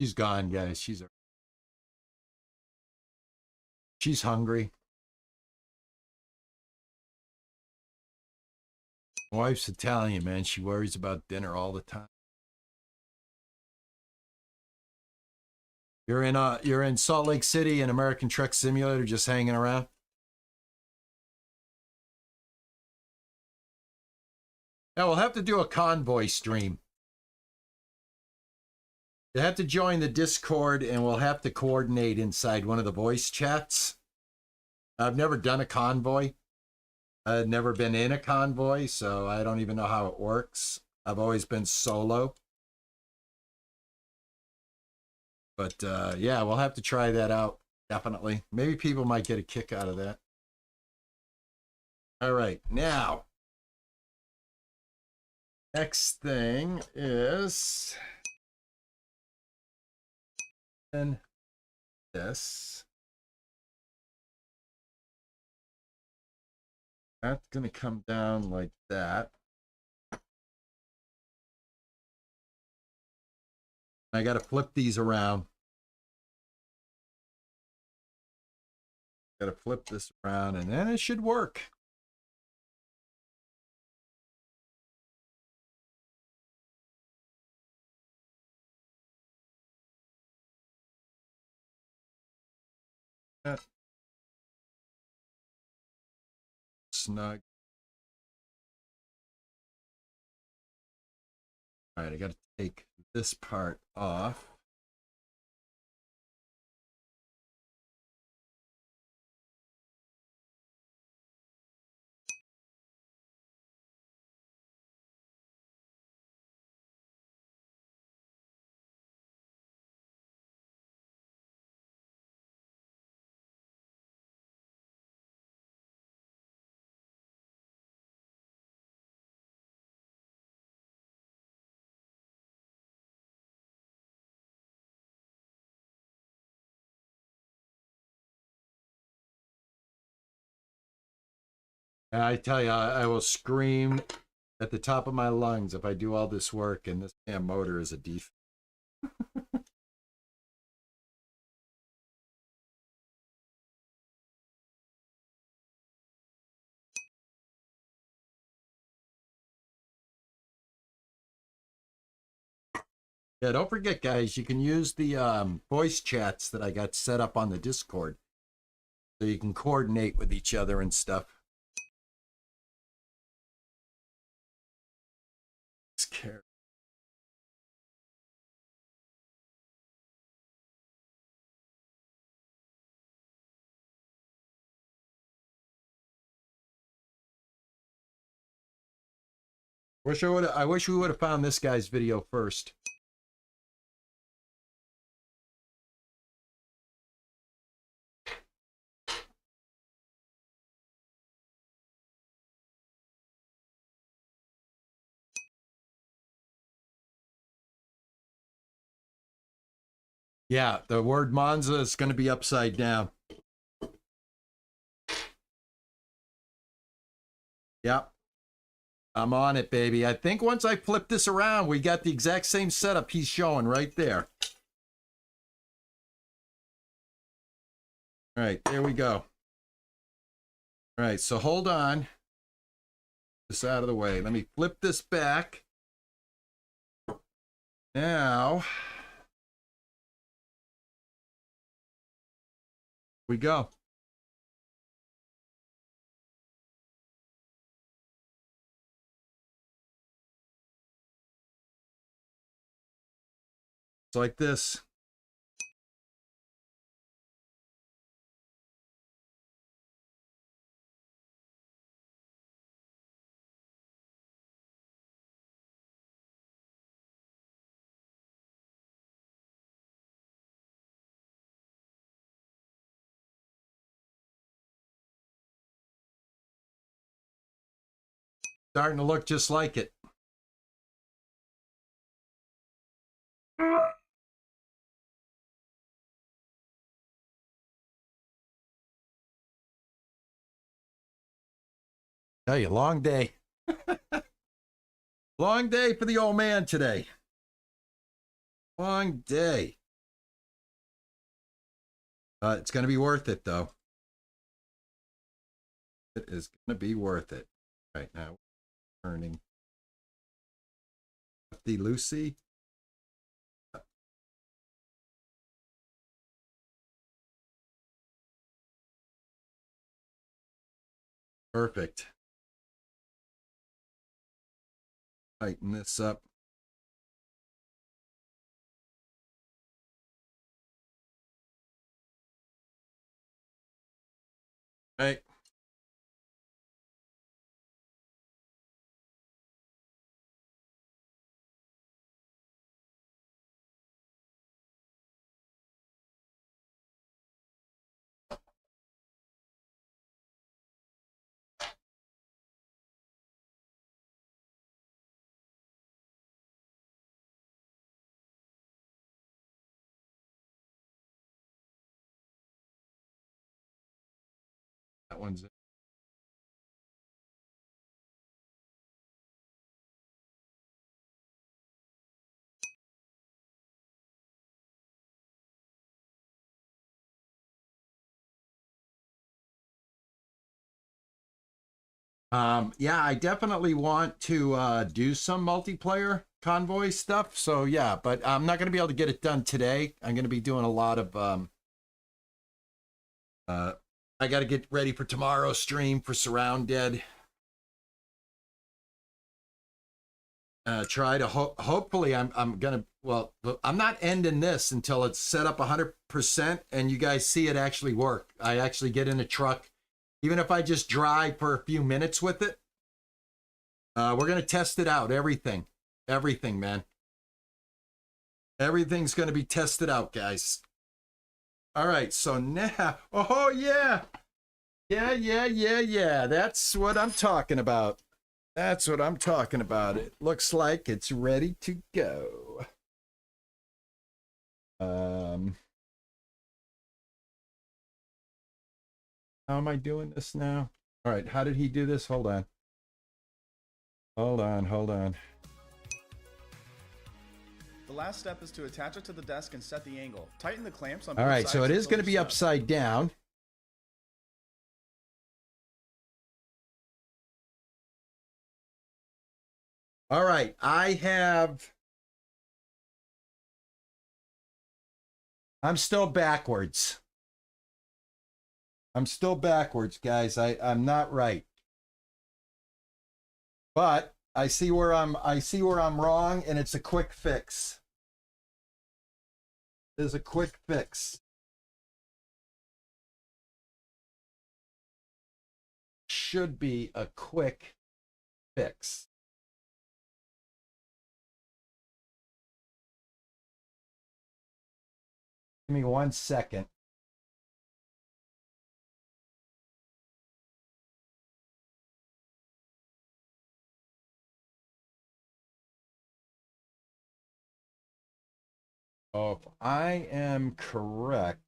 She's gone, guys. She's hungry. My wife's Italian, man. She worries about dinner all the time. You're in Salt Lake City in American Truck Simulator, just hanging around. Yeah, we'll have to do a convoy stream. You have to join the Discord, and we'll have to coordinate inside one of the voice chats. I've never done a convoy. I've never been in a convoy, so I don't even know how it works. I've always been solo. But yeah, we'll have to try that out, definitely. Maybe people might get a kick out of that. All right, now, next thing is... and this. That's going to come down like that. I got to flip these around. Got to flip this around, and then it should work. Snug. All right, I got to take this part off. I tell you, I will scream at the top of my lungs if I do all this work and this damn motor is a defect. Yeah, don't forget, guys, you can use the voice chats that I got set up on the Discord so you can coordinate with each other and stuff. Care. I wish we would have found this guy's video first. Yeah, the word Monza is going to be upside down. Yep. I'm on it, baby. I think once I flip this around, we got the exact same setup he's showing right there. All right, there we go. All right, so hold on. This out of the way. Let me flip this back. Now, we go. It's like this. Starting to look just like it. Tell you, long day. Long day for the old man today. Long day. It's going to be worth it, though. It is going to be worth it. Right now, turning. The Lucy. Perfect. Tighten this up. Right. That one's it. Yeah, I definitely want to do some multiplayer convoy stuff. So yeah, but I'm not going to be able to get it done today. I'm going to be doing a lot of I got to get ready for tomorrow's stream for Surround Dead. Try to hopefully I'm gonna, well, I'm not ending this until it's set up 100% and you guys see it actually work. I actually get in a truck, even if I just drive for a few minutes with it. We're gonna test it out. Everything, man. Everything's gonna be tested out, guys. All right, so now, oh yeah, yeah. That's what I'm talking about. That's what I'm talking about. It looks like it's ready to go. How am I doing this now? All right, how did he do this? Hold on. Hold on. The last step is to attach it to the desk and set the angle. Tighten the clamps on All both right, sides so it is until going to be they're upside down. All right, I'm still backwards. Guys. I'm not right. But I see where I'm wrong, and it's a quick fix. There's a quick fix. Should be a quick fix. Give me 1 second. Oh, if I am correct,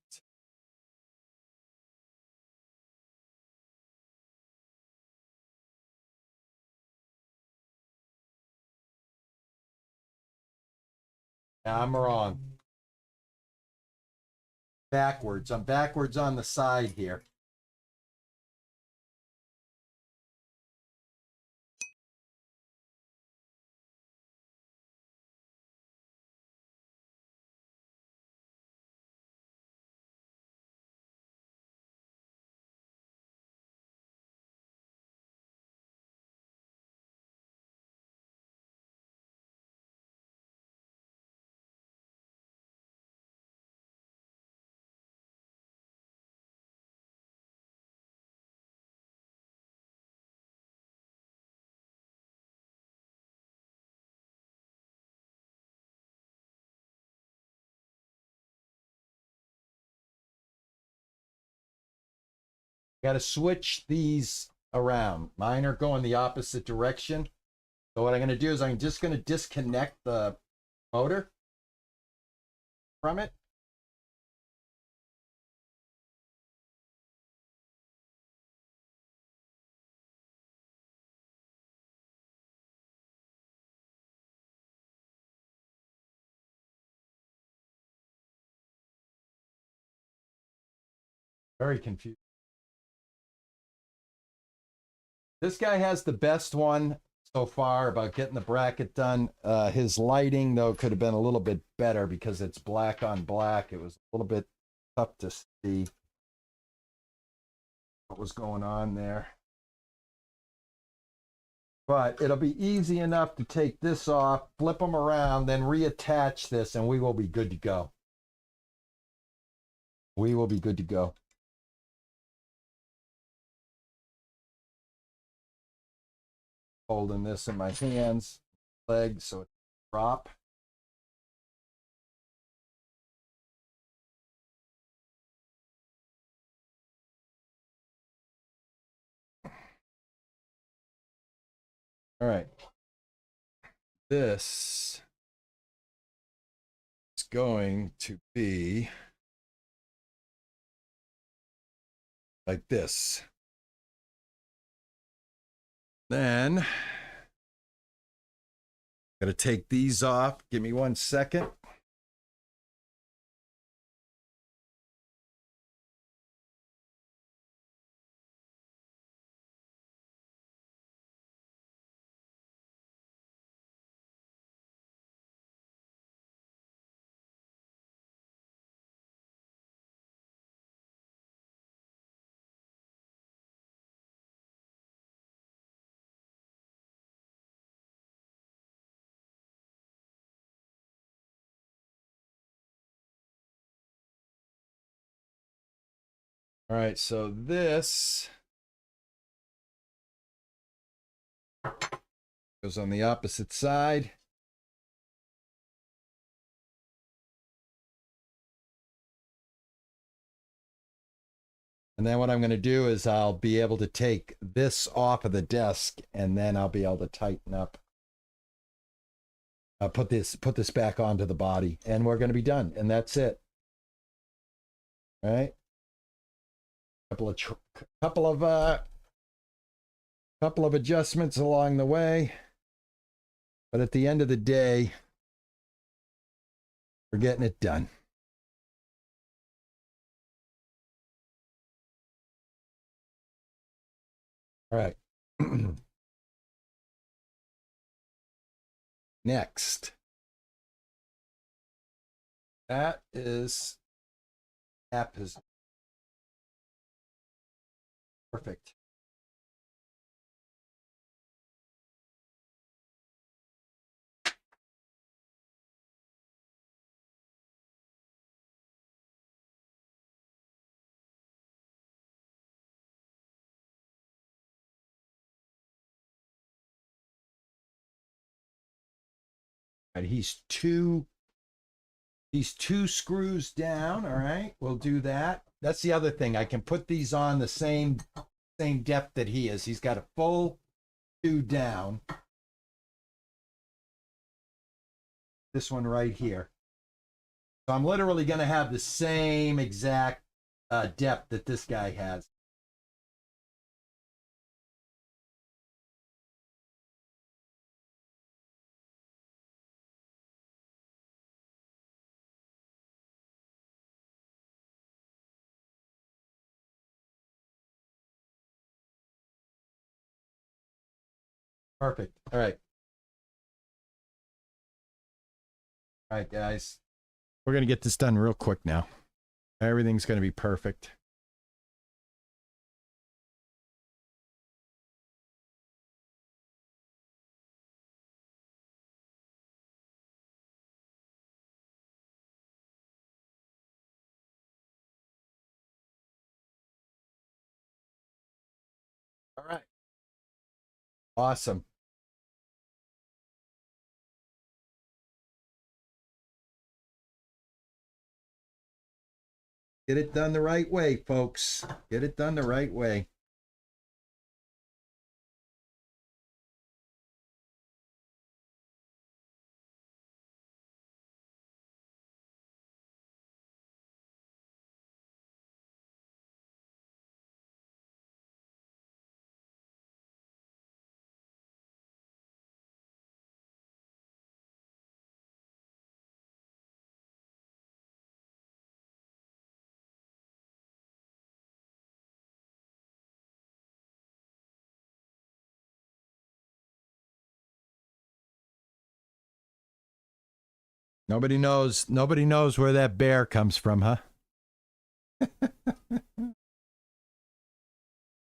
I'm wrong. Backwards. I'm backwards on the side here. Got to switch these around. Mine are going the opposite direction. So what I'm going to do is I'm just going to disconnect the motor from it. Very confused. This guy has the best one so far about getting the bracket done. His lighting, though, could have been a little bit better because it's black on black. It was a little bit tough to see what was going on there. But it'll be easy enough to take this off, flip them around, then reattach this, and we will be good to go. We will be good to go. Holding this in my hands, legs, so it drop. All right. This is going to be like this. Then I'm going to take these off. Give me 1 second. All right, so this goes on the opposite side. And then what I'm going to do is I'll be able to take this off of the desk, and then I'll be able to tighten up. Put this back onto the body, and we're going to be done, and that's it. All right. Couple of adjustments along the way, but at the end of the day, we're getting it done. All right. Next. That is app is perfect. Right, he's two screws down. All right, we'll do that. That's the other thing. I can put these on the same depth that he is. He's got a full 2 down. This one right here. So I'm literally going to have the same exact depth that this guy has. Perfect. All right. All right, guys. We're going to get this done real quick now. Everything's going to be perfect. All right. Awesome. Get it done the right way, folks. Get it done the right way. Nobody knows where that bear comes from, huh?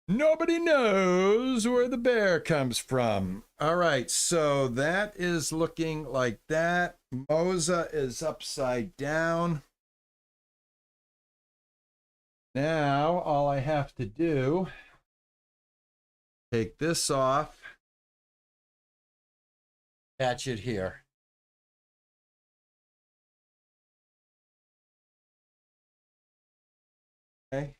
Nobody knows where the bear comes from. All right, so that is looking like that. Moza is upside down. Now, all I have to do, take this off, attach it here. Okay.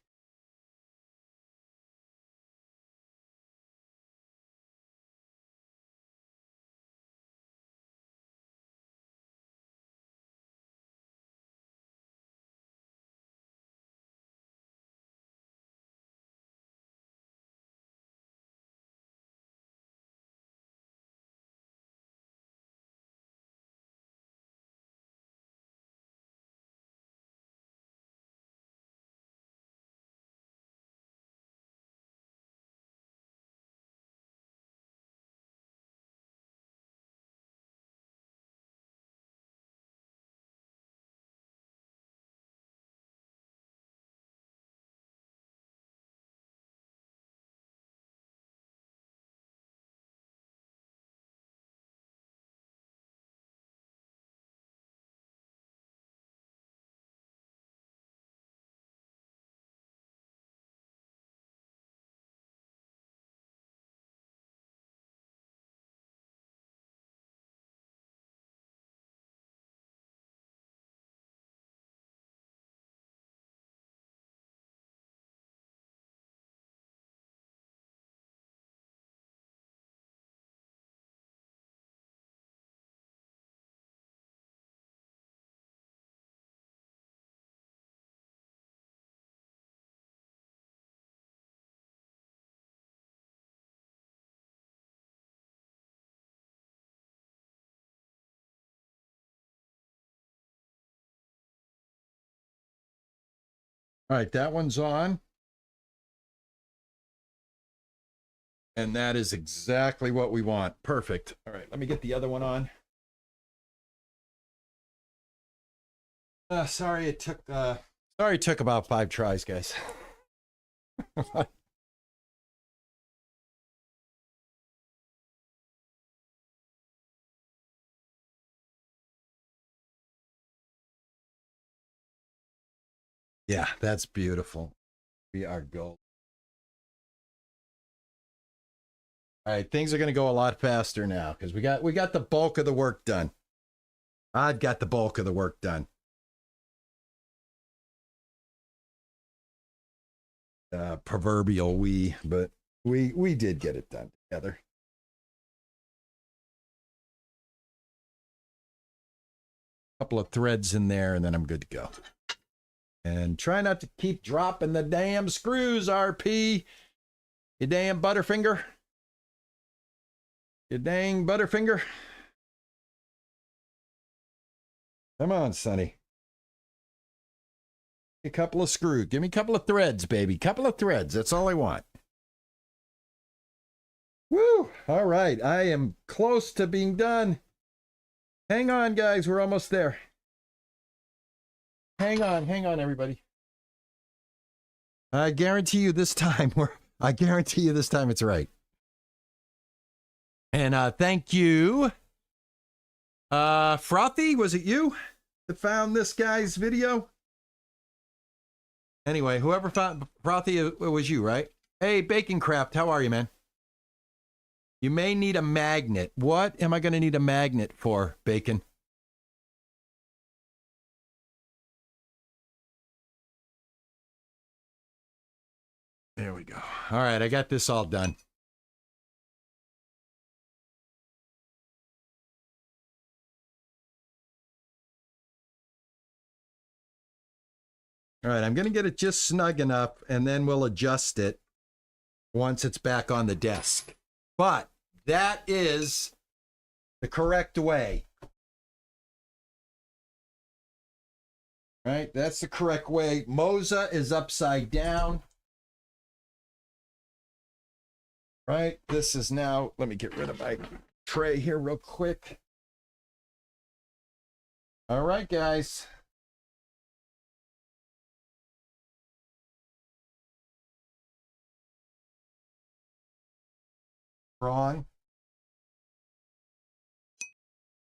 All right, that one's on. And that is exactly what we want. Perfect. All right, let me get the other one on. Sorry it took about 5 tries, guys. Yeah, that's beautiful. We are gold. All right, things are going to go a lot faster now because we got the bulk of the work done. I've got the bulk of the work done. Proverbial we, but we did get it done together. couple of threads in there, and then I'm good to go. And try not to keep dropping the damn screws, RP. You damn Butterfinger. You dang Butterfinger. Come on, Sonny. A couple of screws. Give me a couple of threads, baby. Couple of threads. That's all I want. Woo! All right. I am close to being done. Hang on, guys. We're almost there. Hang on, everybody. I guarantee you this time it's right. And thank you. Frothy, was it you that found this guy's video? Anyway, whoever found Frothy, it was you, right? Hey, Bacon Craft, how are you, man? You may need a magnet. What am I going to need a magnet for, Bacon? There we go. All right, I got this all done. All right, I'm going to get it just snug enough, and then we'll adjust it once it's back on the desk. But that is the correct way. Right? That's the correct way. Moza is upside down. Right? This is now, let me get rid of my tray here real quick. All right, guys. Wrong.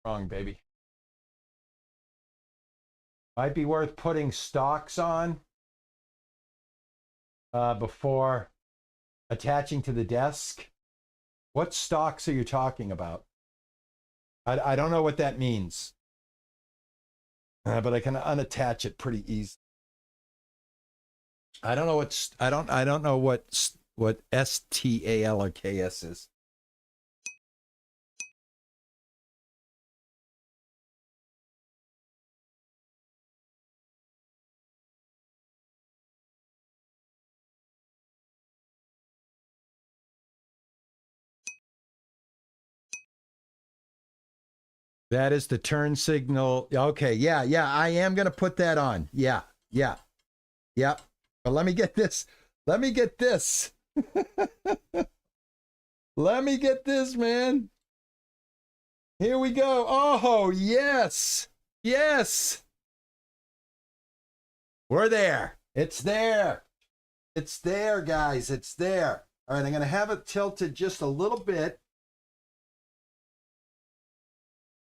Wrong, baby. Might be worth putting stalks on before attaching to the desk. What stalks are you talking about? I don't know what that means. But I can unattach it pretty easy. I don't know what STALKS is. That is the turn signal. Okay, yeah, I am going to put that on. Yeah. But let me get this. Let me get this, man. Here we go. Oh, yes. Yes. We're there. It's there. It's there, guys. It's there. All right, I'm going to have it tilted just a little bit.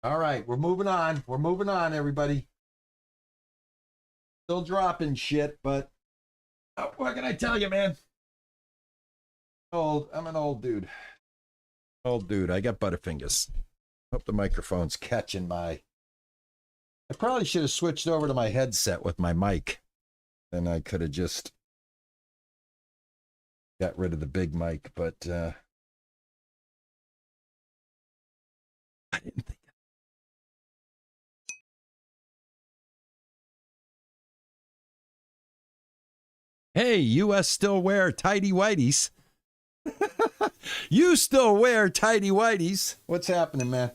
All right, we're moving on. We're moving on, everybody. Still dropping shit, but what can I tell you, man? I'm an old dude. Old dude. I got butterfingers. Hope the microphone's catching my... I probably should have switched over to my headset with my mic. Then I could have just got rid of the big mic, but I didn't think. Hey, U.S. still wear tighty whities. You still wear tighty whities. What's happening, man?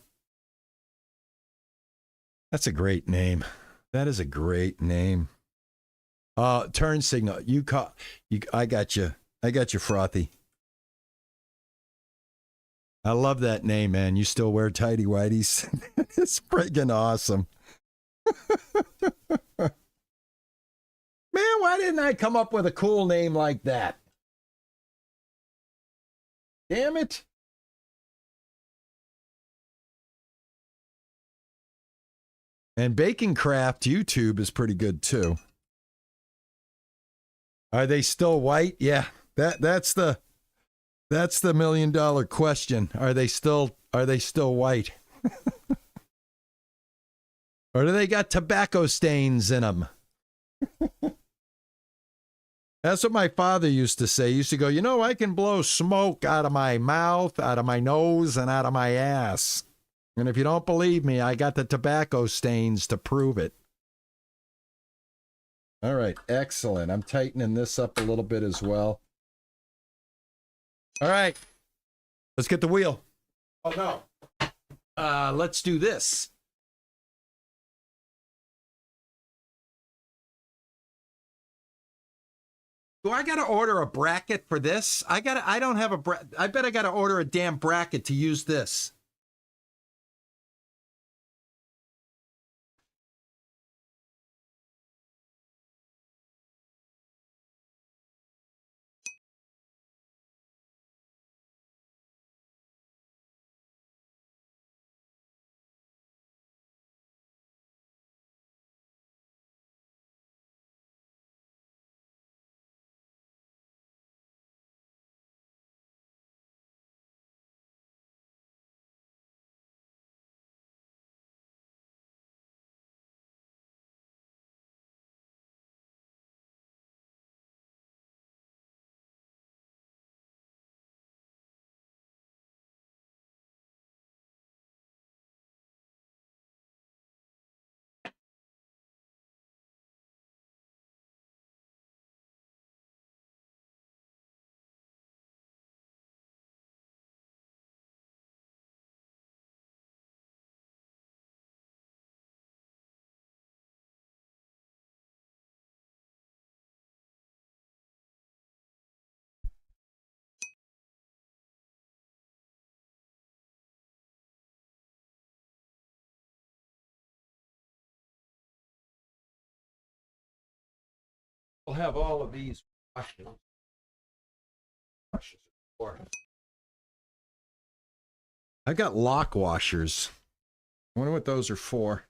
That's a great name. That is a great name. Turn signal. I got you. I got you, Frothy. I love that name, man. You still wear tighty whities. It's friggin' awesome. Man, why didn't I come up with a cool name like that? Damn it. And Bacon Craft YouTube is pretty good too. Are they still white? Yeah, that's the $1 million question. Are they still white? Or do they got tobacco stains in them? That's what my father used to say. He used to go, you know, I can blow smoke out of my mouth, out of my nose, and out of my ass. And if you don't believe me, I got the tobacco stains to prove it. All right, excellent. I'm tightening this up a little bit as well. All right, let's get the wheel. Oh, no. Let's do this. Do I got to order a bracket for this? I don't have a I bet I got to order a damn bracket to use this. We'll have all of these washers. I got lock washers. I wonder what those are for.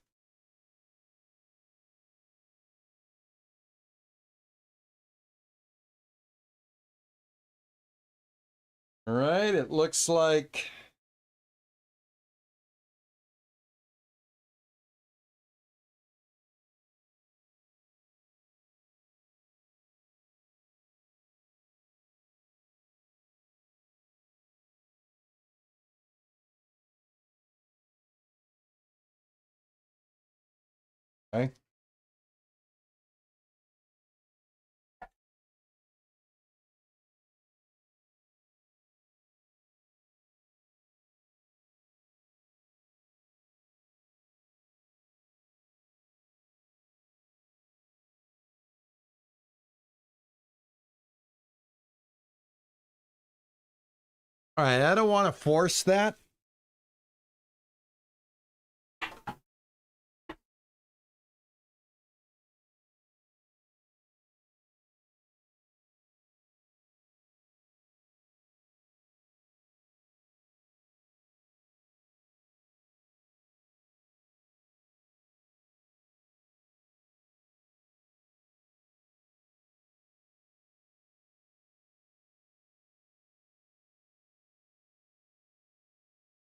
All right, it looks like okay. All right, I don't want to force that.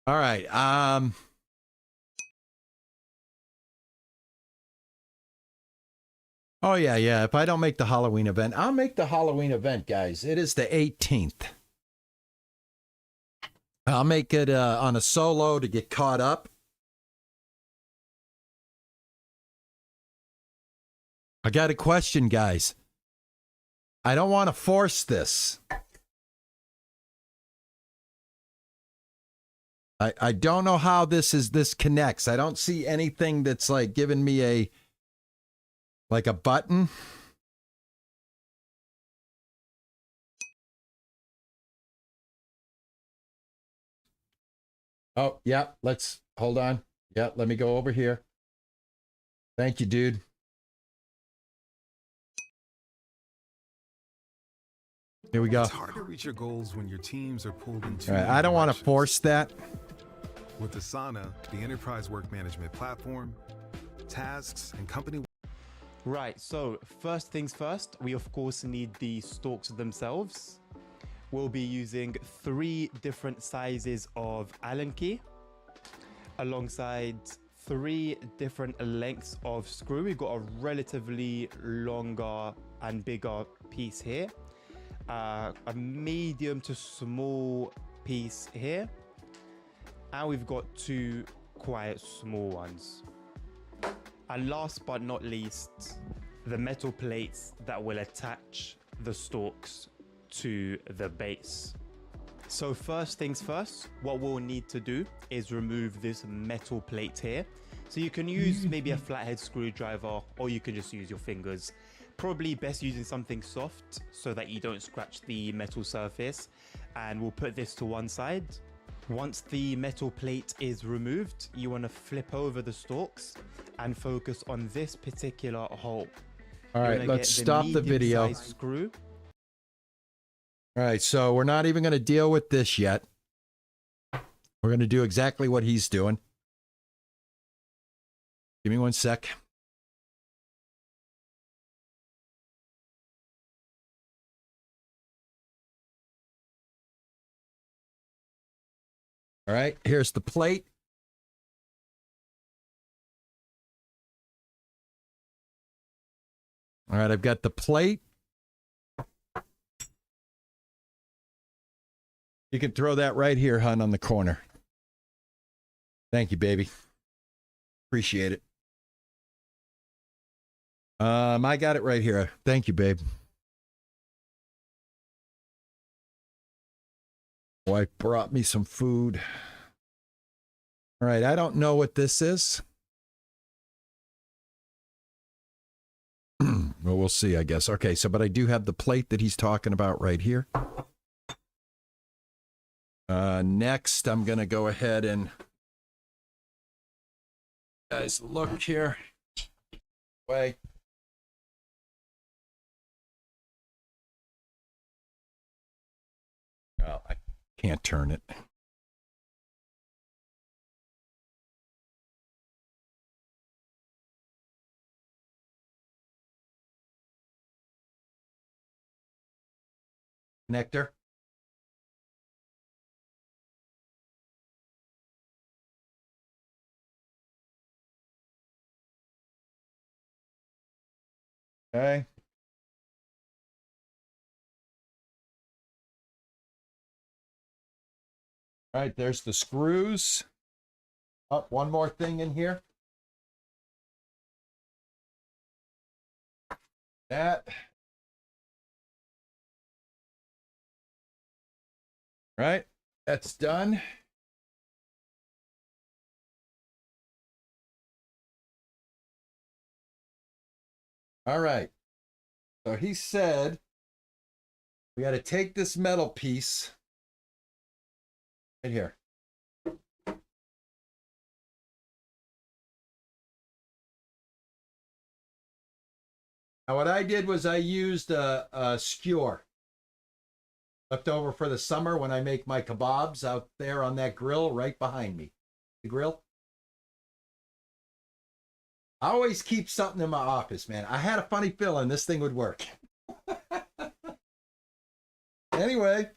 All right. Oh, yeah. If I don't make the Halloween event, I'll make the Halloween event, guys. It is the 18th. I'll make it on a solo to get caught up. I got a question, guys. I don't want to force this. I don't know how this connects. I don't see anything that's like giving me a button. Oh, yeah, let's hold on. Yeah, let me go over here. Thank you, dude. Here we go. It's hard to reach your goals when your teams are pulled in two. All right, I don't want to force that. With Asana, the enterprise work management platform, tasks, and company. Right, so first things first, we of course need the stalks themselves. We'll be using 3 different sizes of Allen key alongside 3 different lengths of screw. We've got a relatively longer and bigger piece here, a medium to small piece here, and we've got 2 quite small ones. And last but not least, the metal plates that will attach the stalks to the base. So first things first, what we'll need to do is remove this metal plate here. So you can use maybe a flathead screwdriver, or you can just use your fingers. Probably best using something soft so that you don't scratch the metal surface. And we'll put this to one side. Once the metal plate is removed, you want to flip over the stalks and focus on this particular hole. All right, let's stop the video. Screw. All right, so we're not even going to deal with this yet. We're going to do exactly what he's doing. Give me one sec. All right, here's the plate. All right, I've got the plate. You can throw that right here, hun, on the corner. Thank you, baby. Appreciate it. I got it right here. Thank you, babe. Wife brought me some food. All right, I don't know what this is. Well, we'll see, I guess. Okay, so, but I do have the plate that he's talking about right here. Next, I'm going to go ahead and guys, look here. Way. Oh, I can't turn it. Connector. Okay. All right, there's the screws. Oh, one more thing in here. That. All right, that's done. All right. So he said we got to take this metal piece right here. Now what I did was I used a skewer left over for the summer when I make my kebabs out there on that grill right behind me. The grill. I always keep something in my office, man. I had a funny feeling this thing would work. Anyway.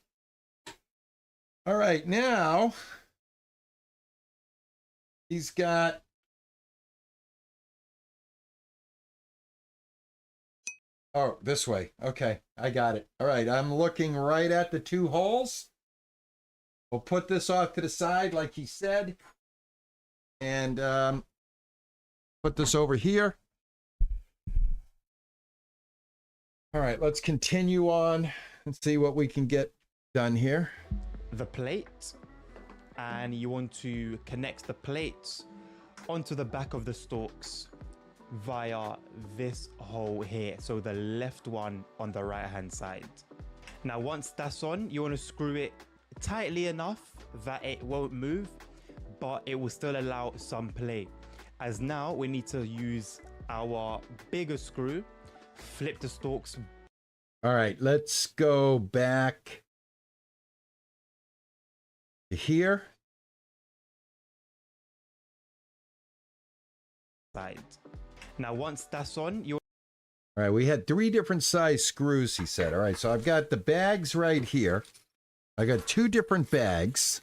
All right, now he's got oh, this way. Okay, I got it. All right, I'm looking right at the two holes. We'll put this off to the side like he said. And put this over here. All right, let's continue on and see what we can get done here. The plate, and you want to connect the plates onto the back of the stalks via this hole here, so the left one on the right hand side. Now once that's on, you want to screw it tightly enough that it won't move, but it will still allow some play. As now we need to use our bigger screw, flip the stalks. All right, let's go back to here. Side. Now once that's on, you. All right, we had 3 different size screws, he said. All right, so I've got the bags right here. I got 2 different bags.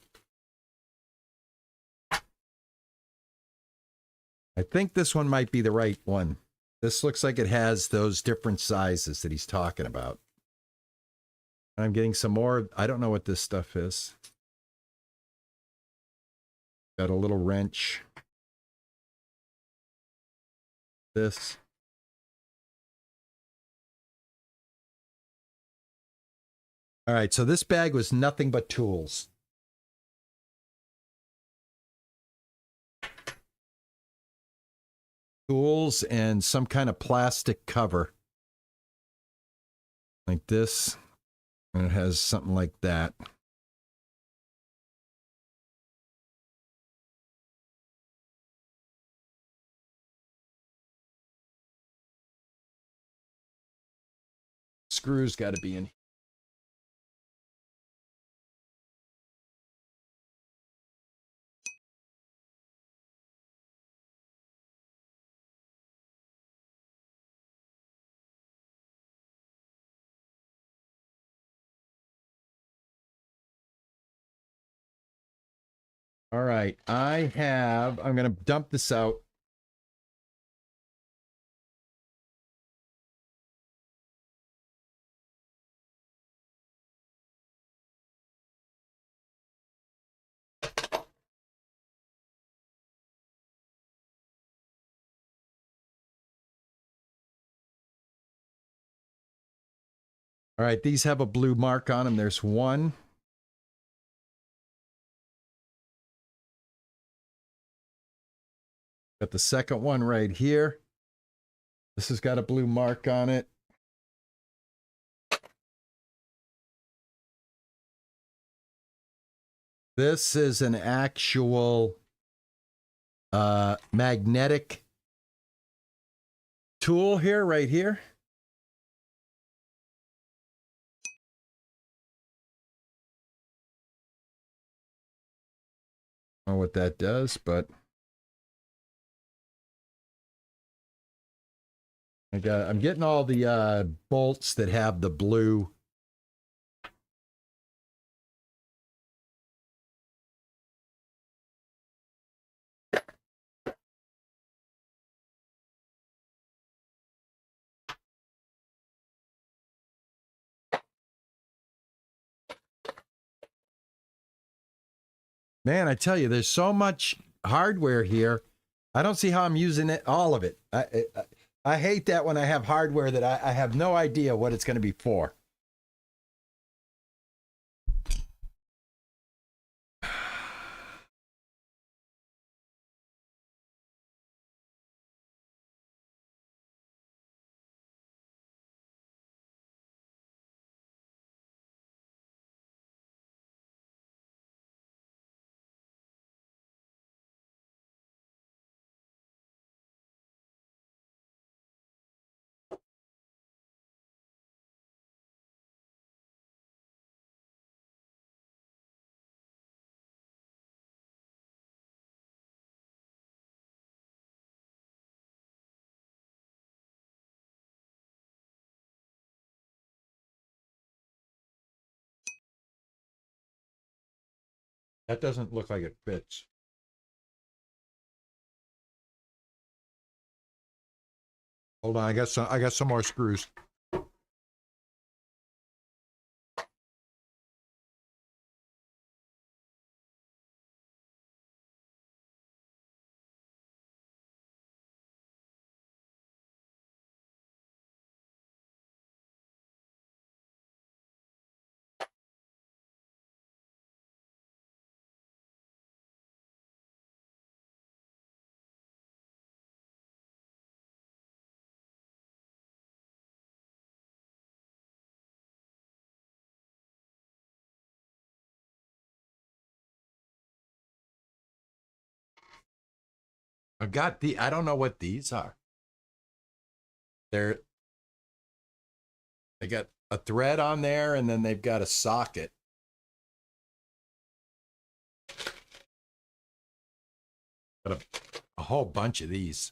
I think this one might be the right one. This looks like it has those different sizes that he's talking about. I'm getting some more. I don't know what this stuff is. Got a little wrench. this. All right, so this bag was nothing but tools. Tools and some kind of plastic cover. Like this. And it has something like that. Screws got to be in. All right, I'm going to dump this out. All right, these have a blue mark on them. There's one. Got the second one right here. This has got a blue mark on it. This is an actual magnetic tool here, right here. I don't know what that does, but I'm getting all the bolts that have the blue. Man, I tell you, there's so much hardware here. I don't see how I'm using it, all of it. I hate that when I have hardware that I have no idea what it's going to be for. That doesn't look like it fits. Hold on, I got some more screws. I don't know what these are. They got a thread on there, and then they've got a socket. Got a whole bunch of these.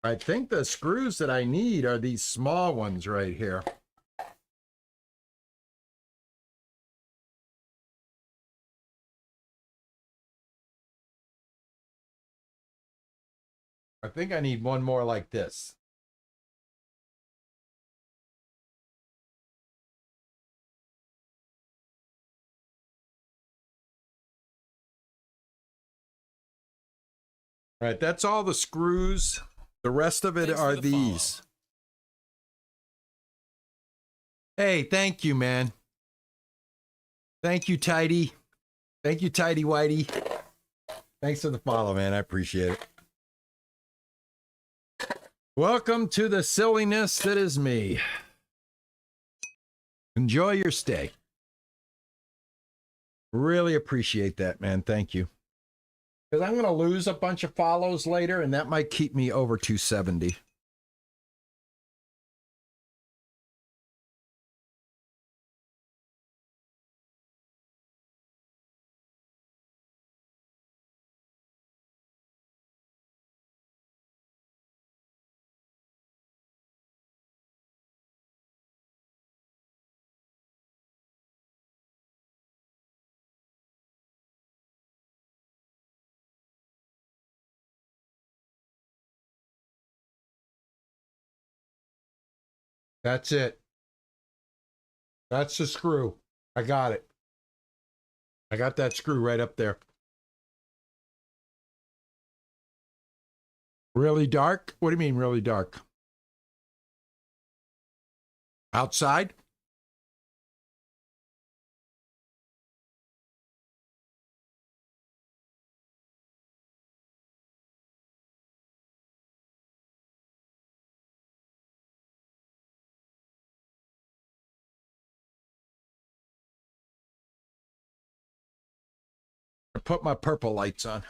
I think the screws that I need are these small ones right here. I think I need one more like this. All right, that's all the screws. The rest of it are these. Hey, thank you, man. Thank you, Tidy. Thank you, Tidy Whitey. Thanks for the follow, man. I appreciate it. Welcome to the silliness that is me. Enjoy your stay. Really appreciate that, man. Thank you. Because I'm going to lose a bunch of follows later, and that might keep me over 270. That's it. That's the screw. I got it. I got that screw right up there. Really dark? What do you mean really dark? Outside? I put my purple lights on.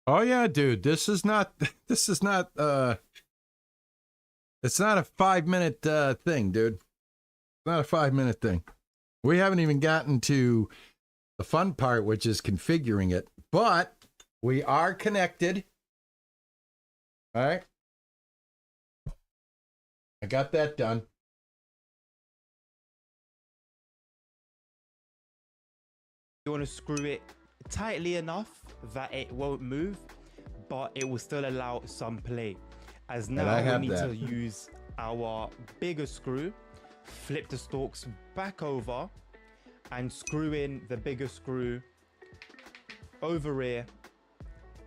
Oh yeah, dude. This is not it's not a 5-minute thing, dude. It's not a 5-minute thing. We haven't even gotten to the fun part, which is configuring it, but we are connected. All right. I got that done. You want to screw it tightly enough that it won't move, but it will still allow some play. As now we need to use our bigger screw, flip the stalks back over, and screw in the bigger screw over here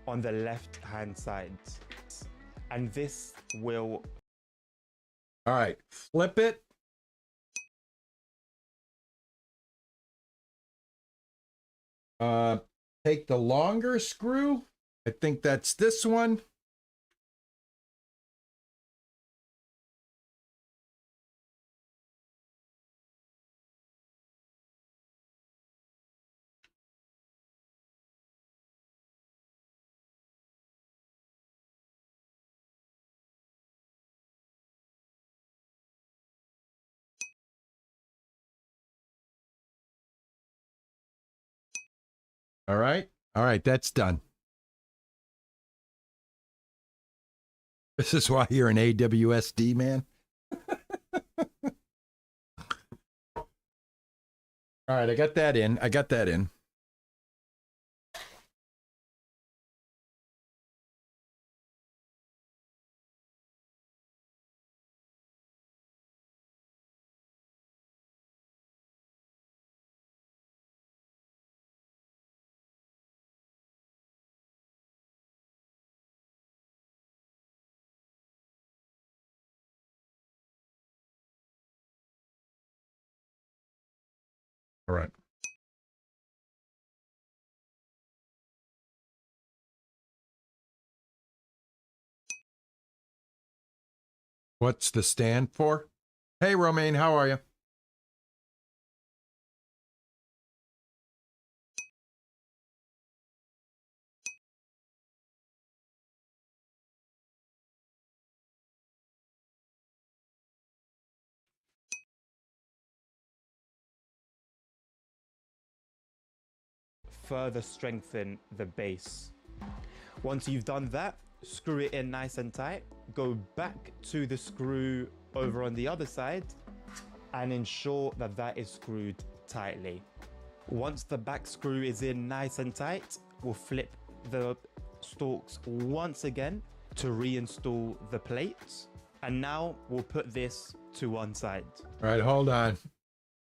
on the left hand side. And this will... All right, flip it. Take the longer screw. I think that's this one. All right. All right, that's done. This is why you're an AWSD, man. All right, I got that in. I got that in. All right. What's the stand for? Hey, Romaine, how are you? Further strengthen the base. Once you've done that, screw it in nice and tight. Go back to the screw over on the other side and ensure that that is screwed tightly. Once the back screw is in nice and tight, we'll flip the stalks once again to reinstall the plates. And now we'll put this to one side. All right, hold on.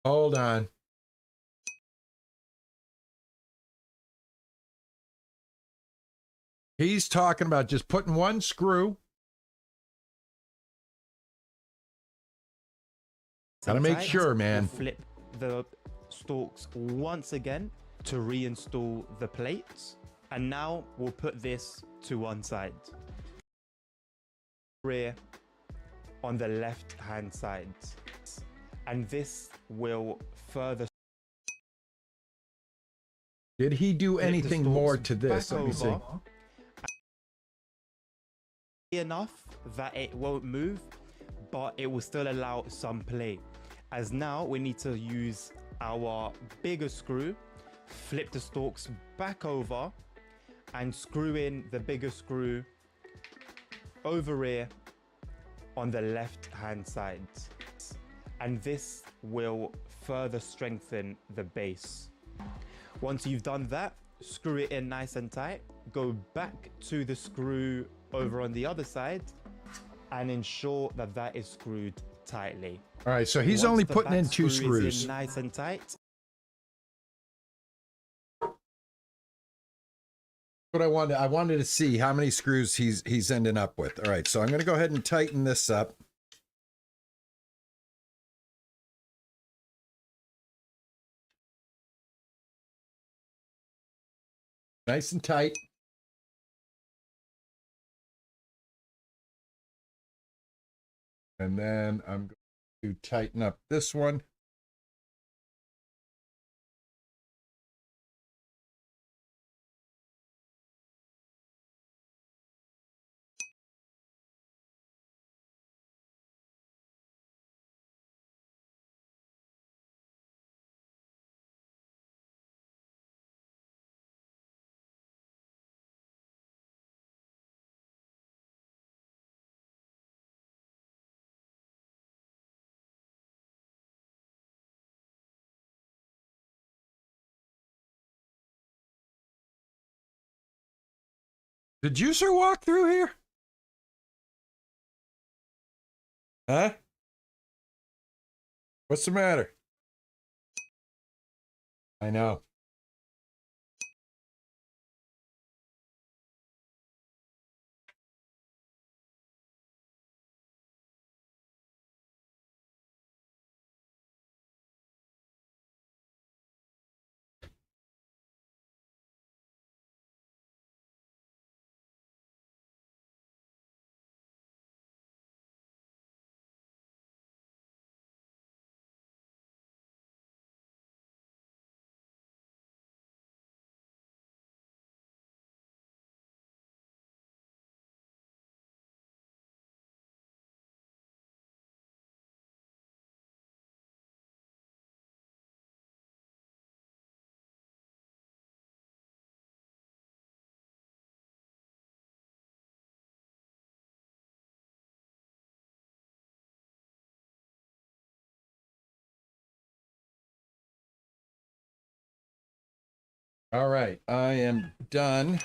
Hold on. He's talking about just putting one screw. Gotta make sure, man. We'll flip the stalks once again to reinstall the plates. And now we'll put this to one side. Rear on the left hand side. And this will further. Did he do anything more to this? Let me see. Enough that it won't move, but it will still allow some play. As now we need to use our bigger screw, flip the stalks back over and screw in the bigger screw over here on the left hand side. And this will further strengthen the base. Once you've done that, screw it in nice and tight. Go back to the screw over on the other side and ensure that that is screwed tightly. All right, so he's only putting in two screws. In nice and tight. What I wanted to see how many screws he's ending up with. All right, so I'm going to go ahead and tighten this up. Nice and tight. And then I'm going to tighten up this one. Did Juicer walk through here? Huh? What's the matter? I know. All right, I am done.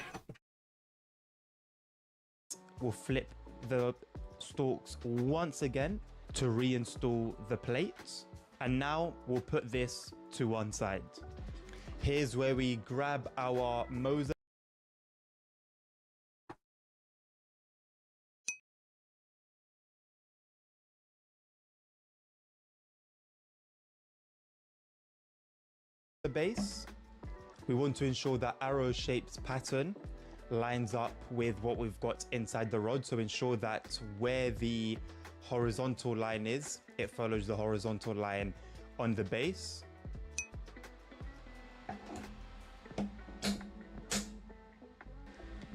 We'll flip the stalks once again to reinstall the plates. And now we'll put this to one side. Here's where we grab our Moza. The base. We want to ensure that arrow-shaped pattern lines up with what we've got inside the rod. So ensure that where the horizontal line is, it follows the horizontal line on the base.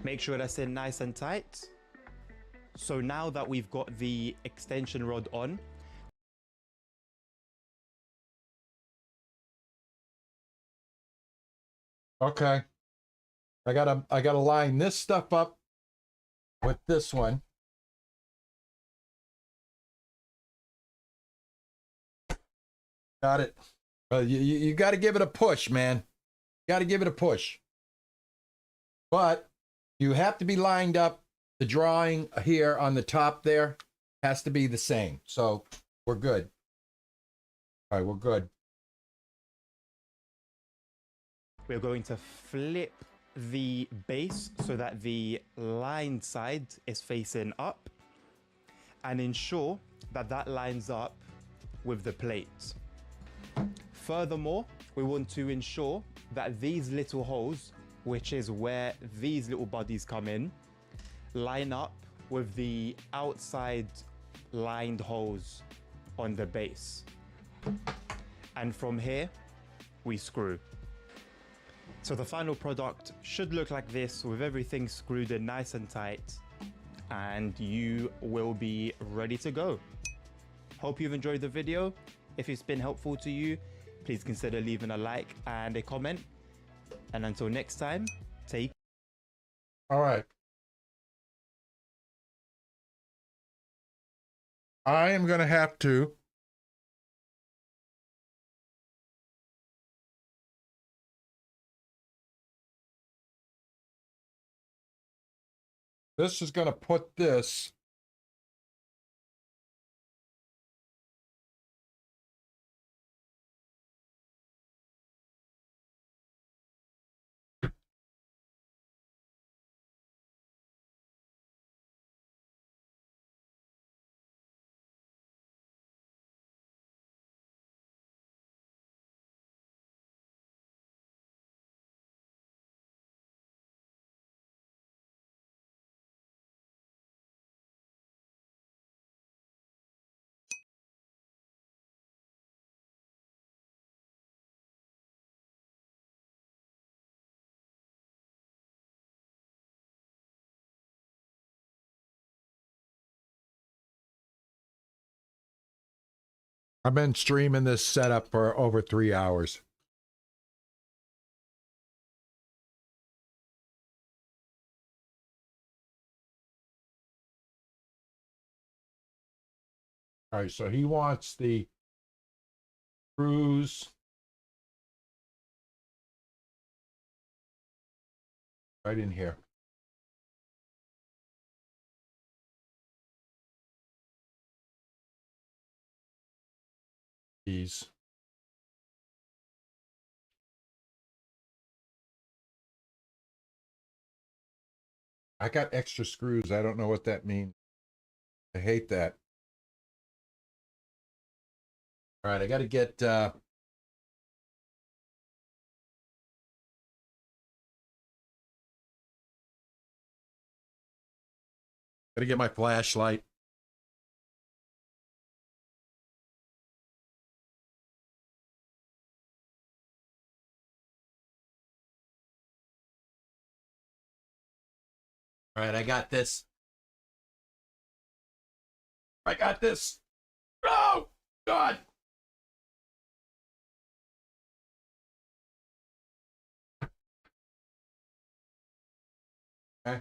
Make sure that's in nice and tight. So now that we've got the extension rod on, okay, I gotta line this stuff up with this one. Got it. You got to give it a push, man. Got to give it a push. But you have to be lined up. The drawing here on the top there has to be the same. So we're good. All right, we're good. we're going to flip the base so that the lined side is facing up and ensure that that lines up with the plate. Furthermore, we want to ensure that these little holes, which is where these little bodies come in, line up with the outside lined holes on the base. And from here, we screw. So the final product should look like this with everything screwed in nice and tight, and you will be ready to go. Hope you've enjoyed the video. If it's been helpful to you, please consider leaving a like and a comment. And until next time, take care. All right. I am going to have to this is going to put this I've been streaming this setup for over 3 hours. All right, so he wants the screws right in here. These. I got extra screws. I don't know what that means. I hate that. All right, I got to get gotta get my flashlight. All right, I got this. I got this. Oh, God. Okay.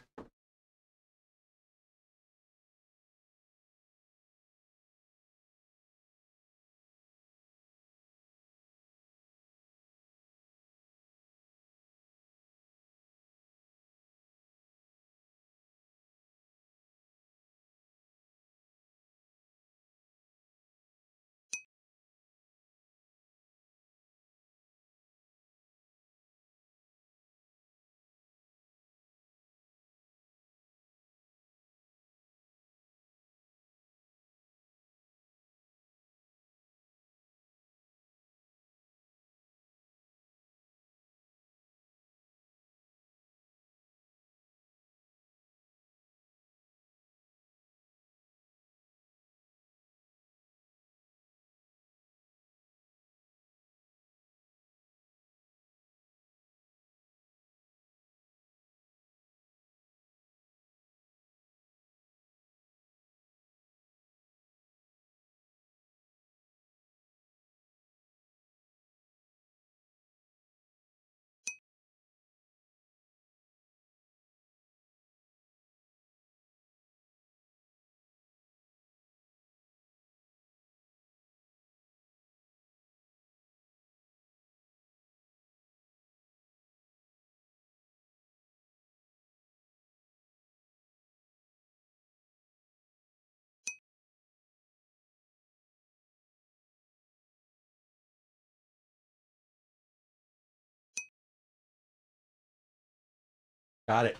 Got it.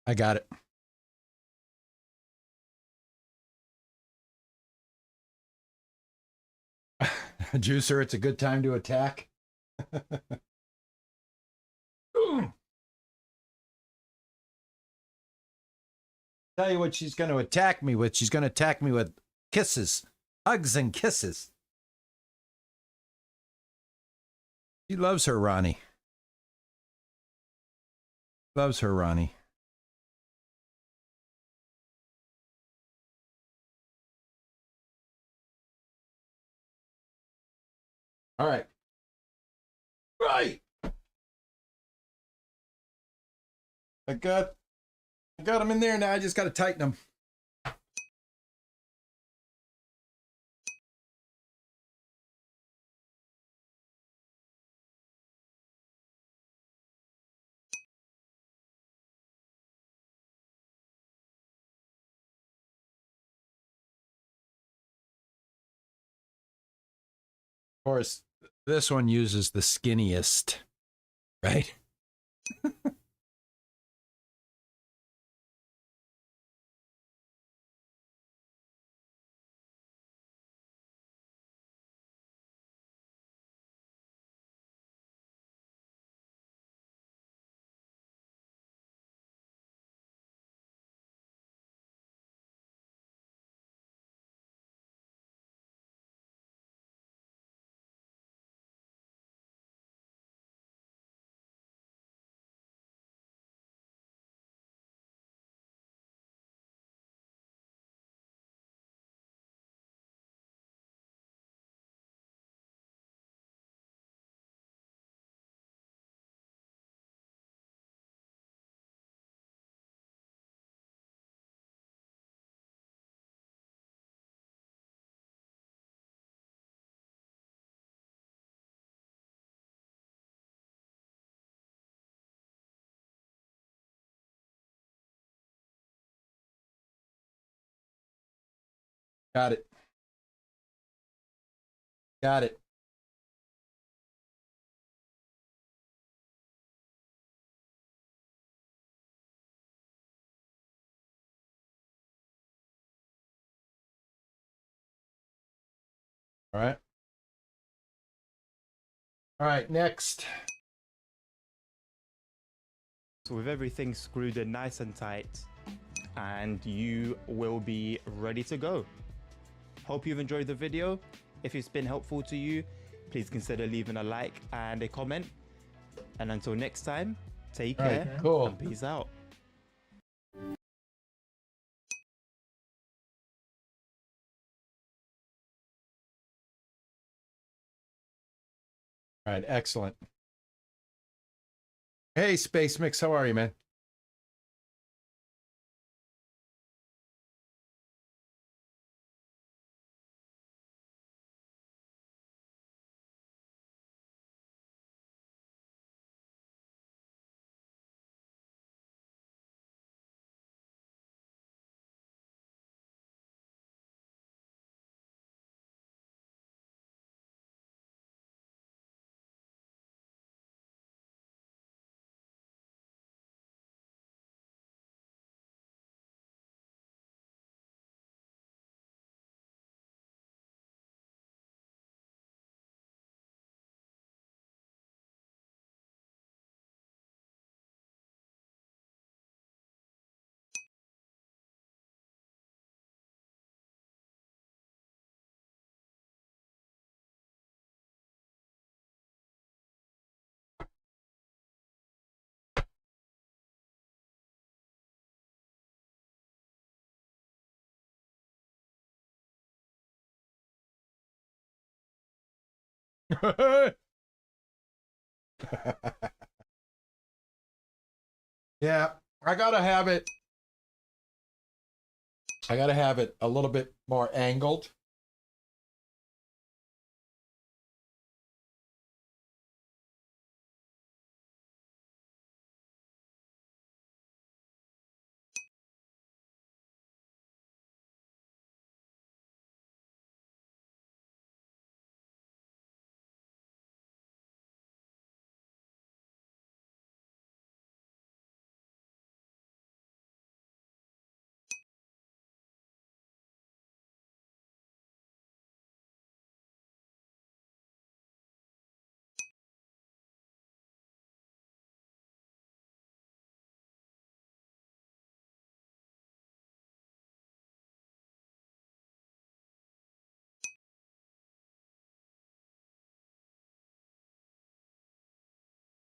I got it. Juicer, it's a good time to attack. Tell you what she's going to attack me with. She's going to attack me with kisses, hugs and kisses. She loves her Ronnie. Loves her Ronnie. All right. Right. I got them in there now. I just got to tighten them. Of course, this one uses the skinniest, right? Got it. Got it. All right. All right, next. So with everything screwed in nice and tight, and you will be ready to go. Hope you've enjoyed the video. If it's been helpful to you, please consider leaving a like and a comment. And until next time, take care. Right, cool. And peace out. All right, excellent. Hey, Space Mix, how are you, man? Yeah, I gotta have it. I gotta have it a little bit more angled.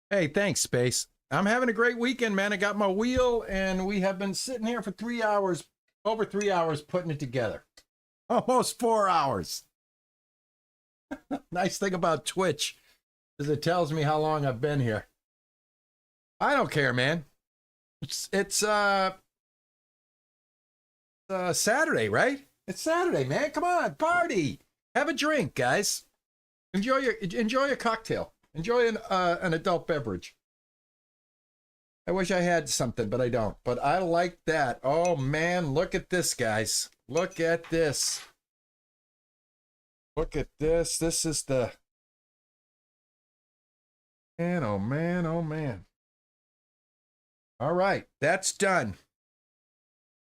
Hey, thanks, Space. I'm having a great weekend, man. I got my wheel, and we have been sitting here for 3 hours, over 3 hours, putting it together. Almost 4 hours. Nice thing about Twitch is it tells me how long I've been here. I don't care, man. It's Saturday, right? It's Saturday, man. Come on, party. Have a drink, guys. Enjoy a cocktail. Enjoy an adult beverage. I wish I had something, but I don't. But I like that. Oh, man, look at this, guys. Look at this. Look at this. This is the... Man, oh, man, oh, man. All right, that's done.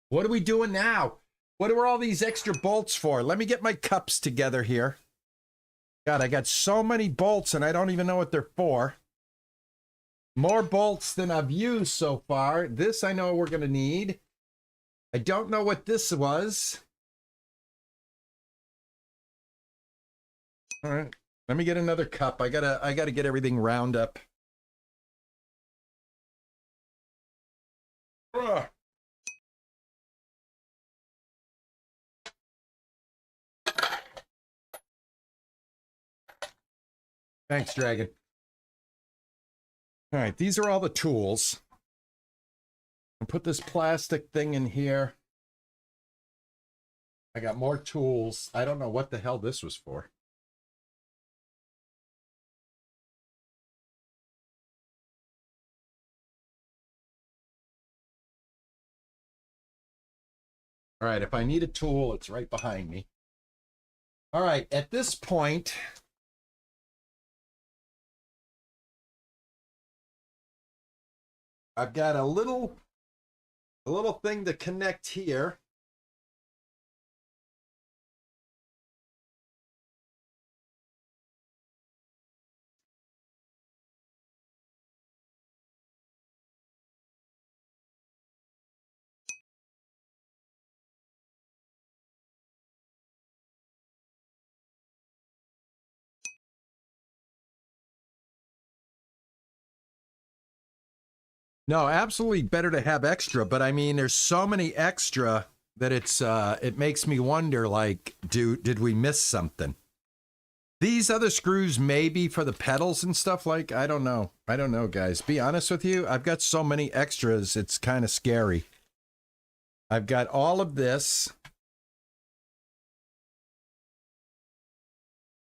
What are we doing now? What are all these extra bolts for? Let me get my cups together here. God, I got so many bolts, and I don't even know what they're for. More bolts than I've used so far. This I know we're going to need. I don't know what this was. All right, let me get another cup. I gotta get everything round up. Ugh. Thanks, Dragon. All right, these are all the tools. I'll put this plastic thing in here. I got more tools. I don't know what the hell this was for. All right, if I need a tool, it's right behind me. All right, at this point, I've got a little thing to connect here. No, absolutely better to have extra, but I mean, there's so many extra that it makes me wonder, like, did we miss something? These other screws may be for the pedals and stuff, like, I don't know. I don't know, guys. Be honest with you, I've got so many extras, it's kind of scary. I've got all of this.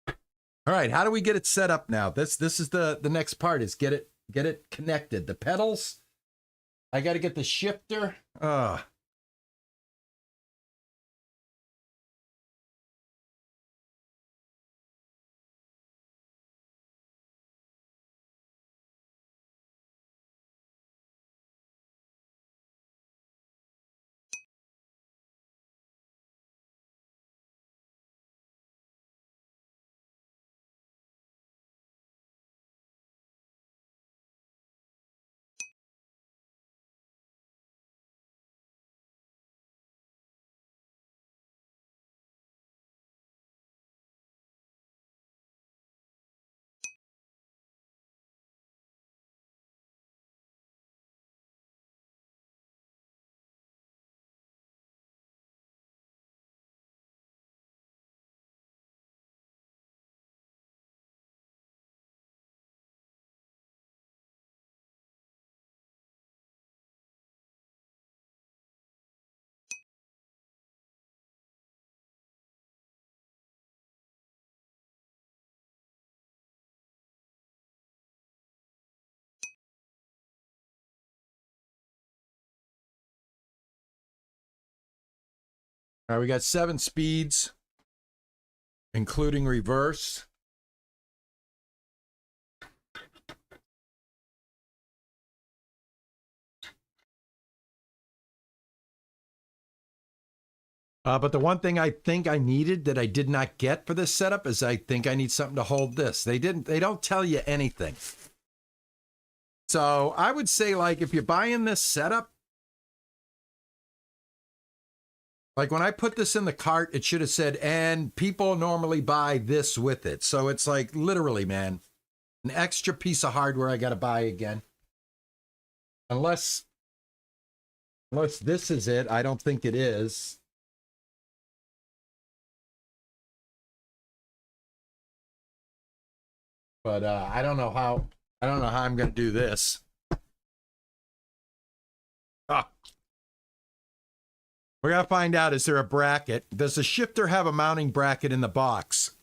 All right, how do we get it set up now? This is the next part, is get it connected. The pedals, I got to get the shifter. All right, we got 7 speeds, including reverse. But the one thing I think I needed that I did not get for this setup is I think I need something to hold this. They don't tell you anything. So I would say, like, if you're buying this setup, like when I put this in the cart, it should have said, and people normally buy this with it. So it's like, literally, man, An extra piece of hardware I got to buy again. Unless this is it. I don't think it is. But I don't know how I'm going to do this. Ah. We're going to find out, is there a bracket? Does the shifter have a mounting bracket in the box?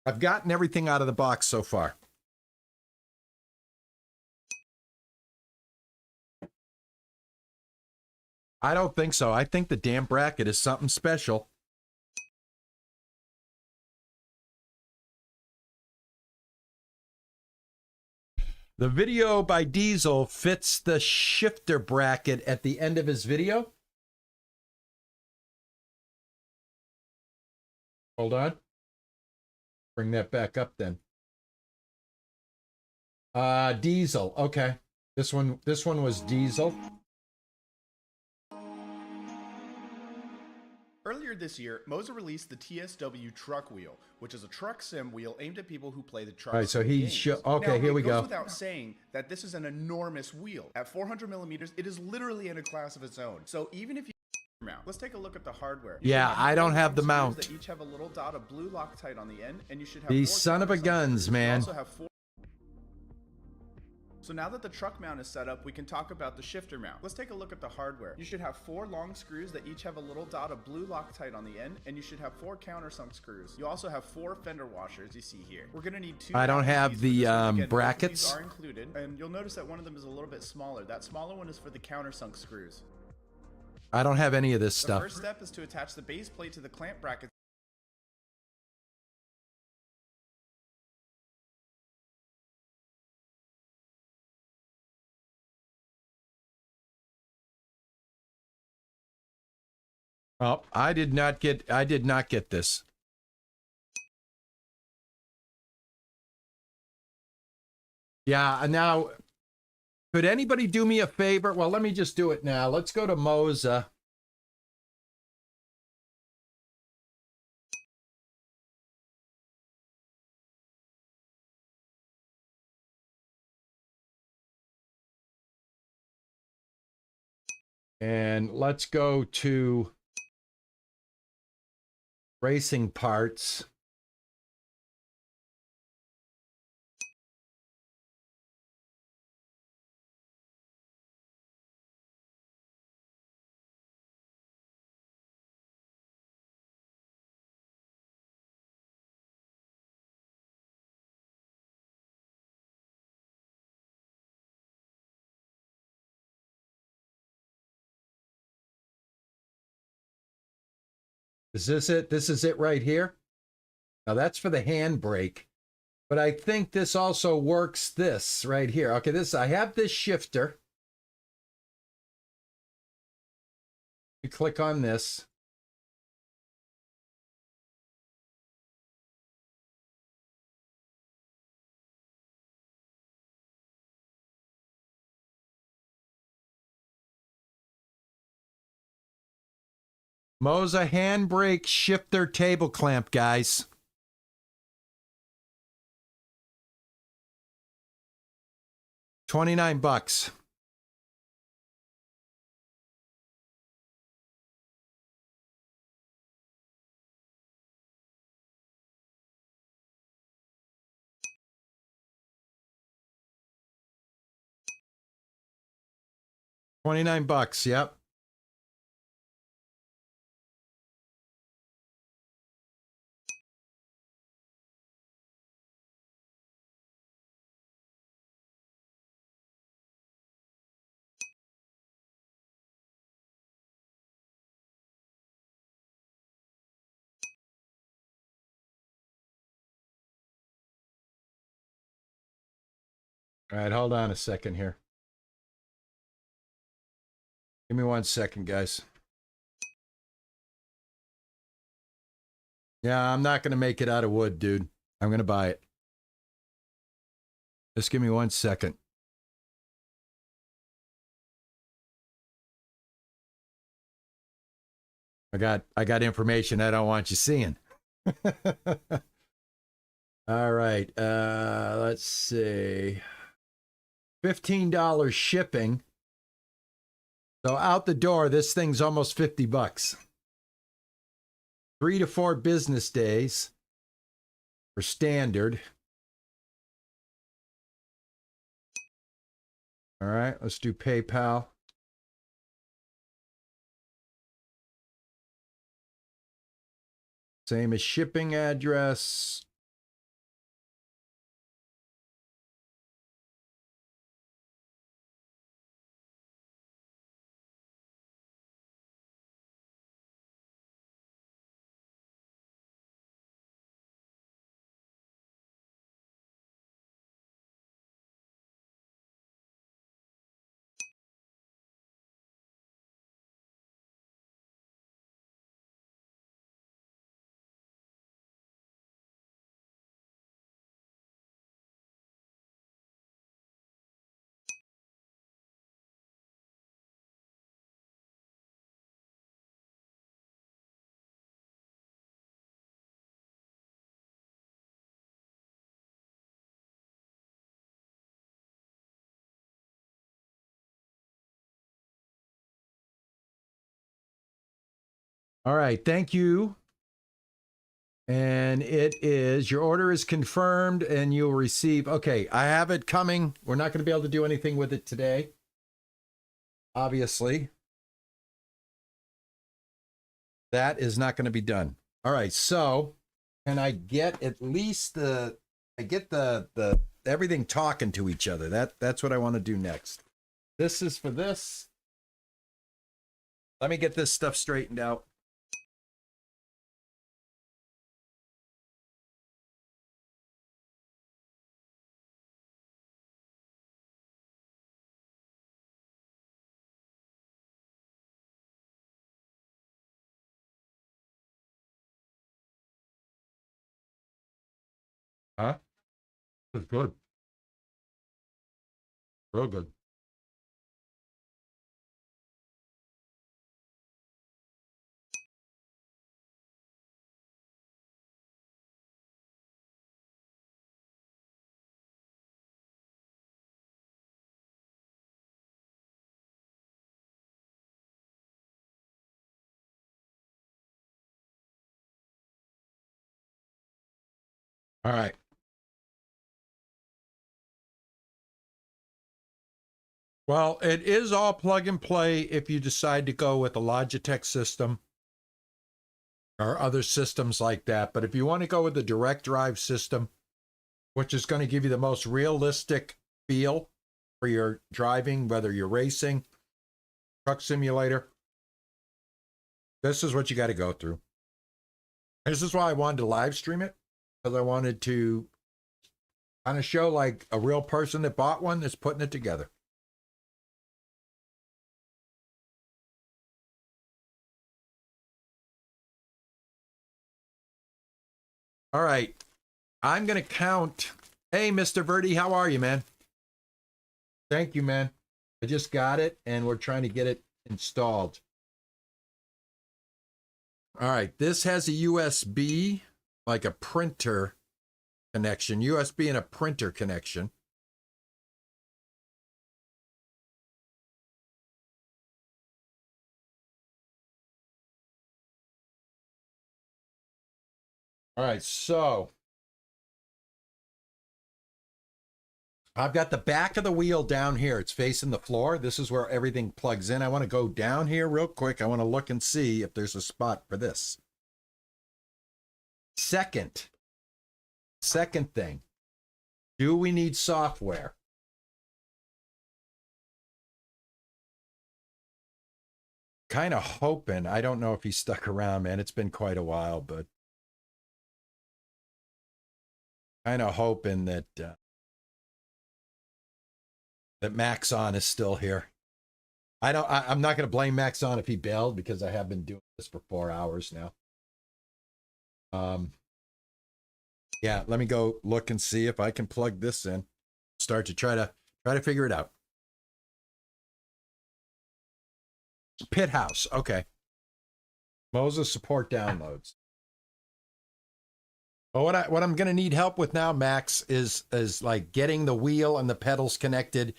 I've gotten everything out of the box so far. I don't think so. I think the damn bracket is something special. The video by Diesel fits the shifter bracket at the end of his video. Hold on. Bring that back up then. Diesel. Okay. This one was Diesel. Earlier this year, Moza released the TSW truck wheel, which is a truck sim wheel aimed at people who play the truck. All right, so sim he games. okay, now, here we it goes go. without saying that this is an enormous wheel. At 400 millimeters, it is literally in a class of its own. So even if you mount, let's take a look at the hardware. Yeah, I don't have the mount. That each have a little dot of blue Loctite on the end, and you should have These 4 son of a guns, man. You also have 4. So now that the truck mount is set up, we can talk about the shifter mount. Let's take a look at the hardware. You should have 4 long screws that each have a little dot of blue Loctite on the end, and you should have 4 countersunk screws. You also have 4 fender washers you see here. We're gonna need 2. I don't have the Again, brackets. these are included, and you'll notice that one of them is a little bit smaller. That smaller one is for the countersunk screws. I don't have any of this The stuff. first step is to attach the base plate to the clamp bracket. Oh, I did not get this. Yeah, now could anybody do me a favor? Well, let me just do it now. Let's go to Moza. And let's go to racing parts. Is this it? This is it right here. Now that's for the handbrake. But I think this also works this right here. Okay, I have this shifter. You click on this. Moza handbrake shifter table clamp, guys. $29. $29, yep. All right, hold on a second here. Give me 1 second, guys. Yeah, I'm not going to make it out of wood, dude. I'm going to buy it. Just give me 1 second. I got information I don't want you seeing. All right. Let's see. $15 shipping. So out the door, this thing's almost $50. 3 to 4 business days for standard. All right, let's do PayPal. Same as shipping address. All right, thank you. And it is, your order is confirmed and you'll receive, okay, I have it coming. We're not going to be able to do anything with it today, obviously. That is not going to be done. All right, so can I get at least the everything talking to each other? That's what I want to do next. This is for this. Let me get this stuff straightened out. Huh? It's good. Real good. All right. Well, it is all plug and play if you decide to go with a Logitech system or other systems like that. But if you want to go with a direct drive system, which is going to give you the most realistic feel for your driving, whether you're racing, truck simulator, this is what you got to go through. This is why I wanted to live stream it, because I wanted to kind of show like a real person that bought one that's putting it together. All right. I'm going to count. Hey, Mr. Verdi, how are you, man? Thank you, man. I just got it, and we're trying to get it installed. All right. This has a USB, like a printer connection. USB and a printer connection. All right, so I've got the back of the wheel down here. It's facing the floor. This is where everything plugs in. I want to go down here real quick. I want to look and see if there's a spot for this. Second thing, do we need software? Kind of hoping. I don't know if he stuck around, man. It's been quite a while, but kind of hoping that that Maxon is still here. I'm not going to blame Maxon if he bailed, because I have been doing this for 4 hours now. Yeah, let me go look and see if I can plug this in. Start to try to figure it out. Pit House, okay. Moza support downloads. Well, what I'm going to need help with now, Max, is like getting the wheel and the pedals connected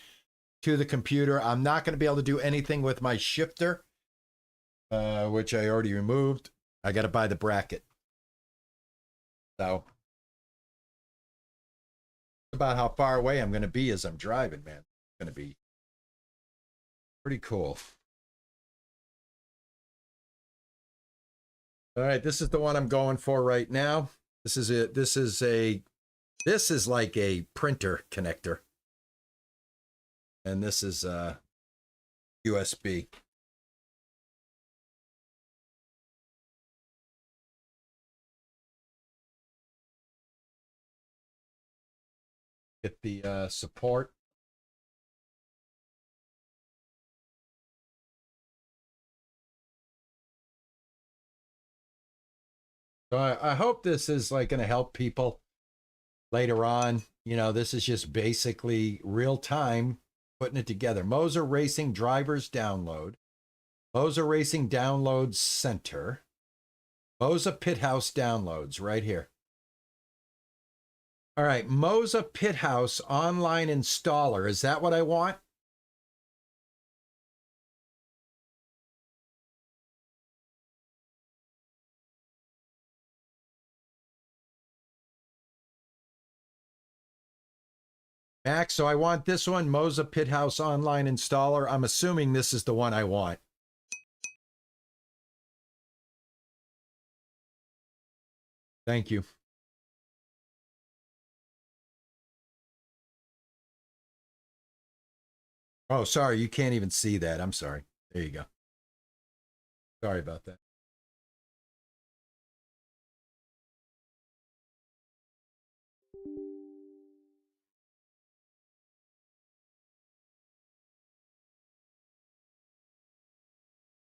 to the computer. I'm not going to be able to do anything with my shifter, which I already removed. I got to buy the bracket. So about how far away I'm going to be as I'm driving, man. It's going to be pretty cool. All right, this is the one I'm going for right now. This is it. This is like a printer connector. And this is USB. Get the support. So I hope this is like going to help people later on. You know, this is just basically real time putting it together. Moza Racing drivers download. Moza Racing downloads center. Moza Pit House downloads right here. All right, Moza Pit House online installer. Is that what I want? Max, so I want this one, Moza Pit House online installer. I'm assuming this is the one I want. Thank you. Oh, sorry, you can't even see that. I'm sorry. There you go. Sorry about that.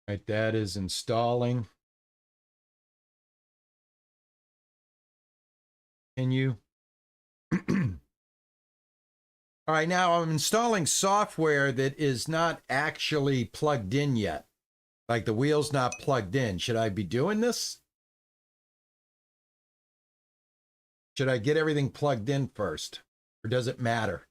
All right, that is installing. Continue. All right, now I'm installing software that is not actually plugged in yet. Like the wheel's not plugged in. Should I be doing this? Should I get everything plugged in first? Or does it matter?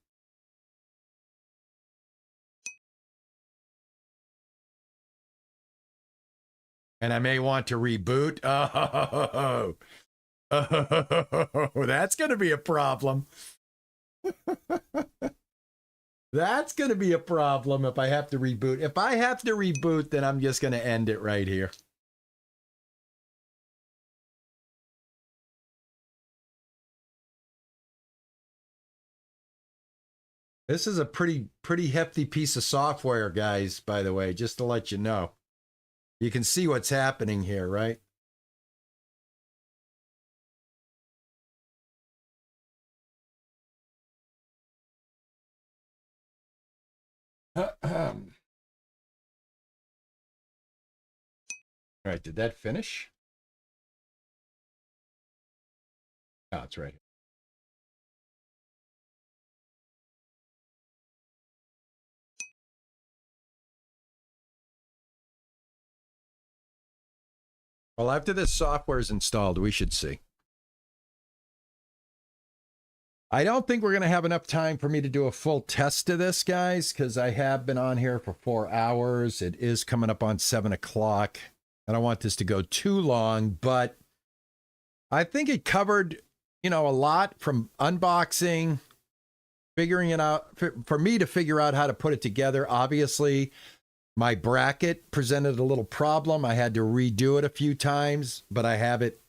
And I may want to reboot. Oh, that's going to be a problem. That's going to be a problem if I have to reboot. If I have to reboot, then I'm just going to end it right here. This is a pretty hefty piece of software, guys, by the way, just to let you know. You can see what's happening here, right? All right, did that finish? Oh, it's right here. Well, after this software is installed, we should see. I don't think we're going to have enough time for me to do a full test of this, guys, because I have been on here for 4 hours. It is coming up on 7 o'clock. I don't want this to go too long, but I think it covered, you know, a lot from unboxing, figuring it out, for me to figure out how to put it together. Obviously, my bracket presented a little problem. I had to redo it a few times, but I have it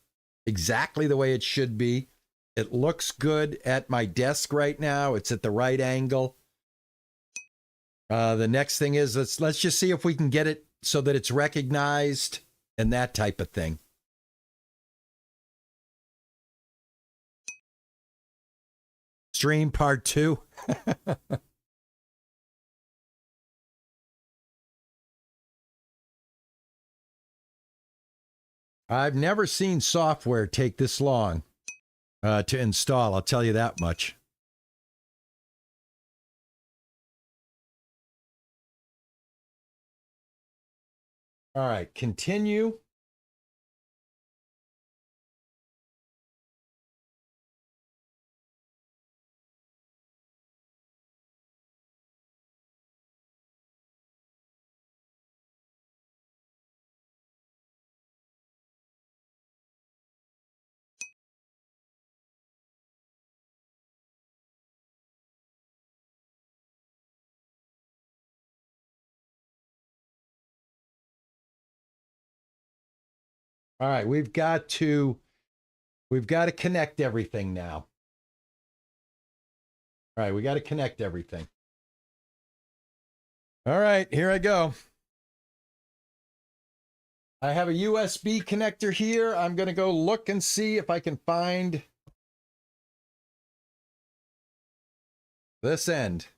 exactly the way it should be. It looks good at my desk right now. It's at the right angle. The next thing is let's just see if we can get it so that it's recognized and that type of thing. Stream part 2. I've never seen software take this long to install, I'll tell you that much. All right, continue. All right, we've got to connect everything now. All right, we got to connect everything. All right, here I go. I have a USB connector here. I'm going to go look and see if I can find this end.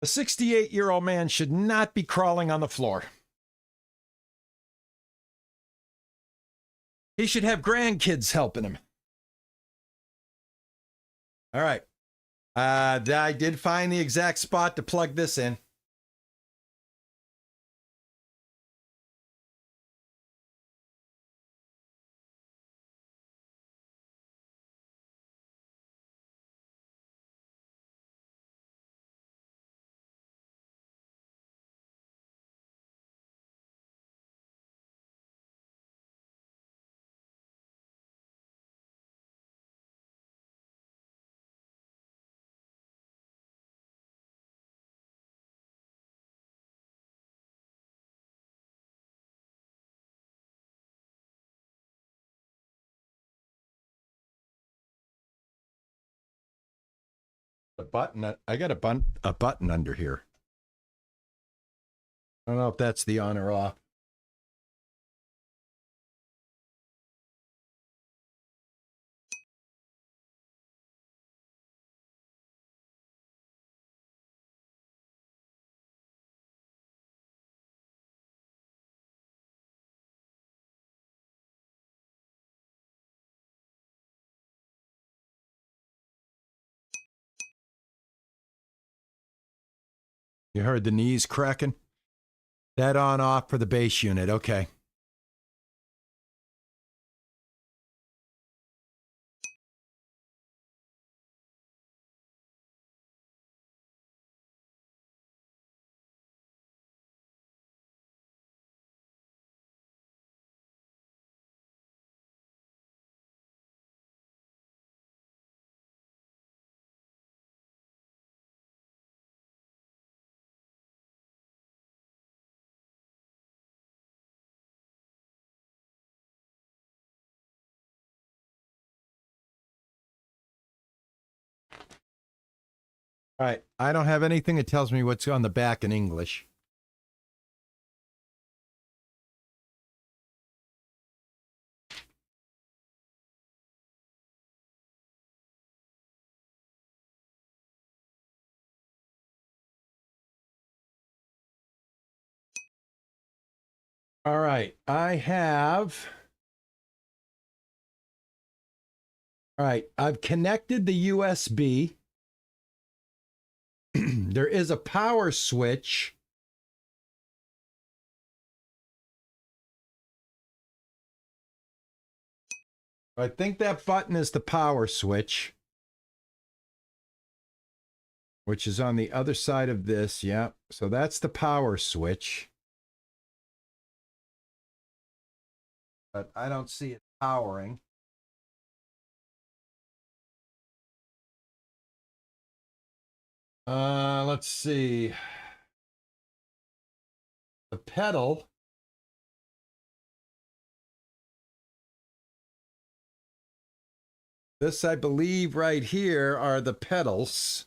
A 68-year-old man should not be crawling on the floor. He should have grandkids helping him. All right. I did find the exact spot to plug this in. A button. I got a button under here. I don't know if that's the on or off. You heard the knees cracking? That on off for the base unit. Okay. All right. I don't have anything that tells me what's on the back in English. All right. I have. All right. I've connected the USB. There is a power switch. I think that button is the power switch, which is on the other side of this. Yeah. So that's the power switch. But I don't see it powering. Let's see. The pedal. This, I believe, right here are the pedals.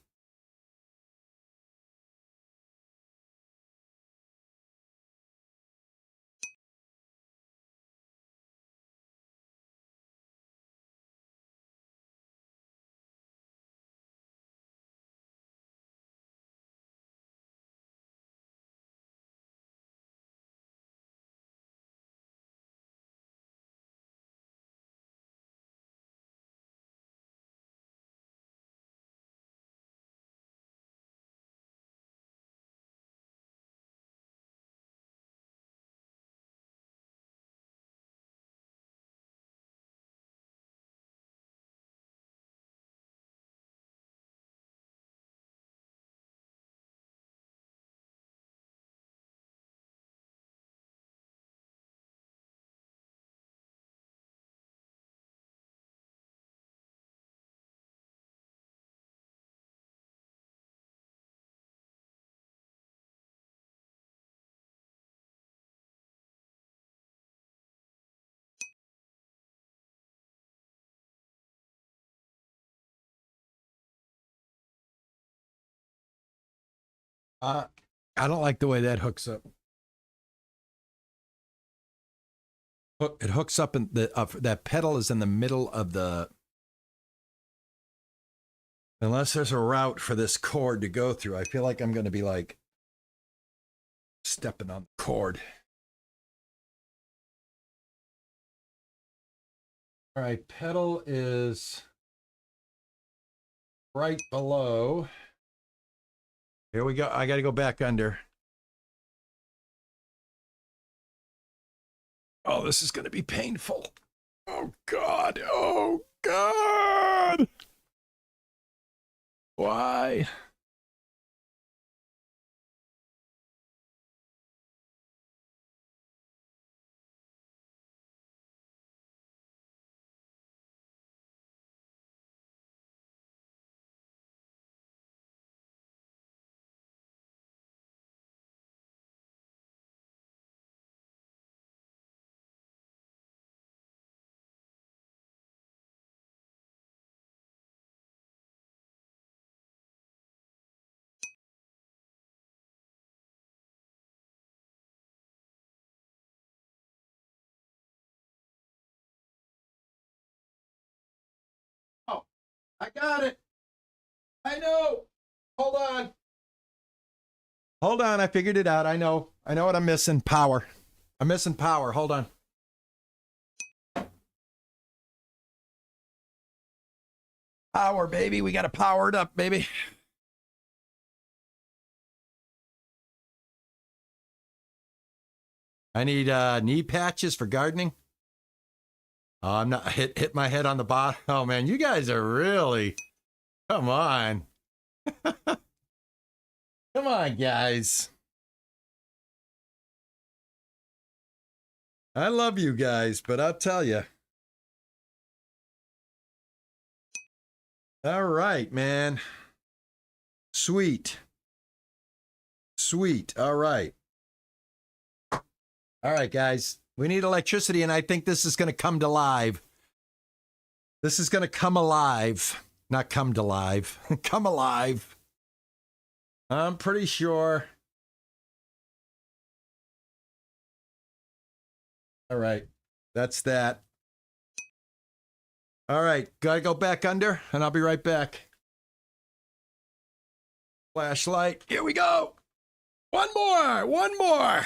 I don't like the way that hooks up. It hooks up in the that pedal is in the middle of the. Unless there's a route for this cord to go through, I feel like I'm going to be like stepping on the cord. All right, pedal is right below. Here we go. I got to go back under. Oh, this is going to be painful. Oh, God. Oh, God. Why? Oh, I got it. I know. Hold on. Hold on. I figured it out. I know. I know what I'm missing. Power. I'm missing power. Hold on. Power, baby. We got to power it up, baby. I need knee patches for gardening. Oh, I'm not hit my head on the bottom. Oh, man. You guys are really... Come on. Come on, guys. I love you guys, but I'll tell you. All right, man. Sweet. Sweet. All right. All right, guys. We need electricity, and I think this is going to come to live. This is going to come alive. Not come to live. Come alive. I'm pretty sure. All right. That's that. All right. Gotta go back under, and I'll be right back. Flashlight. Here we go. One more. One more.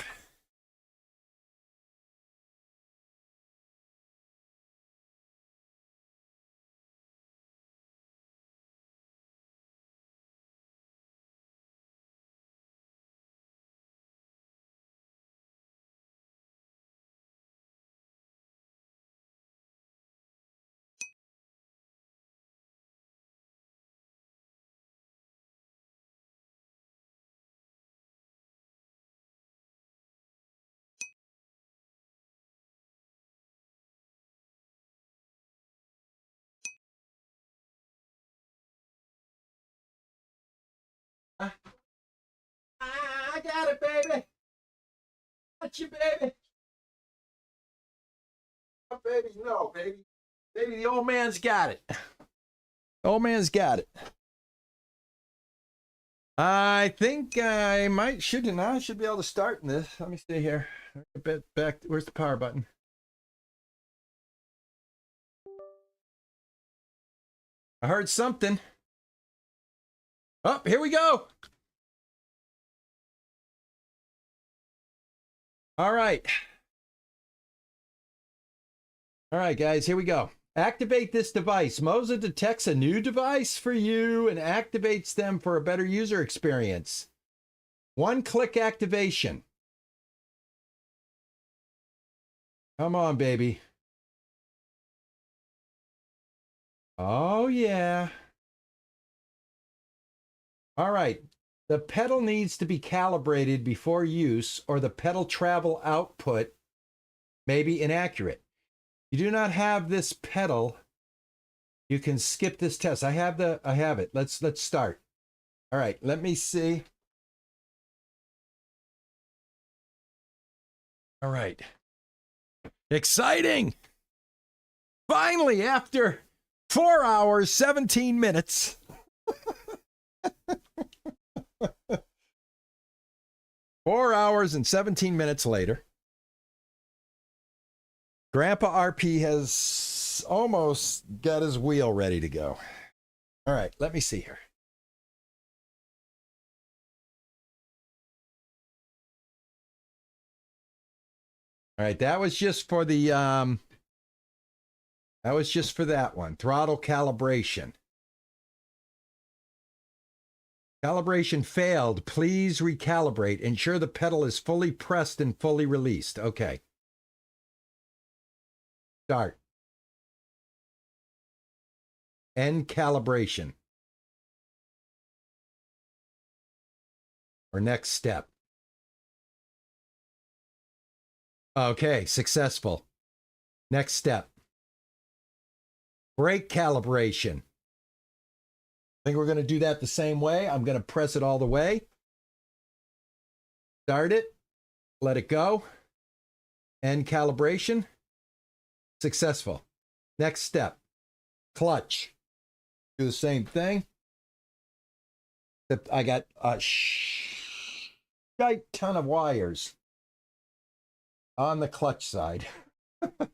I got it, baby. Got you, baby. Oh, baby, no, baby. Baby, the old man's got it. The old man's got it. I think I should be able to start in this. Let me stay here. Back. Where's the power button? I heard something. Oh, here we go. All right. All right, guys, here we go. Activate this device. Moza detects a new device for you and activates them for a better user experience. One-click activation. Come on, baby. Oh, yeah. All right. The pedal needs to be calibrated before use, or the pedal travel output may be inaccurate. You do not have this pedal. You can skip this test. I have it. Let's start. All right, let me see. All right. Exciting. Finally, after 4 hours, 17 minutes. 4 hours and 17 minutes later, Grandpa RP has almost got his wheel ready to go. All right, let me see here. All right, that was just for the that was just for that one. Throttle calibration. Calibration failed. Please recalibrate. Ensure the pedal is fully pressed and fully released. Okay. Start. End calibration. Or next step. Okay, successful. Next step. Brake calibration. I think we're going to do that the same way. I'm going to press it all the way. Start it. Let it go. End calibration. Successful. Next step. Clutch. Do the same thing. Except I got a shite ton of wires on the clutch side. All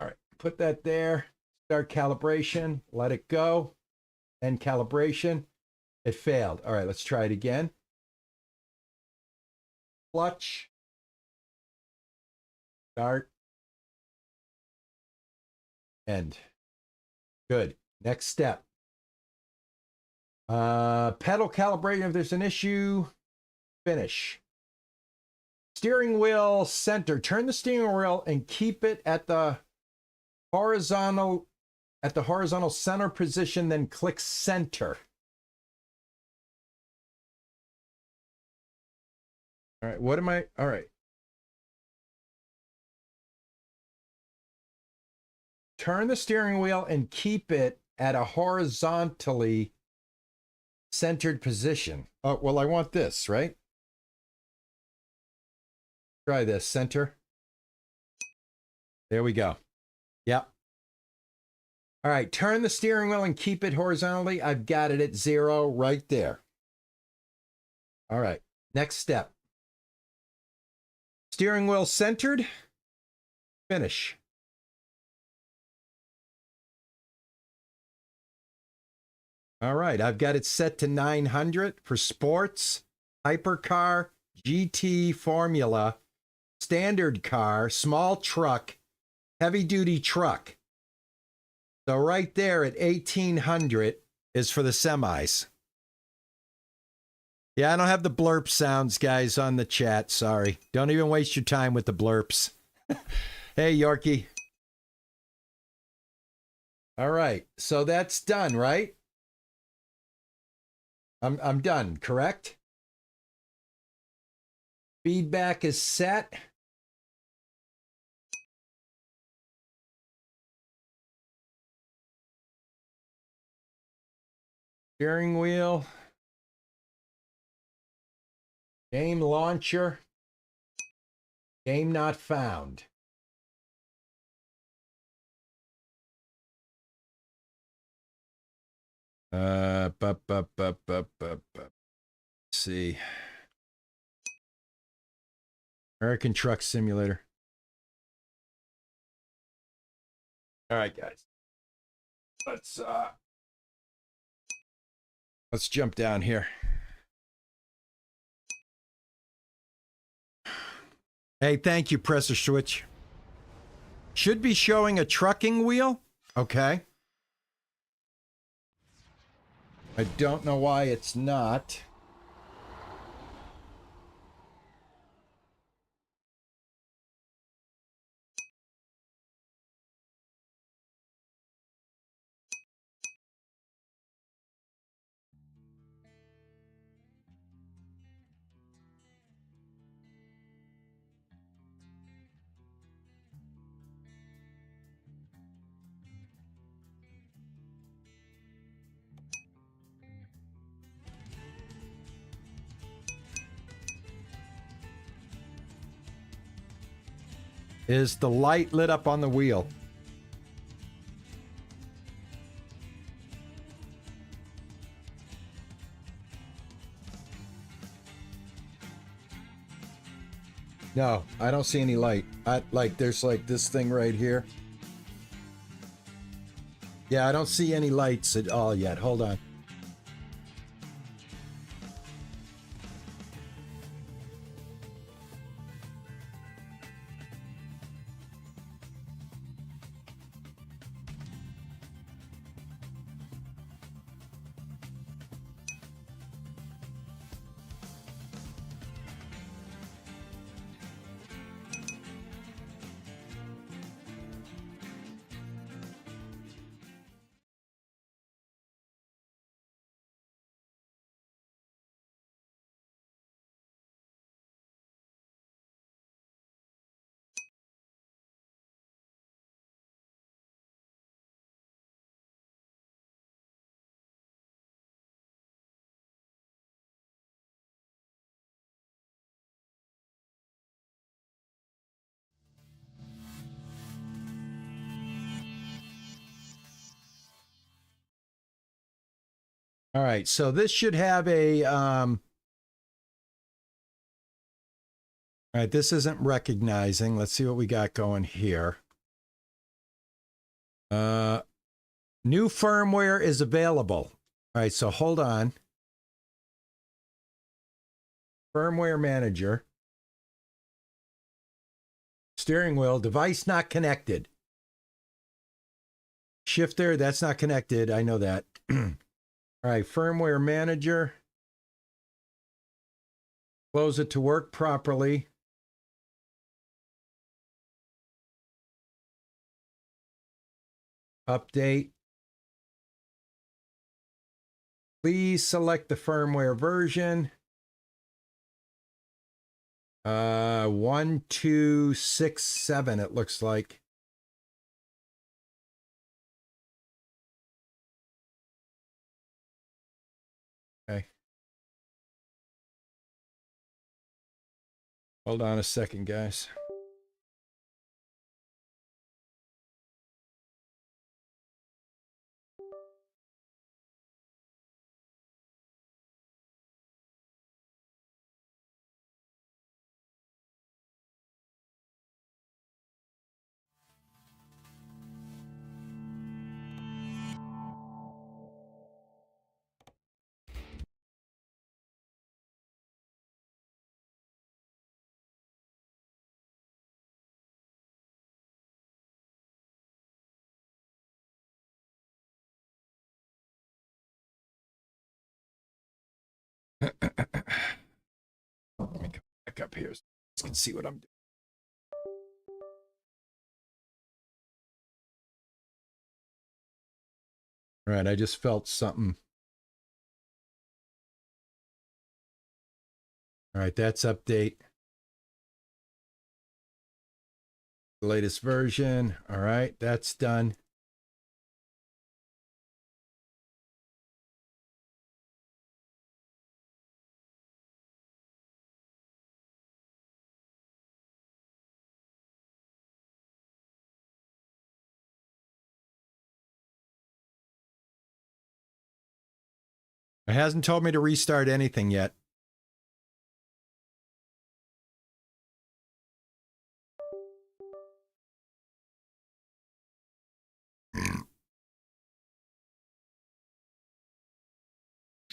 right. Put that there. Start calibration. Let it go. End calibration. It failed. All right, let's try it again. Clutch. Start. End. Good. Next step. Pedal calibrating. If there's an issue, finish. Steering wheel center. Turn the steering wheel and keep it at the horizontal center position, then click center. All right, what am I? All right. Turn the steering wheel and keep it at a horizontally centered position. Oh, well, I want this, right? Try this, center. There we go. Yep. All right, turn the steering wheel and keep it horizontally. I've got it at 0 right there. All right, next step. Steering wheel centered. Finish. All right, I've got it set to 900 for sports, hypercar, GT, formula, standard car, small truck, heavy-duty truck. So right there at 1800 is for the semis. Yeah, I don't have the blurp sounds, guys, on the chat. Sorry. Don't even waste your time with the blurps. Hey, Yorkie. All right. So that's done, right? I'm done, correct? Feedback is set. Steering wheel. Game launcher. Game not found. See. American Truck Simulator. All right, guys. Let's jump down here. Hey, thank you, Presser Switch. Should be showing a trucking wheel. Okay. I don't know why it's not. Is the light lit up on the wheel? No, I don't see any light. There's like this thing right here. Yeah, I don't see any lights at all yet. Hold on. All right, so this should have a, all right, this isn't recognizing. Let's see what we got going here. New firmware is available. All right, so hold on. Firmware manager. Steering wheel, device not connected. Shifter, that's not connected. I know that. All right, firmware manager. Close it to work properly. Update. Please select the firmware version. 1267, it looks like. Okay. Hold on a second, guys. Let me come back up here so you can see what I'm doing. All right, I just felt something. All right, that's update. Latest version. All right, that's done. It hasn't told me to restart anything yet.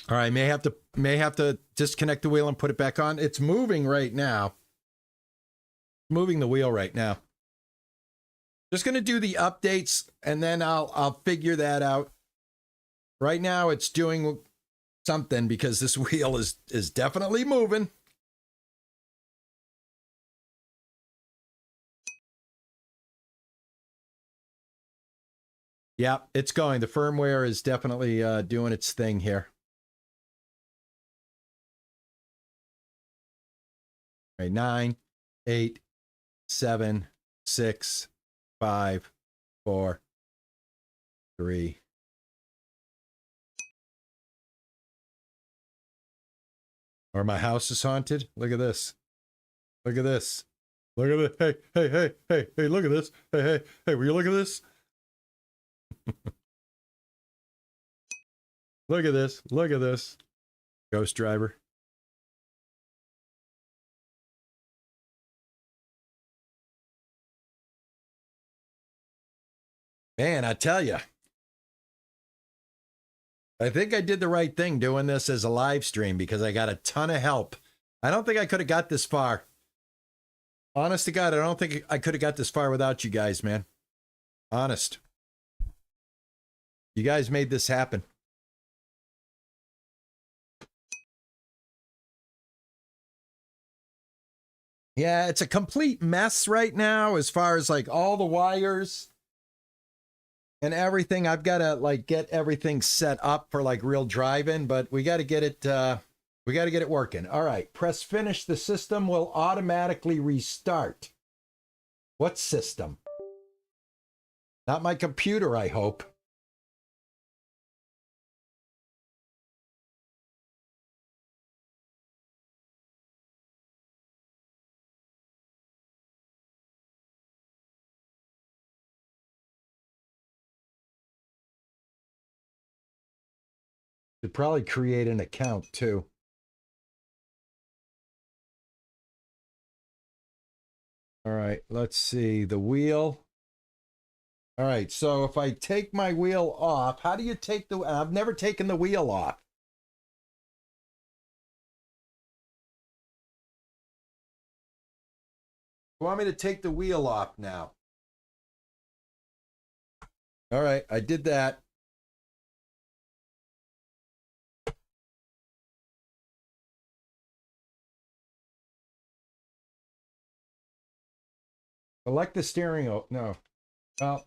All right, may have to disconnect the wheel and put it back on. It's moving right now. Moving the wheel right now. Just going to do the updates and then I'll figure that out. Right now it's doing something because this wheel is definitely moving. Yeah, it's going. The firmware is definitely doing its thing here. All right, 9, 8, 7, 6, 5, 4, 3. Or my house is haunted. Look at this. Look at this. Look at this. Hey, look at this. Hey, will you look at this? Look at this. Look at this. Ghost driver. Man, I tell you, I think I did the right thing doing this as a live stream because I got a ton of help. I don't think I could have got this far. Honest to God, I don't think I could have got this far without you guys, man. Honest. You guys made this happen. Yeah, it's a complete mess right now as far as like all the wires and everything. I've got to like get everything set up for like real driving, but we got to get it working. All right, press finish. The system will automatically restart. What system? Not my computer, I hope. Should probably create an account too. All right, let's see the wheel. All right, so if I take my wheel off, how do you take the, I've never taken the wheel off. You want me to take the wheel off now? All right, I did that. Select the steering wheel. No. Well.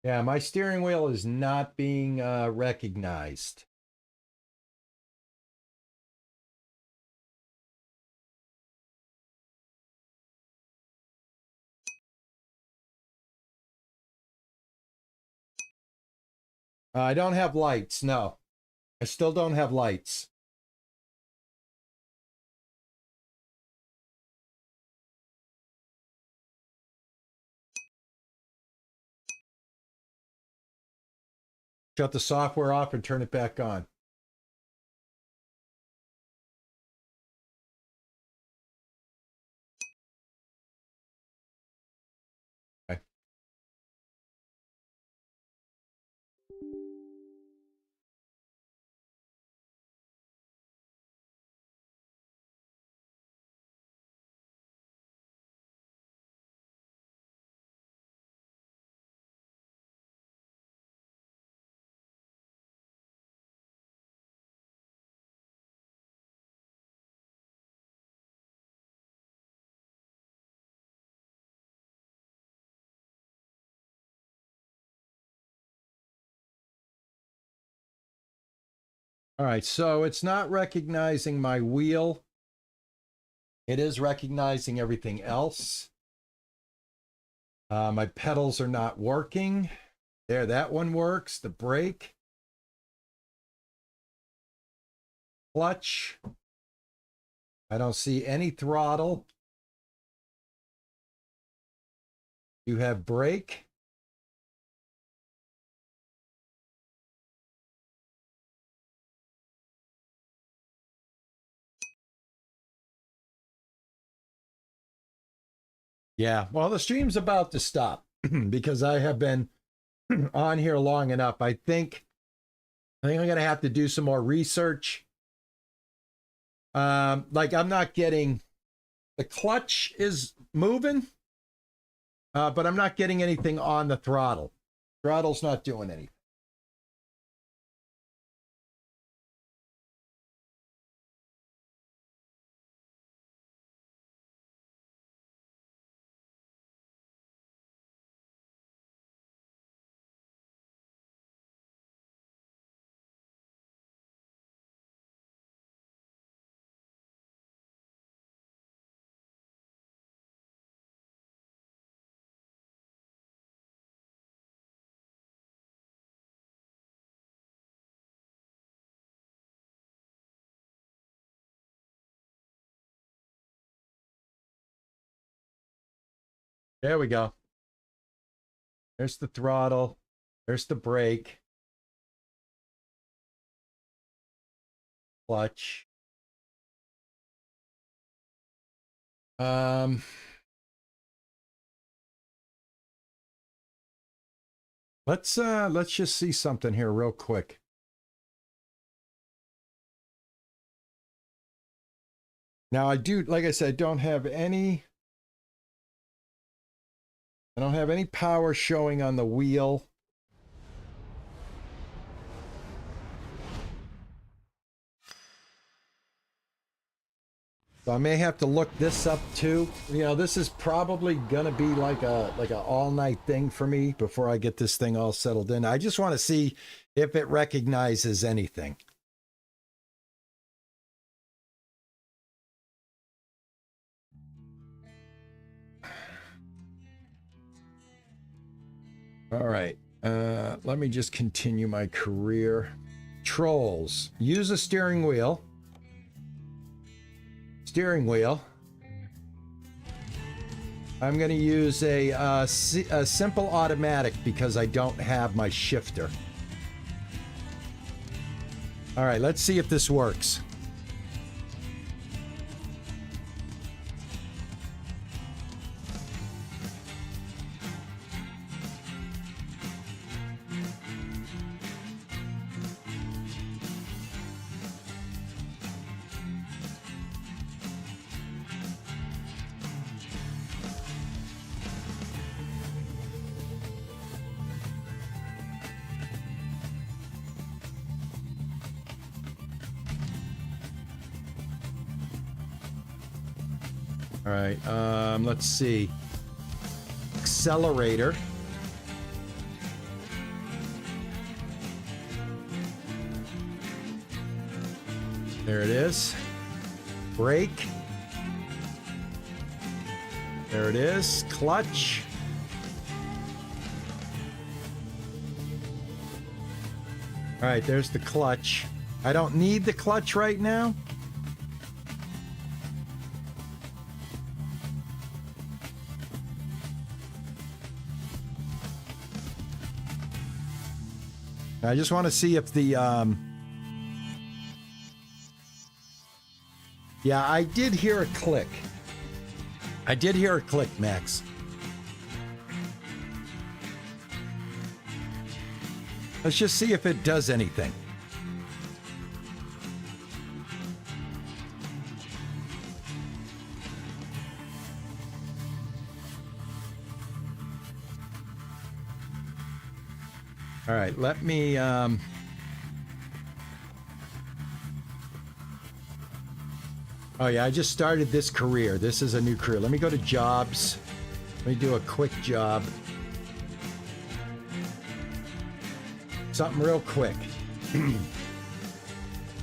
Yeah, my steering wheel is not being recognized. I don't have lights. No, I still don't have lights. Shut the software off and turn it back on. Okay. All right, so it's not recognizing my wheel. It is recognizing everything else. My pedals are not working. There, that one works. The brake. Clutch. I don't see any throttle. You have brake. Yeah, well, the stream's about to stop because I have been on here long enough. I think I'm going to have to do some more research. Like I'm not getting, the clutch is moving, but I'm not getting anything on the throttle. Throttle's not doing anything. There we go. There's the throttle. There's the brake. Clutch. Let's just see something here real quick. Now I do, like I said, I don't have any power showing on the wheel. So I may have to look this up too. You know, this is probably gonna be like a all-night thing for me before I get this thing all settled in. I just want to see if it recognizes anything. All right, let me just continue my career. Trolls. Use a steering wheel. Steering wheel. I'm going to use a simple automatic because I don't have my shifter. All right, let's see if this works. All right, let's see. Accelerator. There it is. Brake. There it is. Clutch. All right, there's the clutch. I don't need the clutch right now. I just want to see if the, yeah, I did hear a click. I did hear a click, Max. Let's just see if it does anything. All right, let me, oh yeah, I just started this career. This is a new career. Let me go to jobs. Let me do a quick job. Something real quick.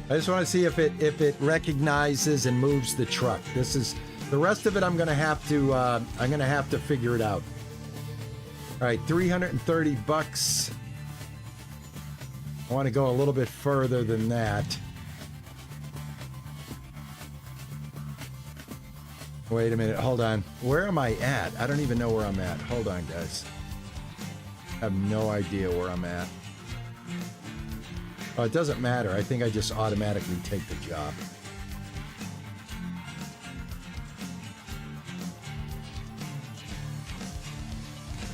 I just want to see if it recognizes and moves the truck. This is the rest of it. I'm gonna have to figure it out. All right, $330. I want to go a little bit further than that. Wait a minute, hold on. Where am I at? I don't even know where I'm at. Hold on, guys. I have no idea where I'm at. Oh, it doesn't matter. I think I just automatically take the job.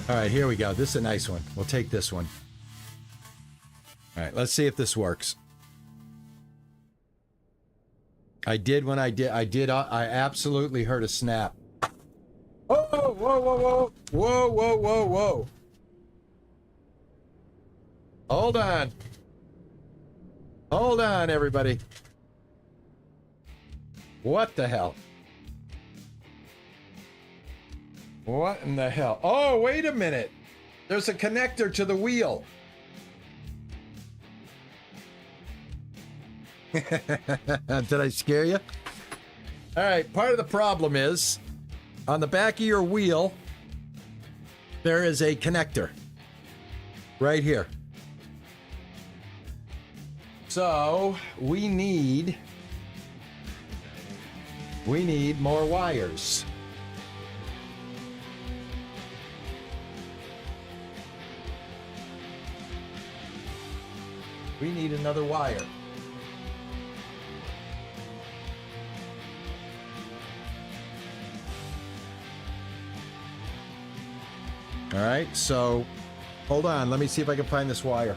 All right, here we go. This is a nice one. We'll take this one. All right, let's see if this works. I absolutely heard a snap. Oh, whoa, whoa, whoa, whoa, whoa, whoa, whoa. Hold on. Hold on, everybody. What the hell? What in the hell? Oh, wait a minute. There's a connector to the wheel. Did I scare you? All right, part of the problem is on the back of your wheel, there is a connector right here. So we need more wires. We need another wire. All right, so Hold on, let me see if I can find this wire.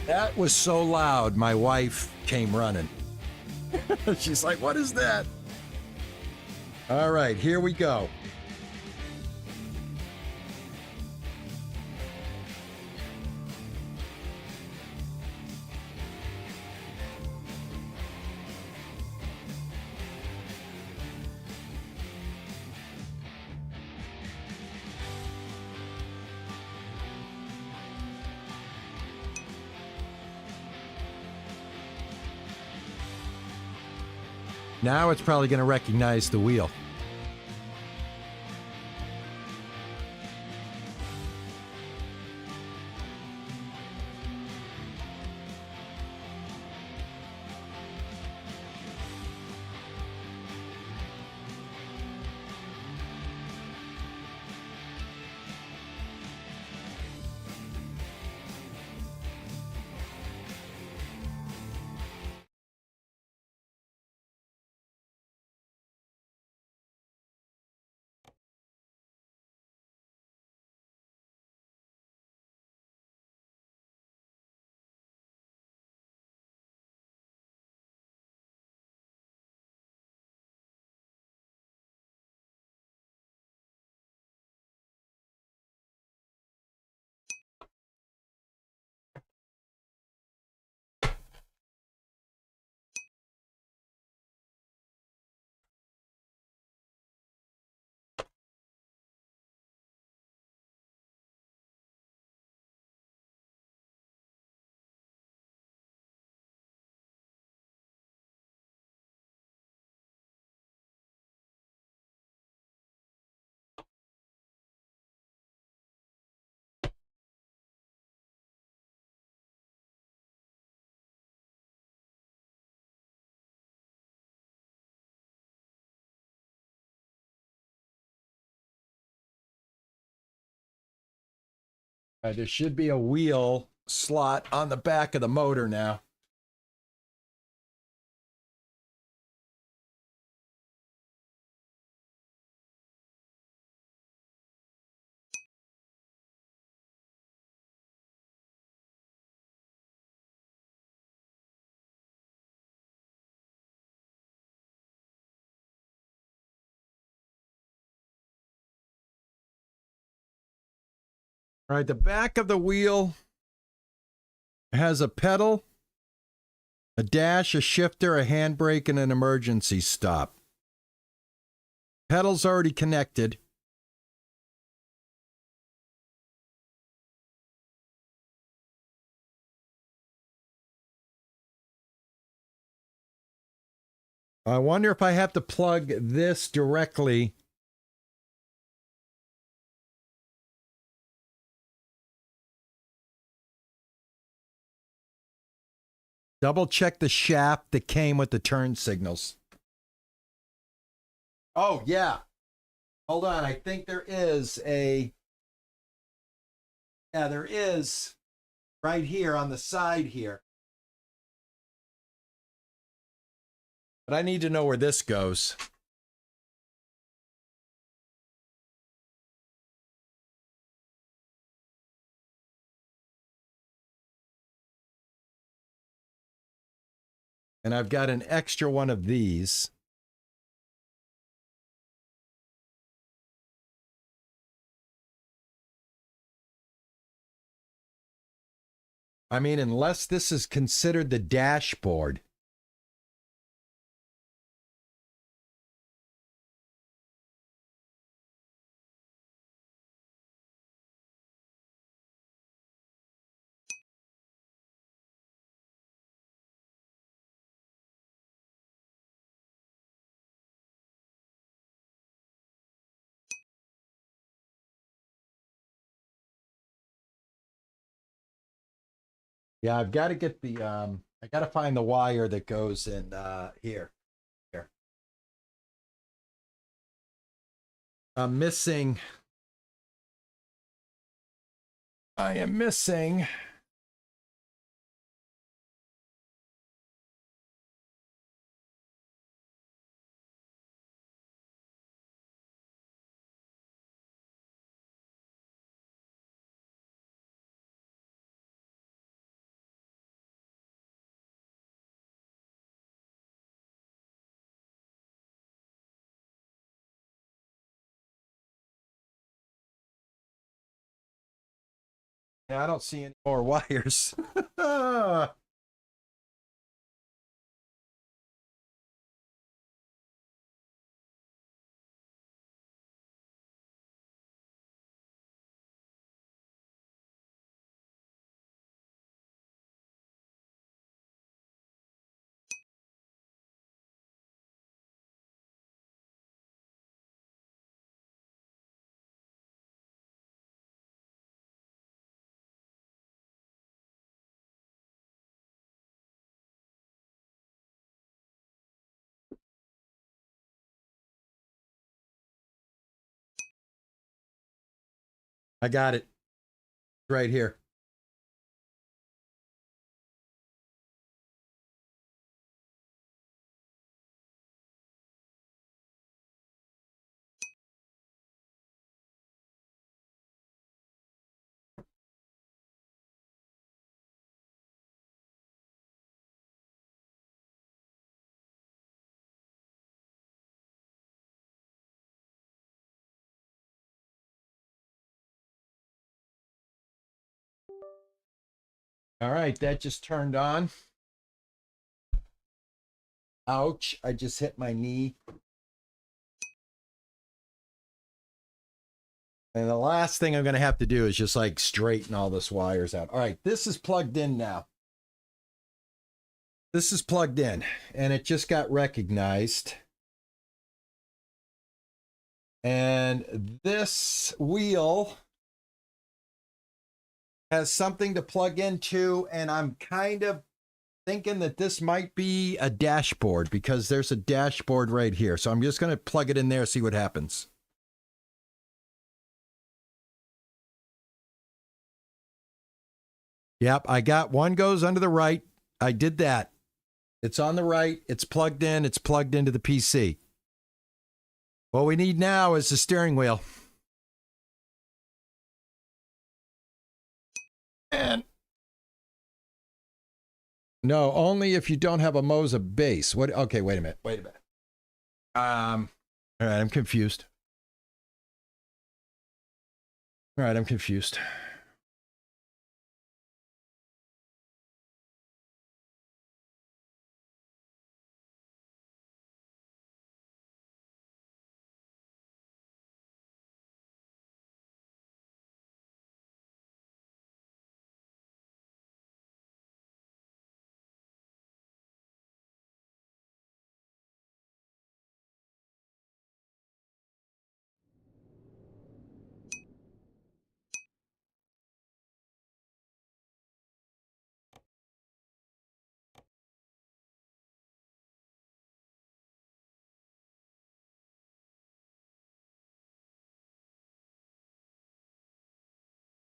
That was so loud, my wife came running. She's like, what is that? All right, here we go. Now it's probably going to recognize the wheel. There should be a wheel slot on the back of the motor now. All right, the back of the wheel has a pedal, a dash, a shifter, a handbrake, and an emergency stop. Pedal's already connected. I wonder if I have to plug this directly. Double check the shaft that came with the turn signals. Oh, yeah. Hold on. I think there is a... Yeah, there is right here on the side here. But I need to know where this goes. And I've got an extra one of these. I mean, unless this is considered the dashboard. Yeah, I've got to get the, I got to find the wire that goes in here. Here. I'm missing I am missing. Yeah, I don't see any more wires. I got it right here. All right, that just turned on. Ouch, I just hit my knee. And the last thing I'm going to have to do is just like straighten all this wires out. All right, this is plugged in now. This is plugged in and it just got recognized. And this wheel has something to plug into, and I'm kind of thinking that this might be a dashboard because there's a dashboard right here. So I'm just going to plug it in there, see what happens. Yep, I got one goes under the right. I did that. It's on the right. It's plugged in. It's plugged into the PC. What we need now is the steering wheel. And no, only if you don't have a Moza base. What? Okay, wait a minute. Wait a minute. All right, I'm confused. All right, I'm confused.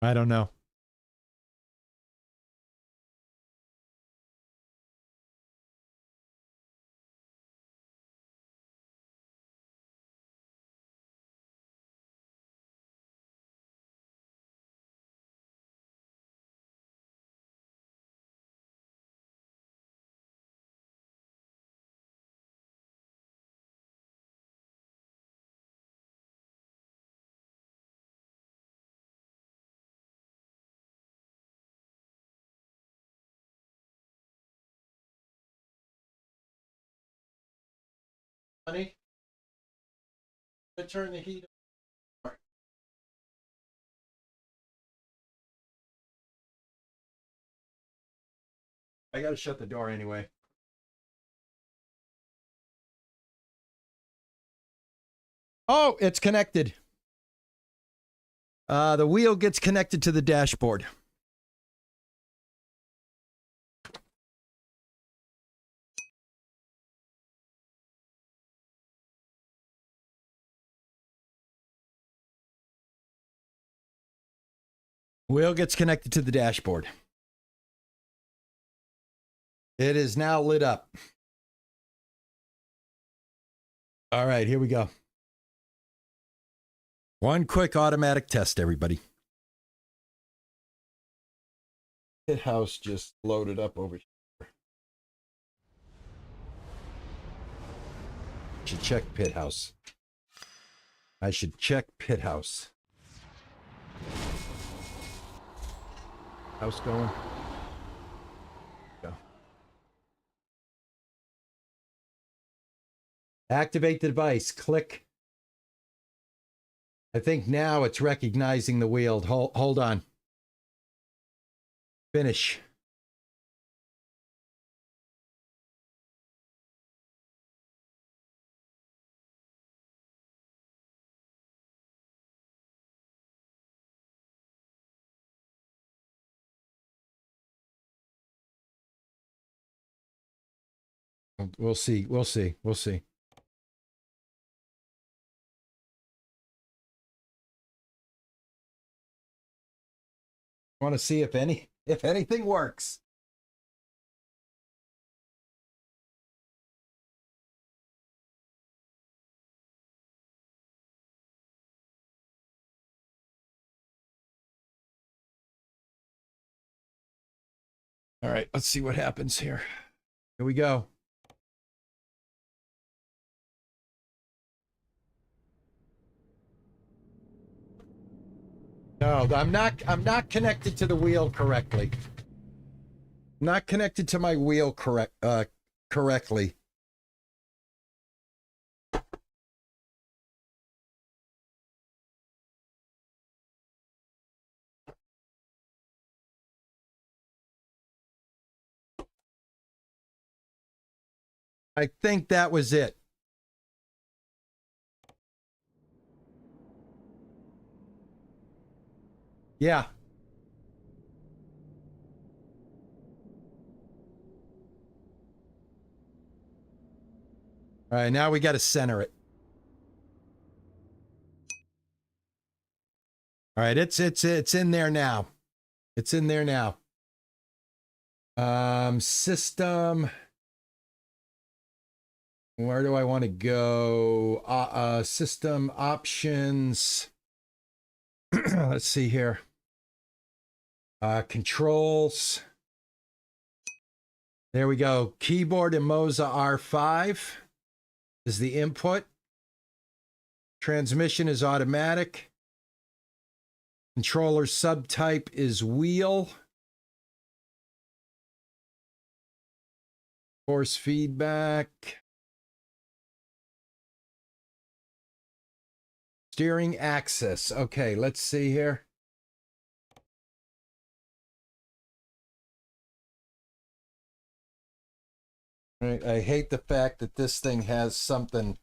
I don't know. Honey, turn the heat on. I gotta shut the door anyway. Oh, it's connected. The wheel gets connected to the dashboard. Wheel gets connected to the dashboard. It is now lit up. All right, here we go. One quick automatic test, everybody. Pit house just loaded up over here. Should check pit house. I should check pit house. House going. Go. Activate the device. Click. I think now it's recognizing the wheel. Hold on. Finish. We'll see. We'll see. We'll see. Want to see if anything works. All right, let's see what happens here. Here we go. No, I'm not connected to the wheel correctly. Not connected to my wheel correctly. I think that was it. Yeah. All right, now we got to center it. All right, it's in there now. It's in there now. System. Where do I want to go? System options. Let's see here. Controls. There we go. Keyboard and Moza R5 is the input. Transmission is automatic. Controller subtype is wheel. Force feedback. Steering axis. Okay, let's see here. I hate the fact that this thing has something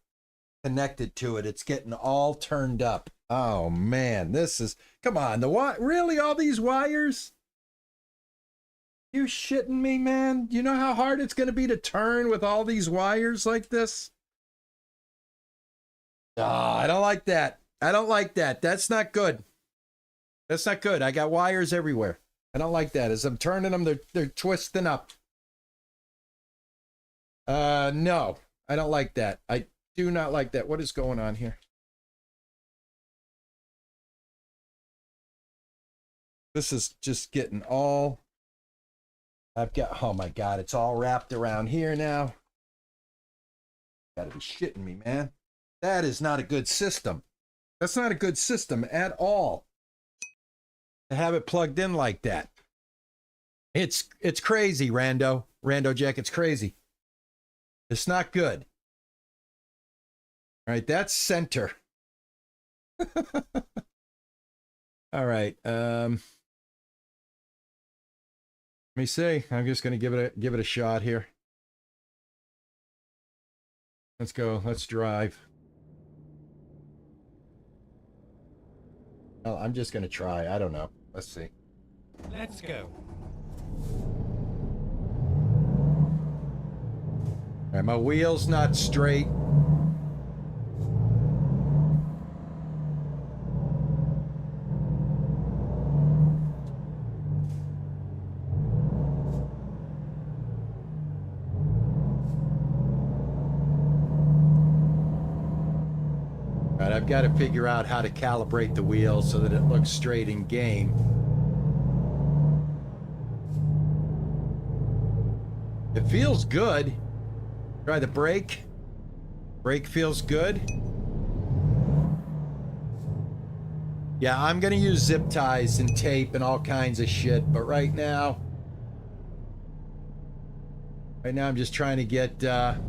connected to it. It's getting all turned up. Oh man, this is, come on, really all these wires? You shitting me, man? You know how hard it's going to be to turn with all these wires like this? Oh, I don't like that. I don't like that. That's not good. That's not good. I got wires everywhere. I don't like that. As I'm turning them, they're twisting up. No, I don't like that. I do not like that. What is going on here? This is just getting all, I've got, oh my God, it's all wrapped around here now. Gotta be shitting me, man. That is not a good system. That's not a good system at all. To have it plugged in like that. It's crazy, Rando Jack, it's crazy. It's not good. All right, that's center. All right. Let me see. I'm just going to give it a shot here. Let's go. Let's drive. Oh, I'm just going to try. I don't know. Let's see. Let's go. All right, my wheel's not straight. I've got to figure out how to calibrate the wheel so that it looks straight in game. It feels good. Try the brake. Brake feels good. Yeah, I'm gonna use zip ties and tape and all kinds of shit, but right now I'm just trying to get, oh,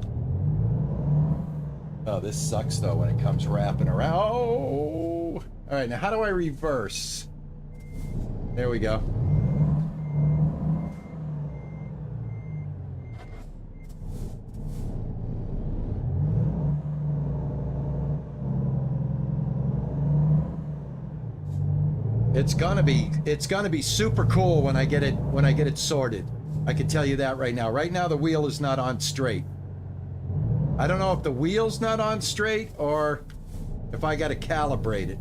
this sucks though when it comes wrapping around. Oh! All right, now how do I reverse? There we go. It's gonna be super cool when I get it sorted. I can tell you that right now. Right now the wheel is not on straight. I don't know if the wheel's not on straight or if I gotta calibrate it.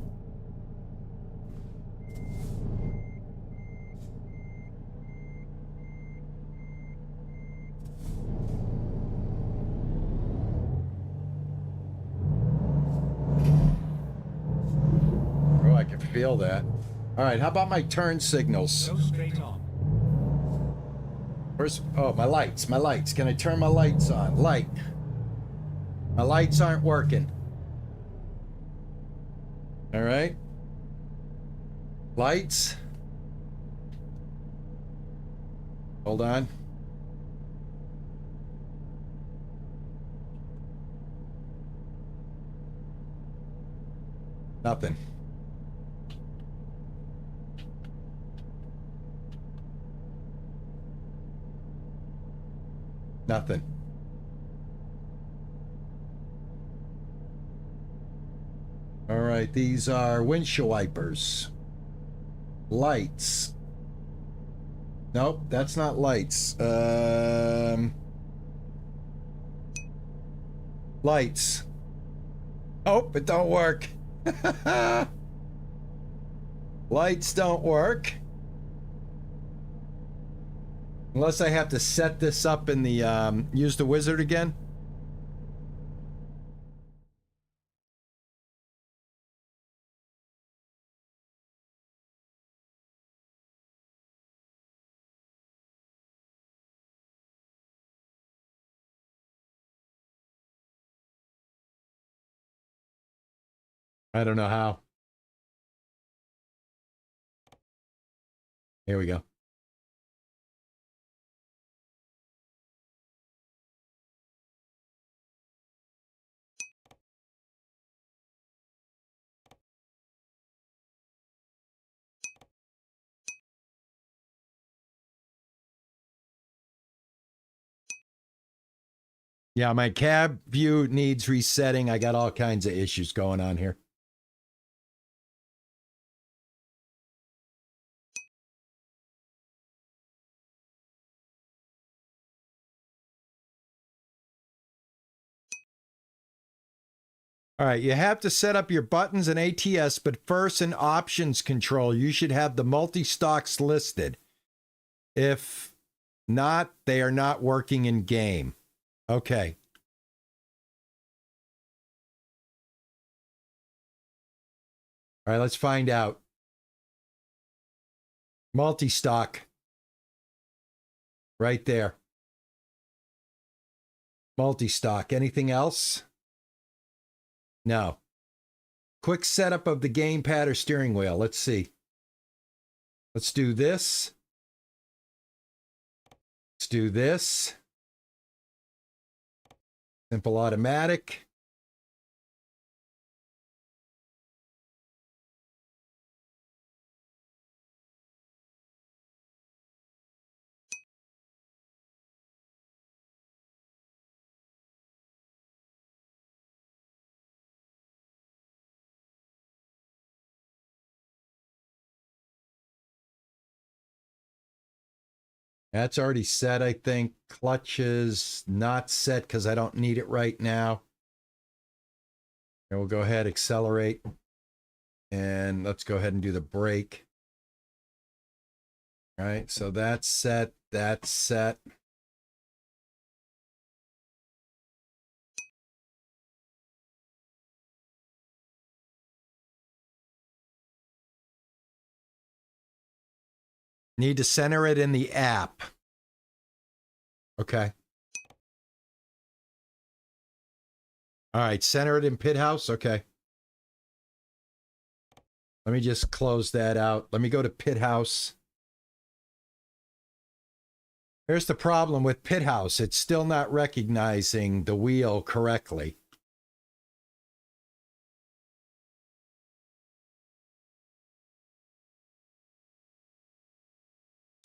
Oh, I can feel that. All right, how about my turn signals? Go straight on. Where's, oh, my lights. Can I turn my lights on? Light. My lights aren't working. All right. Lights. Hold on. Nothing. Nothing. All right, these are windshield wipers. Lights. Nope, that's not lights. Lights. Oh, it don't work. Lights don't work. Unless I have to set this up in the, use the wizard again. I don't know how. Here we go. Yeah, my cab view needs resetting. I got all kinds of issues going on here. All right, you have to set up your buttons and ATS, but first in options control, you should have the multi-stocks listed. If not, they are not working in game. Okay. All right, let's find out. Multi-stock. Right there. Multi-stock. Anything else? No. Quick setup of the gamepad or steering wheel. Let's see. Let's do this. Let's do this. Simple automatic. That's already set, I think. Clutch is not set because I don't need it right now. And we'll go ahead, accelerate. And let's go ahead and do the brake. All right, so that's set, that's set. Need to center it in the app. Okay. All right, center it in Pit House. Okay. Let me just close that out. Let me go to Pit House. Here's the problem with Pit House. It's still not recognizing the wheel correctly.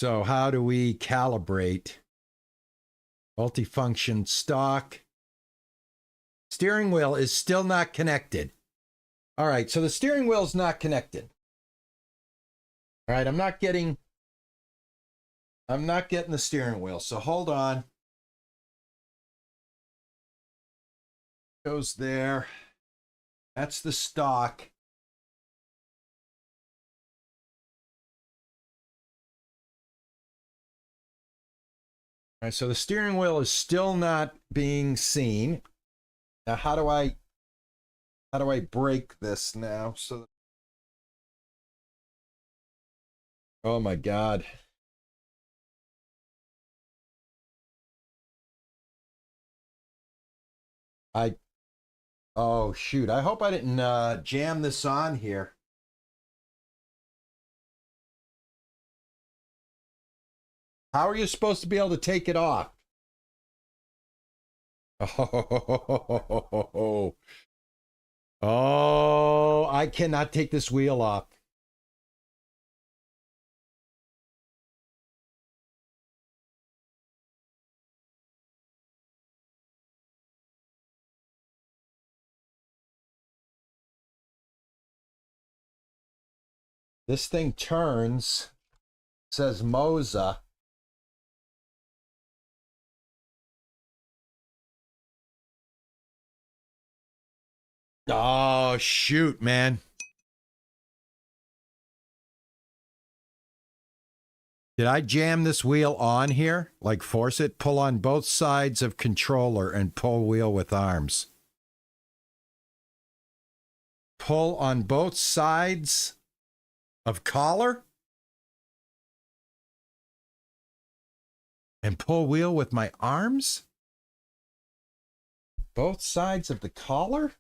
So how do we calibrate? Multifunction stock. Steering wheel is still not connected. All right, so the steering wheel is not connected. All right, I'm not getting the steering wheel. So hold on. Goes there. That's the stock. All right, so the steering wheel is still not being seen. Now, how do I break this now? So, oh my God. Oh shoot. I hope I didn't jam this on here. How are you supposed to be able to take it off? Oh, I cannot take this wheel off. This thing turns, says Moza. Oh, shoot, man. Did I jam this wheel on here? Like force it? Pull on both sides of controller and pull wheel with arms. Pull on both sides of collar? And pull wheel with my arms? Both sides of the collar?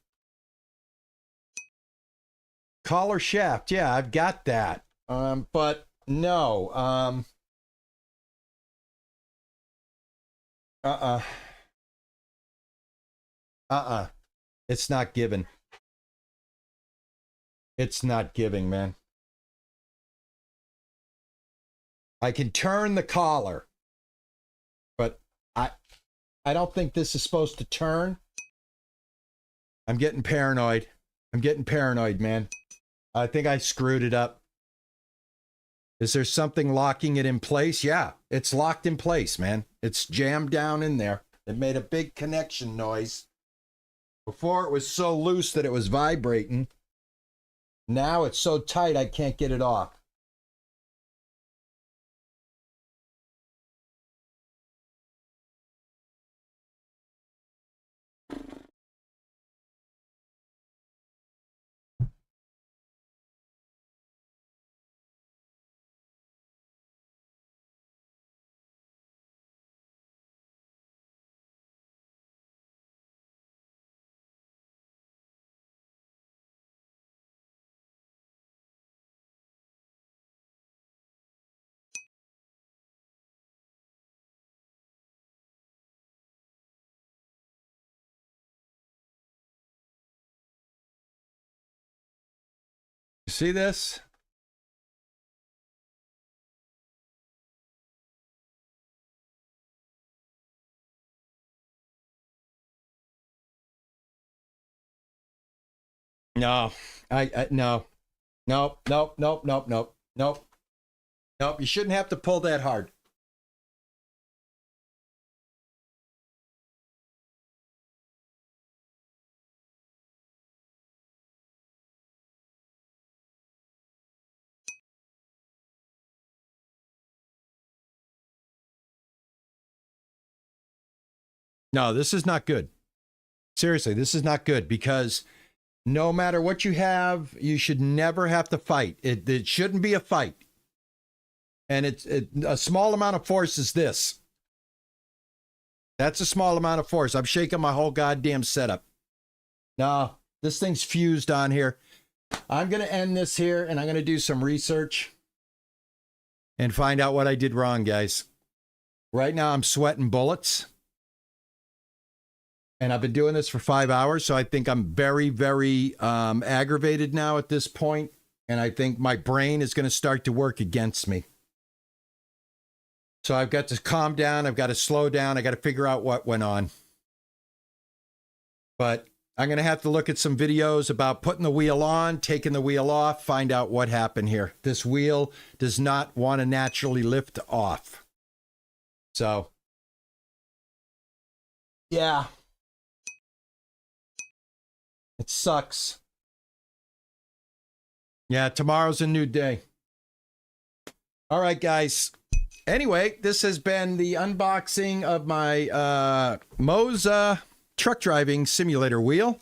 Collar shaft, yeah, I've got that. But no. It's not giving. It's not giving, man. I can turn the collar, but I don't think this is supposed to turn. I'm getting paranoid. I'm getting paranoid, man. I think I screwed it up. Is there something locking it in place? Yeah, it's locked in place, man. It's jammed down in there. It made a big connection noise. Before it was so loose that it was vibrating. Now it's so tight I can't get it off. You see this? No, no, nope, nope, nope, nope, nope, nope, nope. You shouldn't have to pull that hard. No, this is not good. Seriously, this is not good because no matter what you have, you should never have to fight. It shouldn't be a fight. And a small amount of force is this. That's a small amount of force. I'm shaking my whole goddamn setup. No, this thing's fused on here. I'm going to end this here, and I'm going to do some research and find out what I did wrong, guys. Right now, I'm sweating bullets. And I've been doing this for 5 hours, so I think I'm very, very aggravated now at this point. And I think my brain is going to start to work against me. So I've got to calm down. I've got to slow down. I got to figure out what went on. But I'm going to have to look at some videos about putting the wheel on, taking the wheel off, find out what happened here. This wheel does not want to naturally lift off. So, yeah. It sucks. Yeah, tomorrow's a new day. All right, guys. Anyway, this has been the unboxing of my Moza truck driving simulator wheel.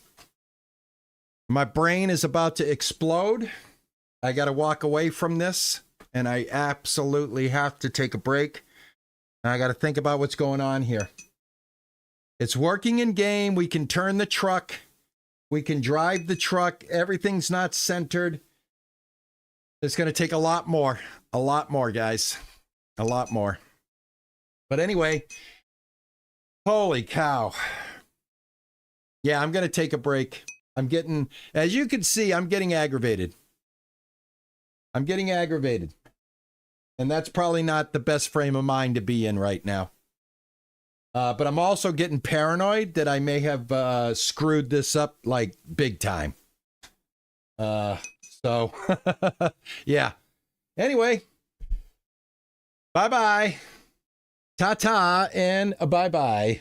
My brain is about to explode. I got to walk away from this, and I absolutely have to take a break. And I got to think about what's going on here. It's working in game. We can turn the truck. We can drive the truck. Everything's not centered. It's going to take a lot more, guys. A lot more. But anyway, holy cow. Yeah, I'm going to take a break. I'm getting, as you can see, I'm getting aggravated. I'm getting aggravated. And that's probably not the best frame of mind to be in right now. But I'm also getting paranoid that I may have screwed this up like big time. So, yeah. Anyway. Bye-bye. Ta-ta and bye-bye.